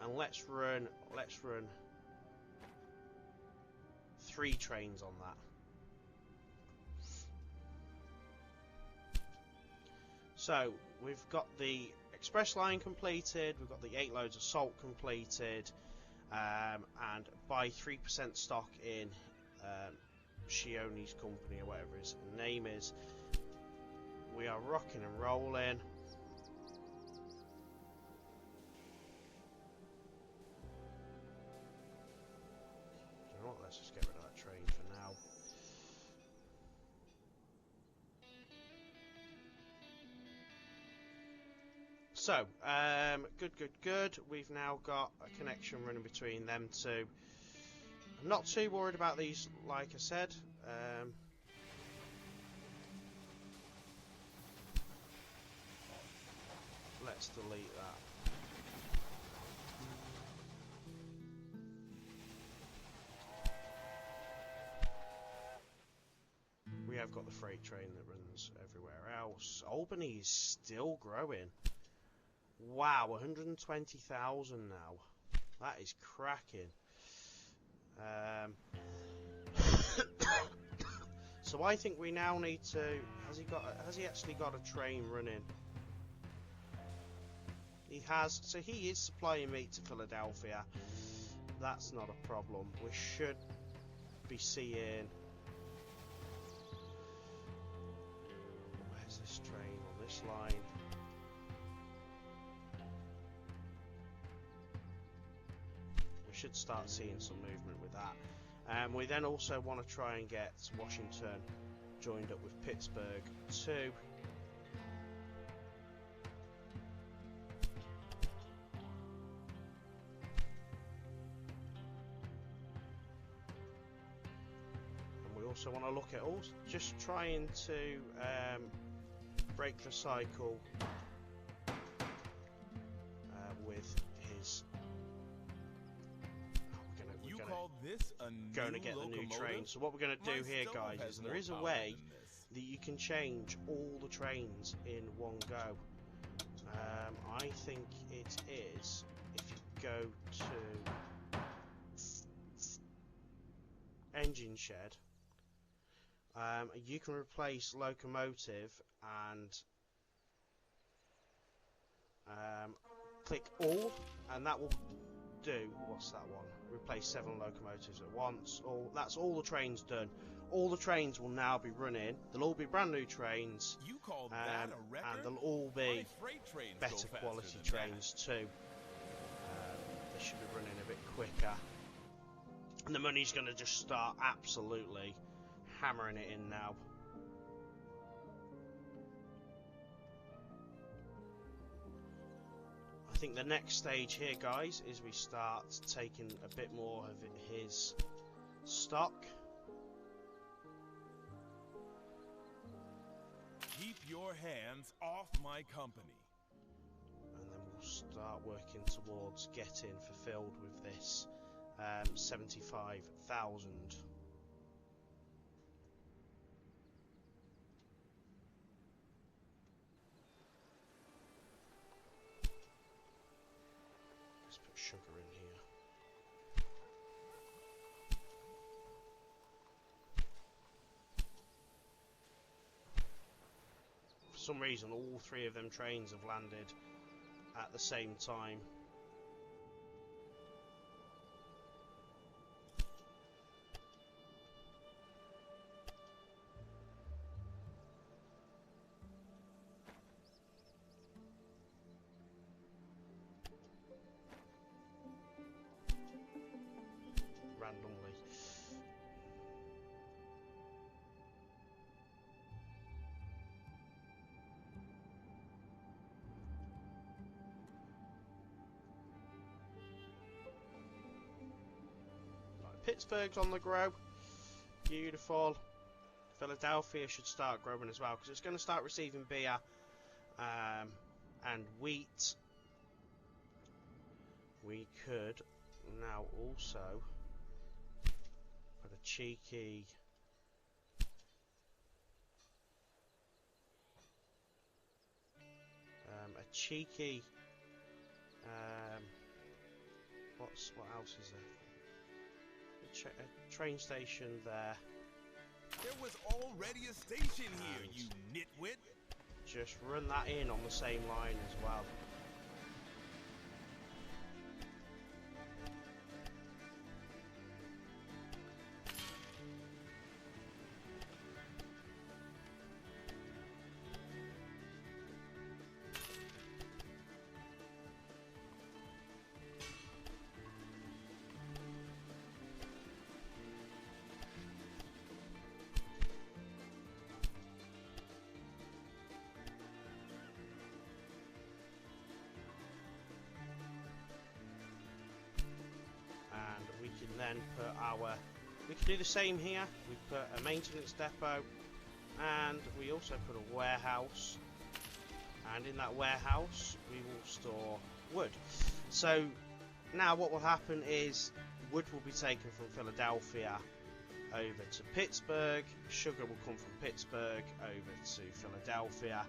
Speaker 1: and let's run 3 trains on that. So we've got the express line completed, we've got the 8 loads of salt completed, and buy 3% stock in Shioni's company or whatever his name is. We are rocking and rolling. You know what? Let's just get rid of that train for now. So, good. We've now got a connection running between them two. I'm not too worried about these, like I said. Let's delete that. We have got the freight train that runs everywhere else. Albany is still growing. Wow, 120,000 now. That is cracking. So I think we now need to. Has he actually got a train running? He has. So he is supplying meat to Philadelphia. That's not a problem. We should be seeing. Where's this train on this line? We should start seeing some movement with that. We then also want to try and get Washington joined up with Pittsburgh too. And we also want to look at just trying to break the cycle with his. Going to get the new train. So what we're going to do here, guys, is there is a way that you can change all the trains in one go. I think it is if you go to engine shed. You can replace locomotive and click all, and that will do. What's that one? Replace 7 locomotives at once. That's all the trains done. All the trains will now be running. They'll all be brand new trains.
Speaker 4: You call that a record?
Speaker 1: And they'll all be better
Speaker 4: go
Speaker 1: quality trains too. They should be running a bit quicker. And the money's going to just start absolutely hammering it in now. I think the next stage here, guys, is we start taking a bit more of his stock.
Speaker 4: Keep your hands off my company.
Speaker 1: And then we'll start working towards getting fulfilled with this 75,000. Sugar in here. For some reason, all 3 of them trains have landed at the same time. Pittsburgh's on the grow. Beautiful. Philadelphia should start growing as well, because it's going to start receiving beer and wheat. We could now also put a cheeky what else is there? A train station there.
Speaker 4: There was already a station here, you nitwit.
Speaker 1: Just run that in on the same line as well. Then we can do the same here. We put a maintenance depot, and we also put a warehouse, and in that warehouse we will store wood. So now what will happen is wood will be taken from Philadelphia over to Pittsburgh, sugar will come from Pittsburgh over to Philadelphia,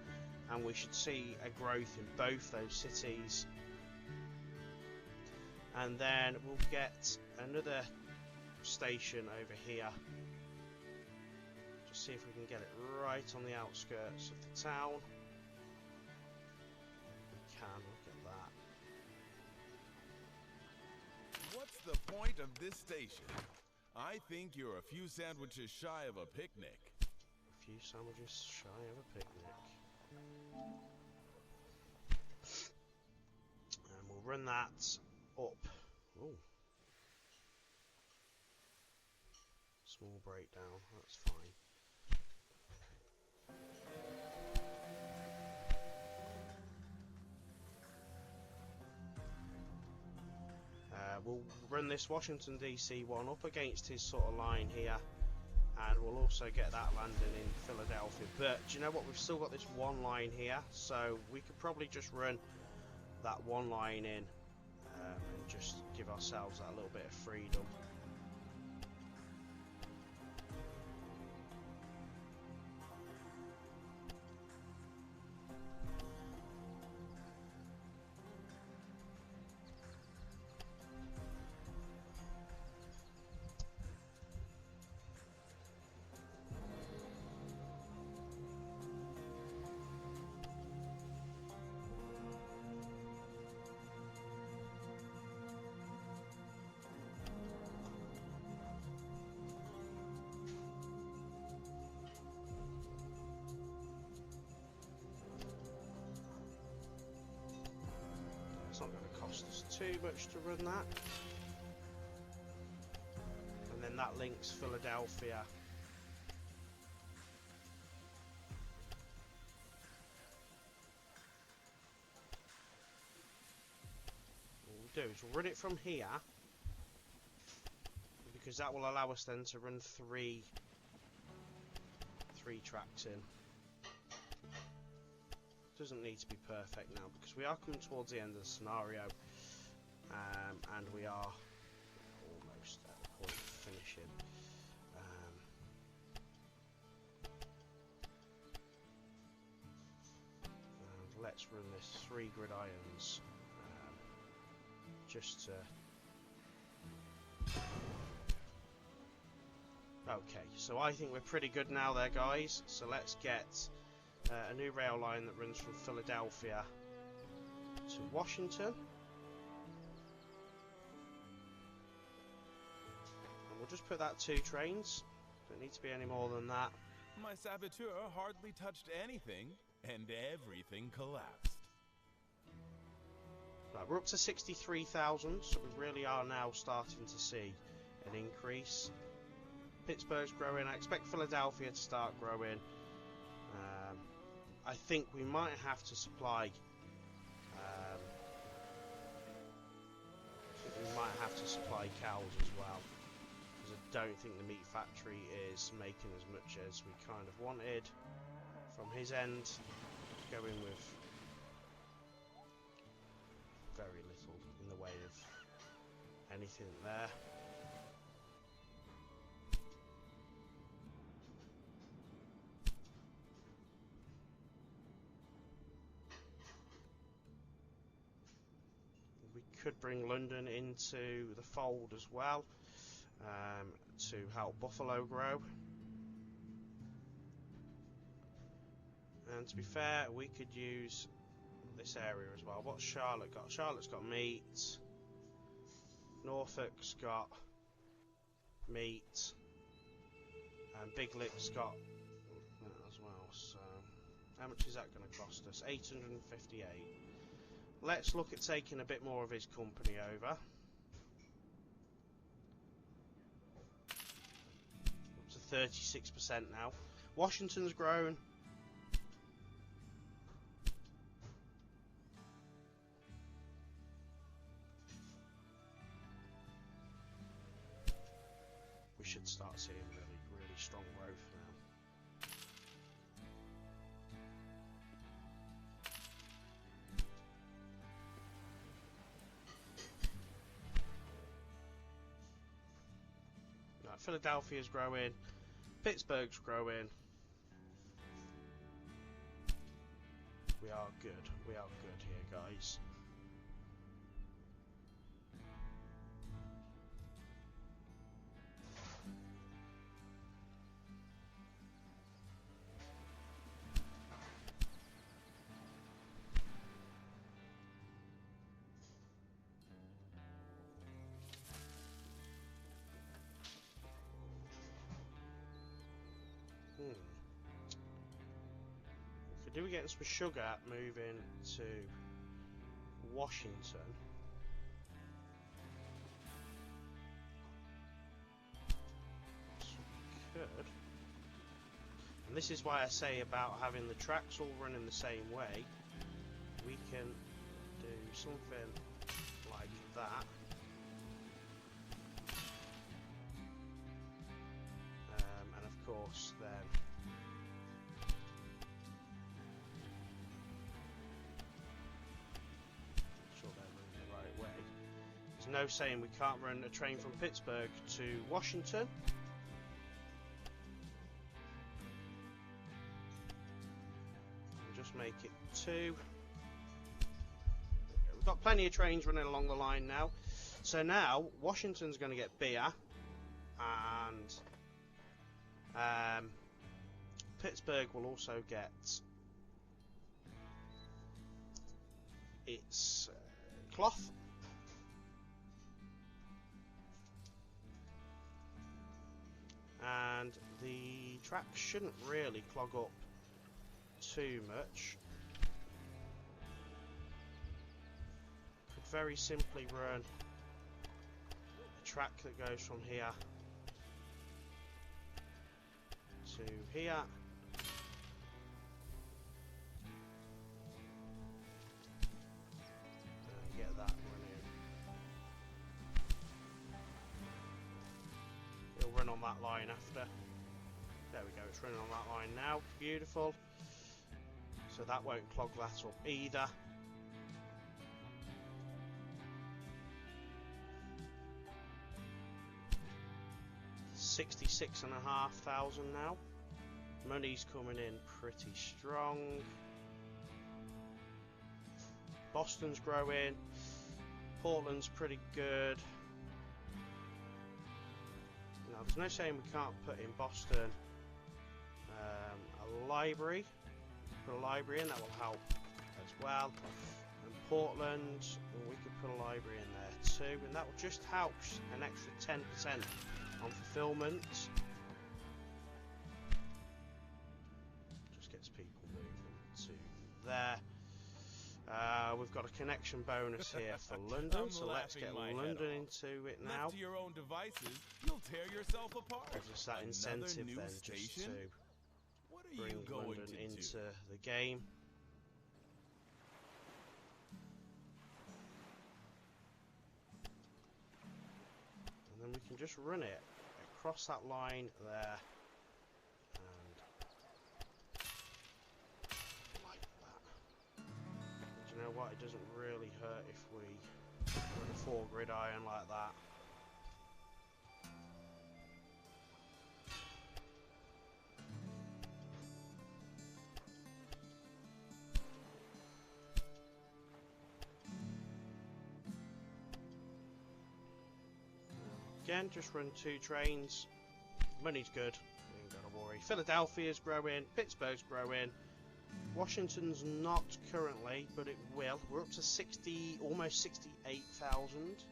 Speaker 1: and we should see a growth in both those cities. and then we'll get another station over here. Just see if we can get it right on the outskirts of the town. We can, look at that.
Speaker 4: What's the point of this station? I think you're a few sandwiches shy of a picnic.
Speaker 1: A few sandwiches shy of a picnic. And we'll run that up. Ooh. Small breakdown, that's fine. We'll run this Washington DC one up against his sort of line here, and we'll also get that landing in Philadelphia. But do you know what? We've still got this one line here, so we could probably just run that one line in and just give ourselves that little bit of freedom. It's not going to cost us too much to run that. And then that links Philadelphia. What we'll do is we'll run it from here, because that will allow us then to run three tracks in. Doesn't need to be perfect now, because we are coming towards the end of the scenario, and we are almost at the point of finishing. And let's run this 3 gridirons just to... Okay, so I think we're pretty good now there, guys. So let's get a new rail line that runs from Philadelphia to Washington. And we'll just put that 2 trains. Don't need to be any more than that.
Speaker 4: My saboteur hardly touched anything, and everything collapsed.
Speaker 1: Right, we're up to 63,000, so we really are now starting to see an increase. Pittsburgh's growing. I expect Philadelphia to start growing. I think we might have to supply. Cows as well, because I don't think the meat factory is making as much as we kind of wanted from his end. Going with very little in the way of anything there. Could bring London into the fold as well, to help Buffalo grow. And to be fair, we could use this area as well. What's Charlotte got? Charlotte's got meat. Norfolk's got meat. And Big Lip's got that as well. So how much is that going to cost us? 858. Let's look at taking a bit more of his company over. Up to 36% now. Washington's grown. We should start seeing really strong growth now. Philadelphia's growing, Pittsburgh's growing. We are good here, guys. do be getting some sugar moving to Washington. So we could. And this is why I say about having the tracks all running the same way. We can do something like that. And of course then make sure they're running the right way. There's no saying we can't run a train from Pittsburgh to Washington. Just make it 2. We've got plenty of trains running along the line now. So now Washington's going to get beer, and Pittsburgh will also get its cloth. And the track shouldn't really clog up too much. Could very simply run a track that goes from here to here. And get that running. It'll run on that line after. There we go, it's running on that line now. Beautiful. So that won't clog that up either. $66,500 now. Money's coming in pretty strong. Boston's growing. Portland's pretty good. Now there's no saying we can't put in Boston a library. Put a library in, that will help as well. And Portland, we could put a library in there too, and that will just help an extra 10% on fulfillment. Just gets people moving to there. We've got a connection bonus here for London, so let's get London into it now.
Speaker 4: Left to your own devices, you'll tear yourself apart.
Speaker 1: Just that incentive then, just to bring London into the game. And then we can just run it across that line there. And like that. Do you know what? It doesn't really hurt if we run a 4 gridiron like that. Again, just run 2 trains. Money's good. We ain't got to worry. Philadelphia's growing. Pittsburgh's growing. Washington's not currently, but it will. We're up to 60, almost 68,000.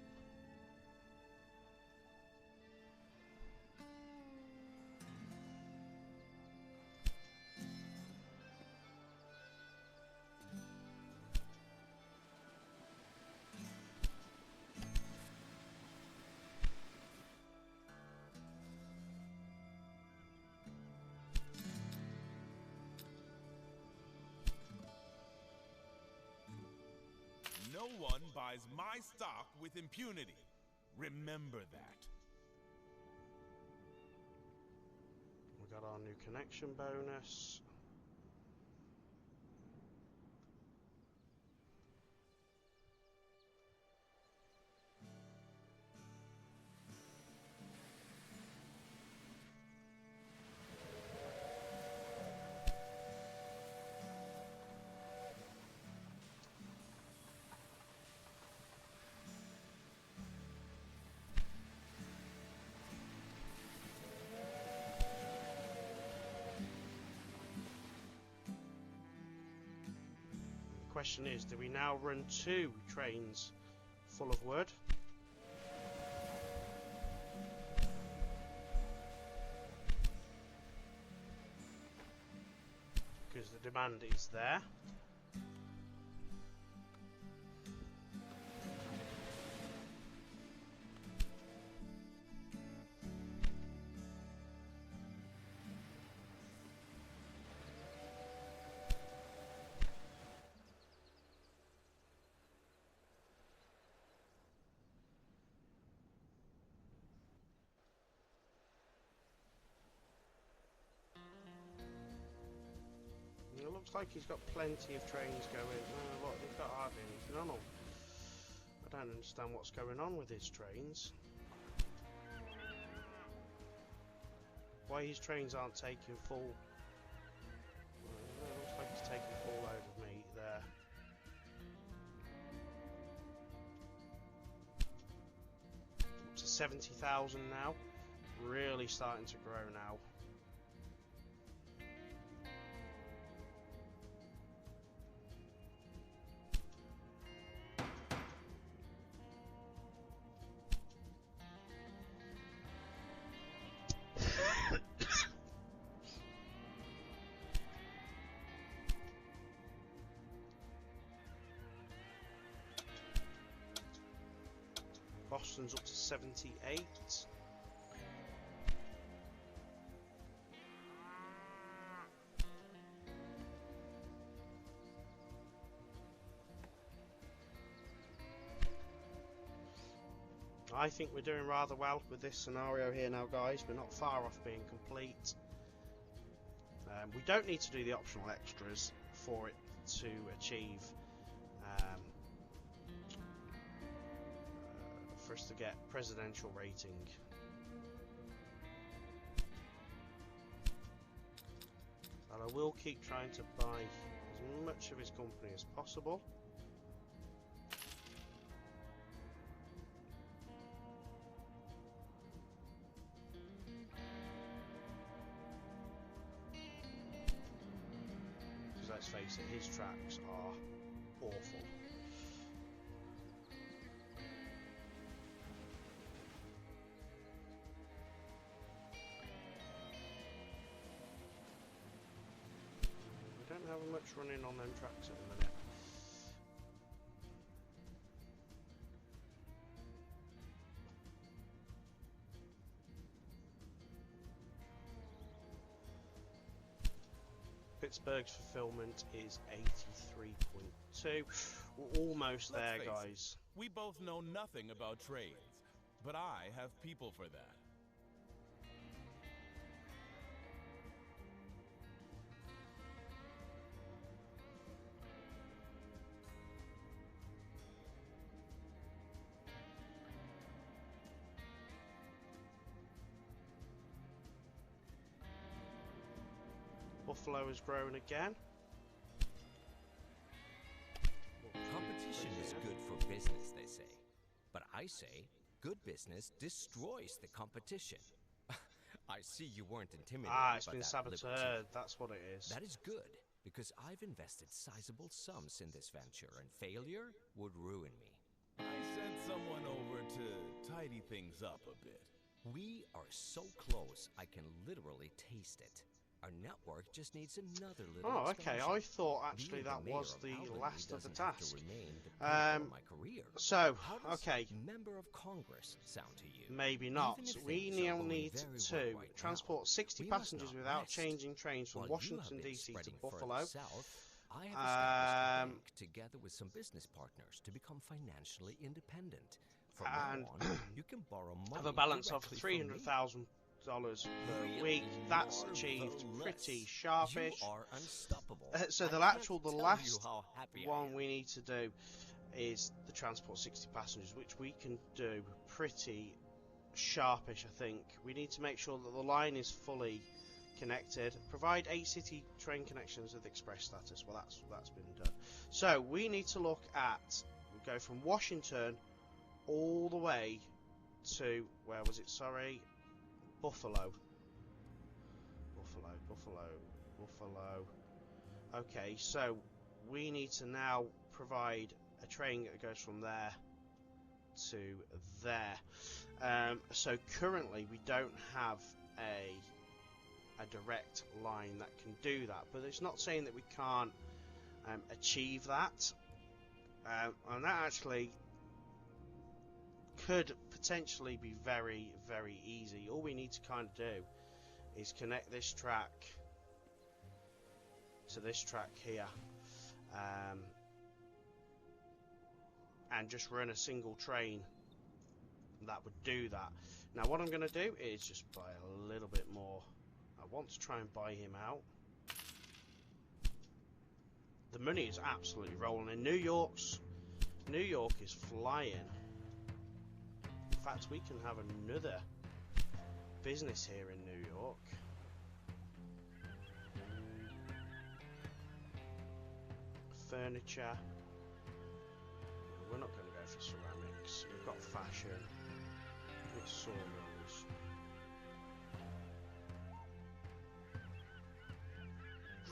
Speaker 4: No one buys my stock with impunity. Remember that.
Speaker 1: We got our new connection bonus. Question is, do we now run 2 trains full of wood? Because the demand is there. It looks like he's got plenty of trains going. Oh, look, he's got hardly anything on them. I don't understand what's going on with his trains. Why his trains aren't taking full... It looks like he's taking full load of meat there. Up to 70,000 now. Really starting to grow now. Boston's up to 78. I think we're doing rather well with this scenario here now, guys. We're not far off being complete. We don't need to do the optional extras for it to achieve for us to get presidential rating. And I will keep trying to buy as much of his company as possible. Because let's face it, his tracks are awful. Don't have much running on them tracks at the minute. Pittsburgh's fulfillment is 83.2. We're almost there, guys.
Speaker 4: We both know nothing about trades, but I have people for that.
Speaker 1: Buffalo has grown again.
Speaker 3: Competition is good for business, they say. But I say, good business destroys the competition. I see you weren't intimidated by that.
Speaker 1: It's been saboteur, that's what it is.
Speaker 3: That is good, because I've invested sizable sums in this venture, and failure would ruin me.
Speaker 4: I sent someone over to tidy things up a bit.
Speaker 3: We are so close, I can literally taste it. Our network just needs another little
Speaker 1: okay.
Speaker 3: expansion.
Speaker 1: I thought actually
Speaker 3: Being
Speaker 1: that
Speaker 3: the mayor
Speaker 1: was the
Speaker 3: Albany
Speaker 1: last of the
Speaker 3: doesn't have to
Speaker 1: task.
Speaker 3: remain the pinnacle of my career.
Speaker 1: So,
Speaker 3: How does
Speaker 1: okay.
Speaker 3: Member of Congress sound to you?
Speaker 1: Maybe not.
Speaker 3: Even if
Speaker 1: We
Speaker 3: things are
Speaker 1: now
Speaker 3: going
Speaker 1: need
Speaker 3: very
Speaker 1: to
Speaker 3: well right
Speaker 1: transport
Speaker 3: now,
Speaker 1: 60
Speaker 3: we must
Speaker 1: passengers
Speaker 3: not
Speaker 1: without
Speaker 3: rest.
Speaker 1: changing trains from
Speaker 3: While
Speaker 1: Washington
Speaker 3: you have been
Speaker 1: DC to
Speaker 3: spreading
Speaker 1: Buffalo.
Speaker 3: further south, I have established a bank together with some business partners to become financially independent. From
Speaker 1: And
Speaker 3: now on, you can borrow money
Speaker 1: have a balance of
Speaker 3: directly from me.
Speaker 1: $300,000 per week. That's achieved pretty sharpish.
Speaker 3: You are unstoppable.
Speaker 1: So the
Speaker 3: I can't
Speaker 1: the
Speaker 3: tell
Speaker 1: last
Speaker 3: you how happy I
Speaker 1: one
Speaker 3: am.
Speaker 1: we need to do is the transport 60 passengers, which we can do pretty sharpish. I think we need to make sure that the line is fully connected. Provide 8 city train connections with express status. Well, that's been done. So we need to look at, we go from Washington all the way to, where was it? Sorry, Buffalo. Okay, so we need to now provide a train that goes from there to there. So currently we don't have a a direct line that can do that, but it's not saying that we can't achieve that, and that actually could potentially be very, very easy. All we need to kind of do is connect this track to this track here, and just run a single train that would do that. Now what I'm going to do is just buy a little bit more. I want to try and buy him out. The money is absolutely rolling in. New York is flying. In fact, we can have another business here in New York. Furniture. We're not going to go for ceramics. We've got fashion. It's sawmills.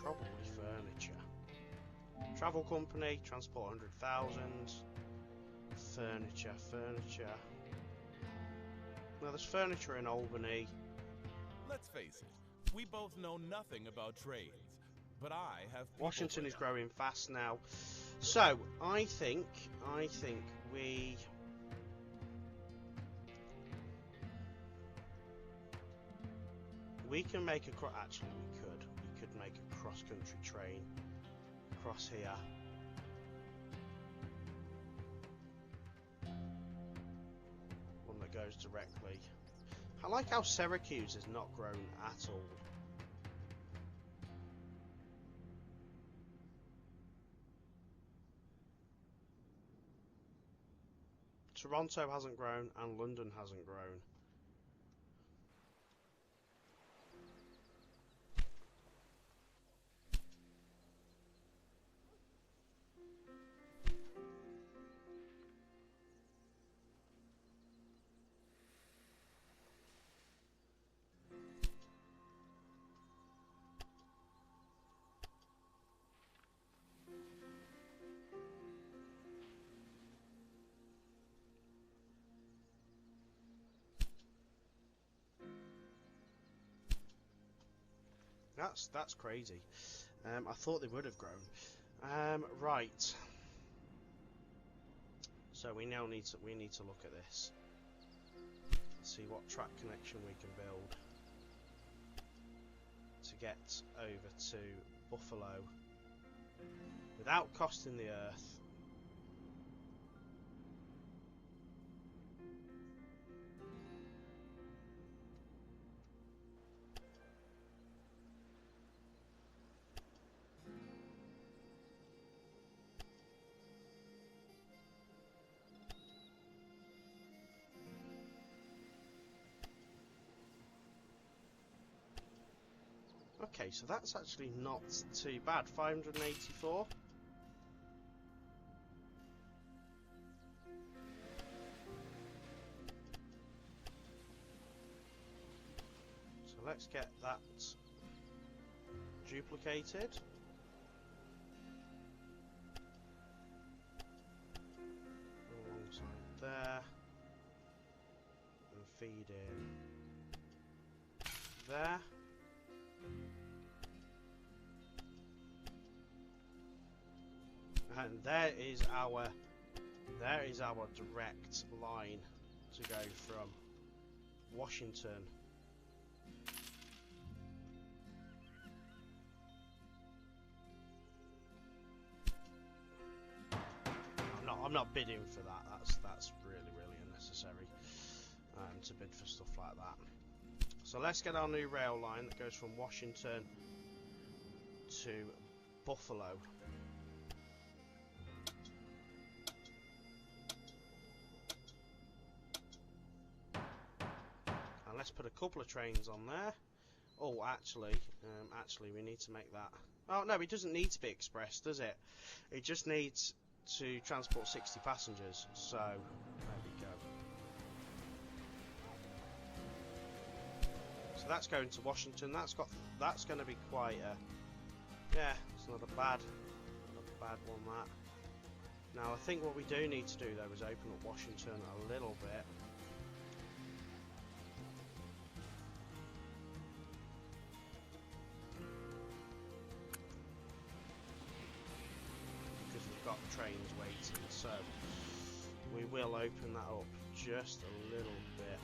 Speaker 1: Probably furniture. Travel company, transport 100,000. Furniture. Now there's furniture in Albany.
Speaker 4: Let's face it, we both know nothing about trades, but I have people.
Speaker 1: Washington is growing fast now. So, I think we can make a actually we could make a cross-country train across here. One that goes directly. I like how Syracuse has not grown at all. Toronto hasn't grown and London hasn't grown. That's crazy. I thought they would have grown. Right. So we now need to look at this. See what track connection we can build to get over to Buffalo without costing the earth. Okay, so that's actually not too bad. 584. So let's get that duplicated. Alongside there. And feed in there. And there is our direct line to go from Washington I'm not bidding for that. That's really unnecessary to bid for stuff like that. So let's get our new rail line that goes from Washington to Buffalo. Let's put a couple of trains on there. Oh, actually, we need to make that. Oh no, it doesn't need to be express, does it? It just needs to transport 60 passengers. So there we go. So that's going to Washington. That's going to be quite a it's not a bad one that. Now I think what we do need to do though is open up Washington a little bit. got trains waiting, so we will open that up just a little bit.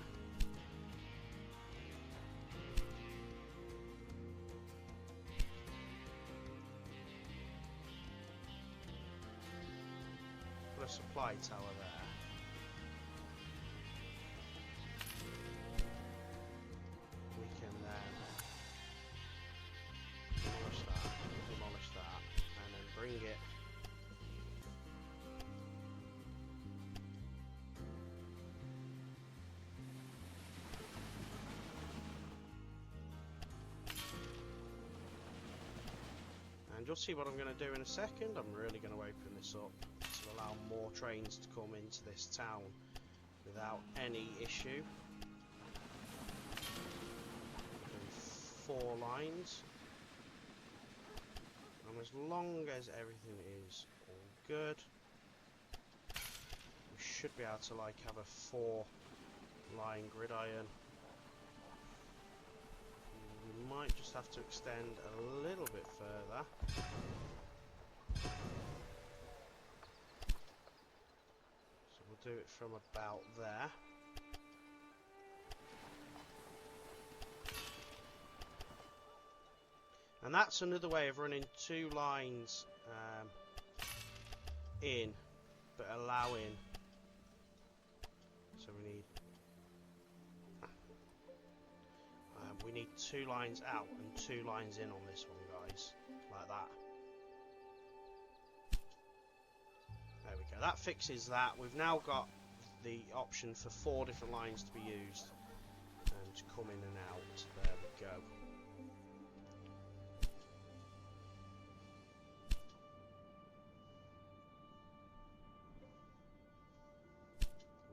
Speaker 1: Put a supply tower there. We can then demolish that, and then bring it and you'll see what I'm going to do in a second. I'm really going to open this up to allow more trains to come into this town without any issue. 4 lines, and as long as everything is all good, we should be able to like have a 4-line gridiron. We might just have to extend a little bit further. So we'll do it from about there. And that's another way of running 2 lines in, but allowing. So we need 2 lines out and 2 lines in on this one, guys, like that. There we go. That fixes that. We've now got the option for 4 different lines to be used and to come in and out. There we go.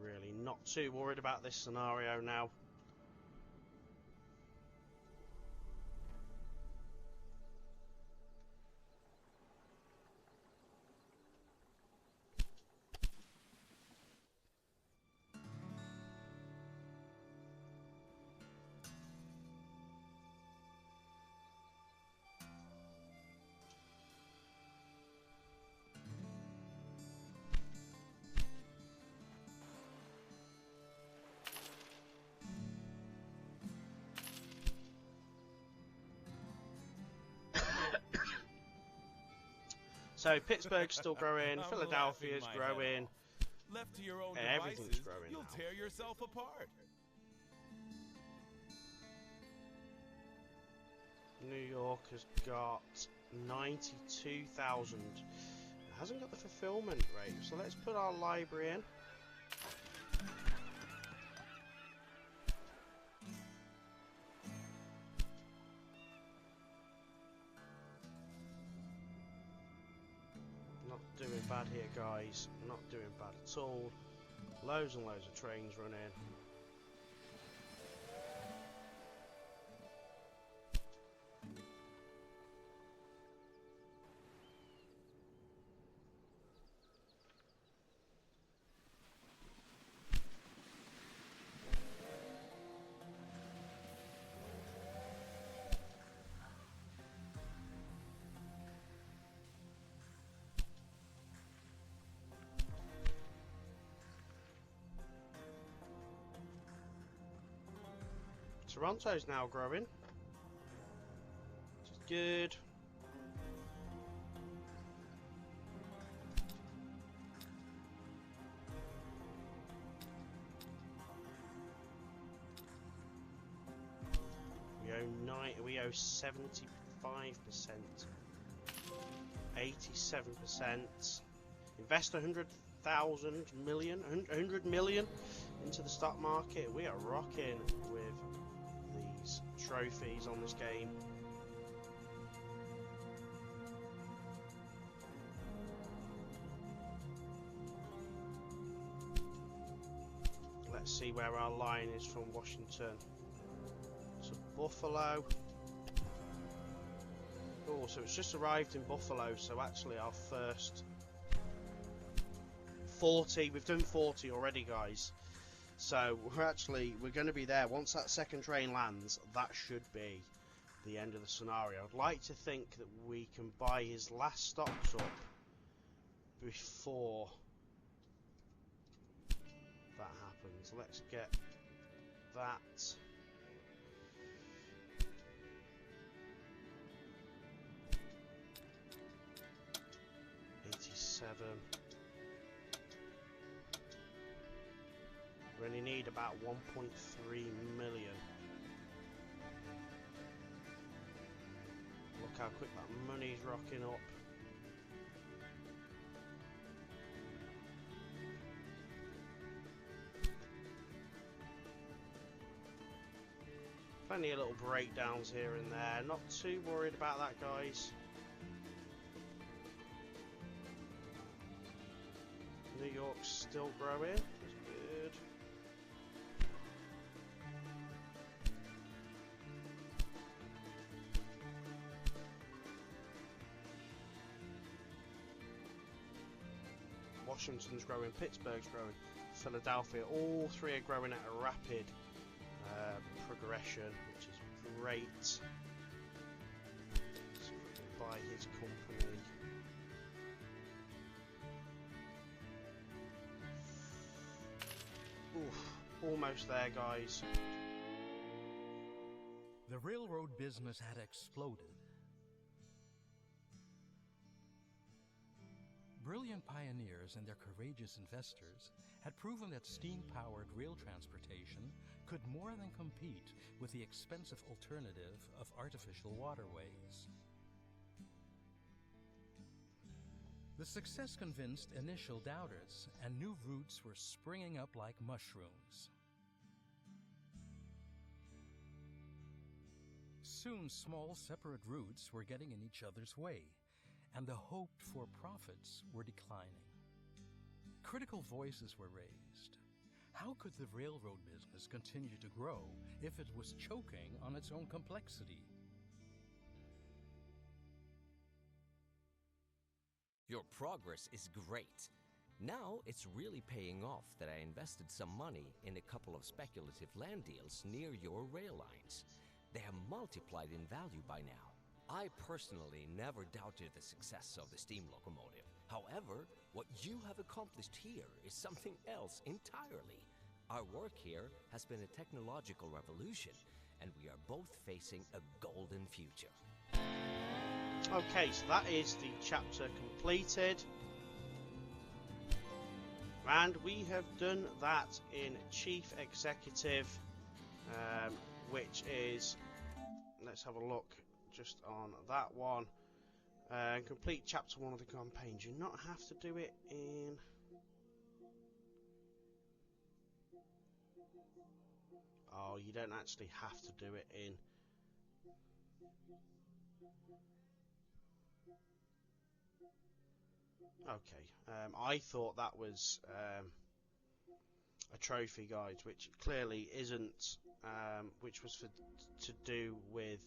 Speaker 1: Really not too worried about this scenario now. So Pittsburgh's still growing, Philadelphia's growing,
Speaker 4: Left to your own
Speaker 1: everything's
Speaker 4: devices,
Speaker 1: growing
Speaker 4: you'll
Speaker 1: now.
Speaker 4: tear yourself apart.
Speaker 1: New York has got 92,000. It hasn't got the fulfillment rate, so let's put our library in. Not doing bad here, guys. Not doing bad at all. Loads and loads of trains running. Toronto's now growing, which is good. We owe 75%, 87%. Invest 100,000 million, 100 million into the stock market. We are rocking with these trophies on this game. Let's see where our line is from Washington to Buffalo. Oh, so it's just arrived in Buffalo, so actually our first 40, we've done 40 already, guys. So we're going to be there. Once that second train lands, that should be the end of the scenario. I'd like to think that we can buy his last stocks up before that happens. Let's get that. We only need about 1.3 million. Look how quick that money's rocking up. Plenty of little breakdowns here and there. Not too worried about that, guys. New York's still growing. That's good. Washington's growing, Pittsburgh's growing, Philadelphia, all three are growing at a rapid progression, which is great. So we can buy his company. Oof, almost there, guys.
Speaker 2: The railroad business had exploded. Brilliant pioneers and their courageous investors had proven that steam-powered rail transportation could more than compete with the expensive alternative of artificial waterways. The success convinced initial doubters, and new routes were springing up like mushrooms. Soon, small, separate routes were getting in each other's way, and the hoped-for profits were declining. Critical voices were raised. How could the railroad business continue to grow if it was choking on its own complexity?
Speaker 3: Your progress is great. Now it's really paying off that I invested some money in a couple of speculative land deals near your rail lines. They have multiplied in value by now. I personally never doubted the success of the steam locomotive. However, what you have accomplished here is something else entirely. Our work here has been a technological revolution, and we are both facing a golden future.
Speaker 1: Okay, so that is the chapter completed. And we have done that in Chief Executive, which is, let's have a look just on that one. Complete chapter 1 of the campaign. Do you not have to do it in... Oh, you don't actually have to do it in... Okay, I thought that was a trophy guide, which clearly isn't, which was to do with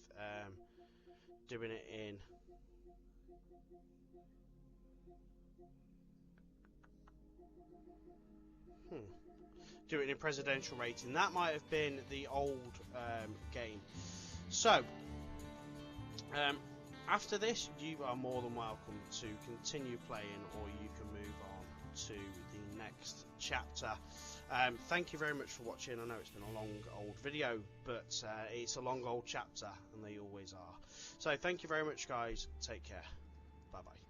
Speaker 1: doing it in doing it in presidential rating. That might have been the old game. So after this, you are more than welcome to continue playing, or you can move on to the next chapter. Thank you very much for watching. I know it's been a long old video, but it's a long old chapter, and they always are. So thank you very much, guys. Take care. Bye bye.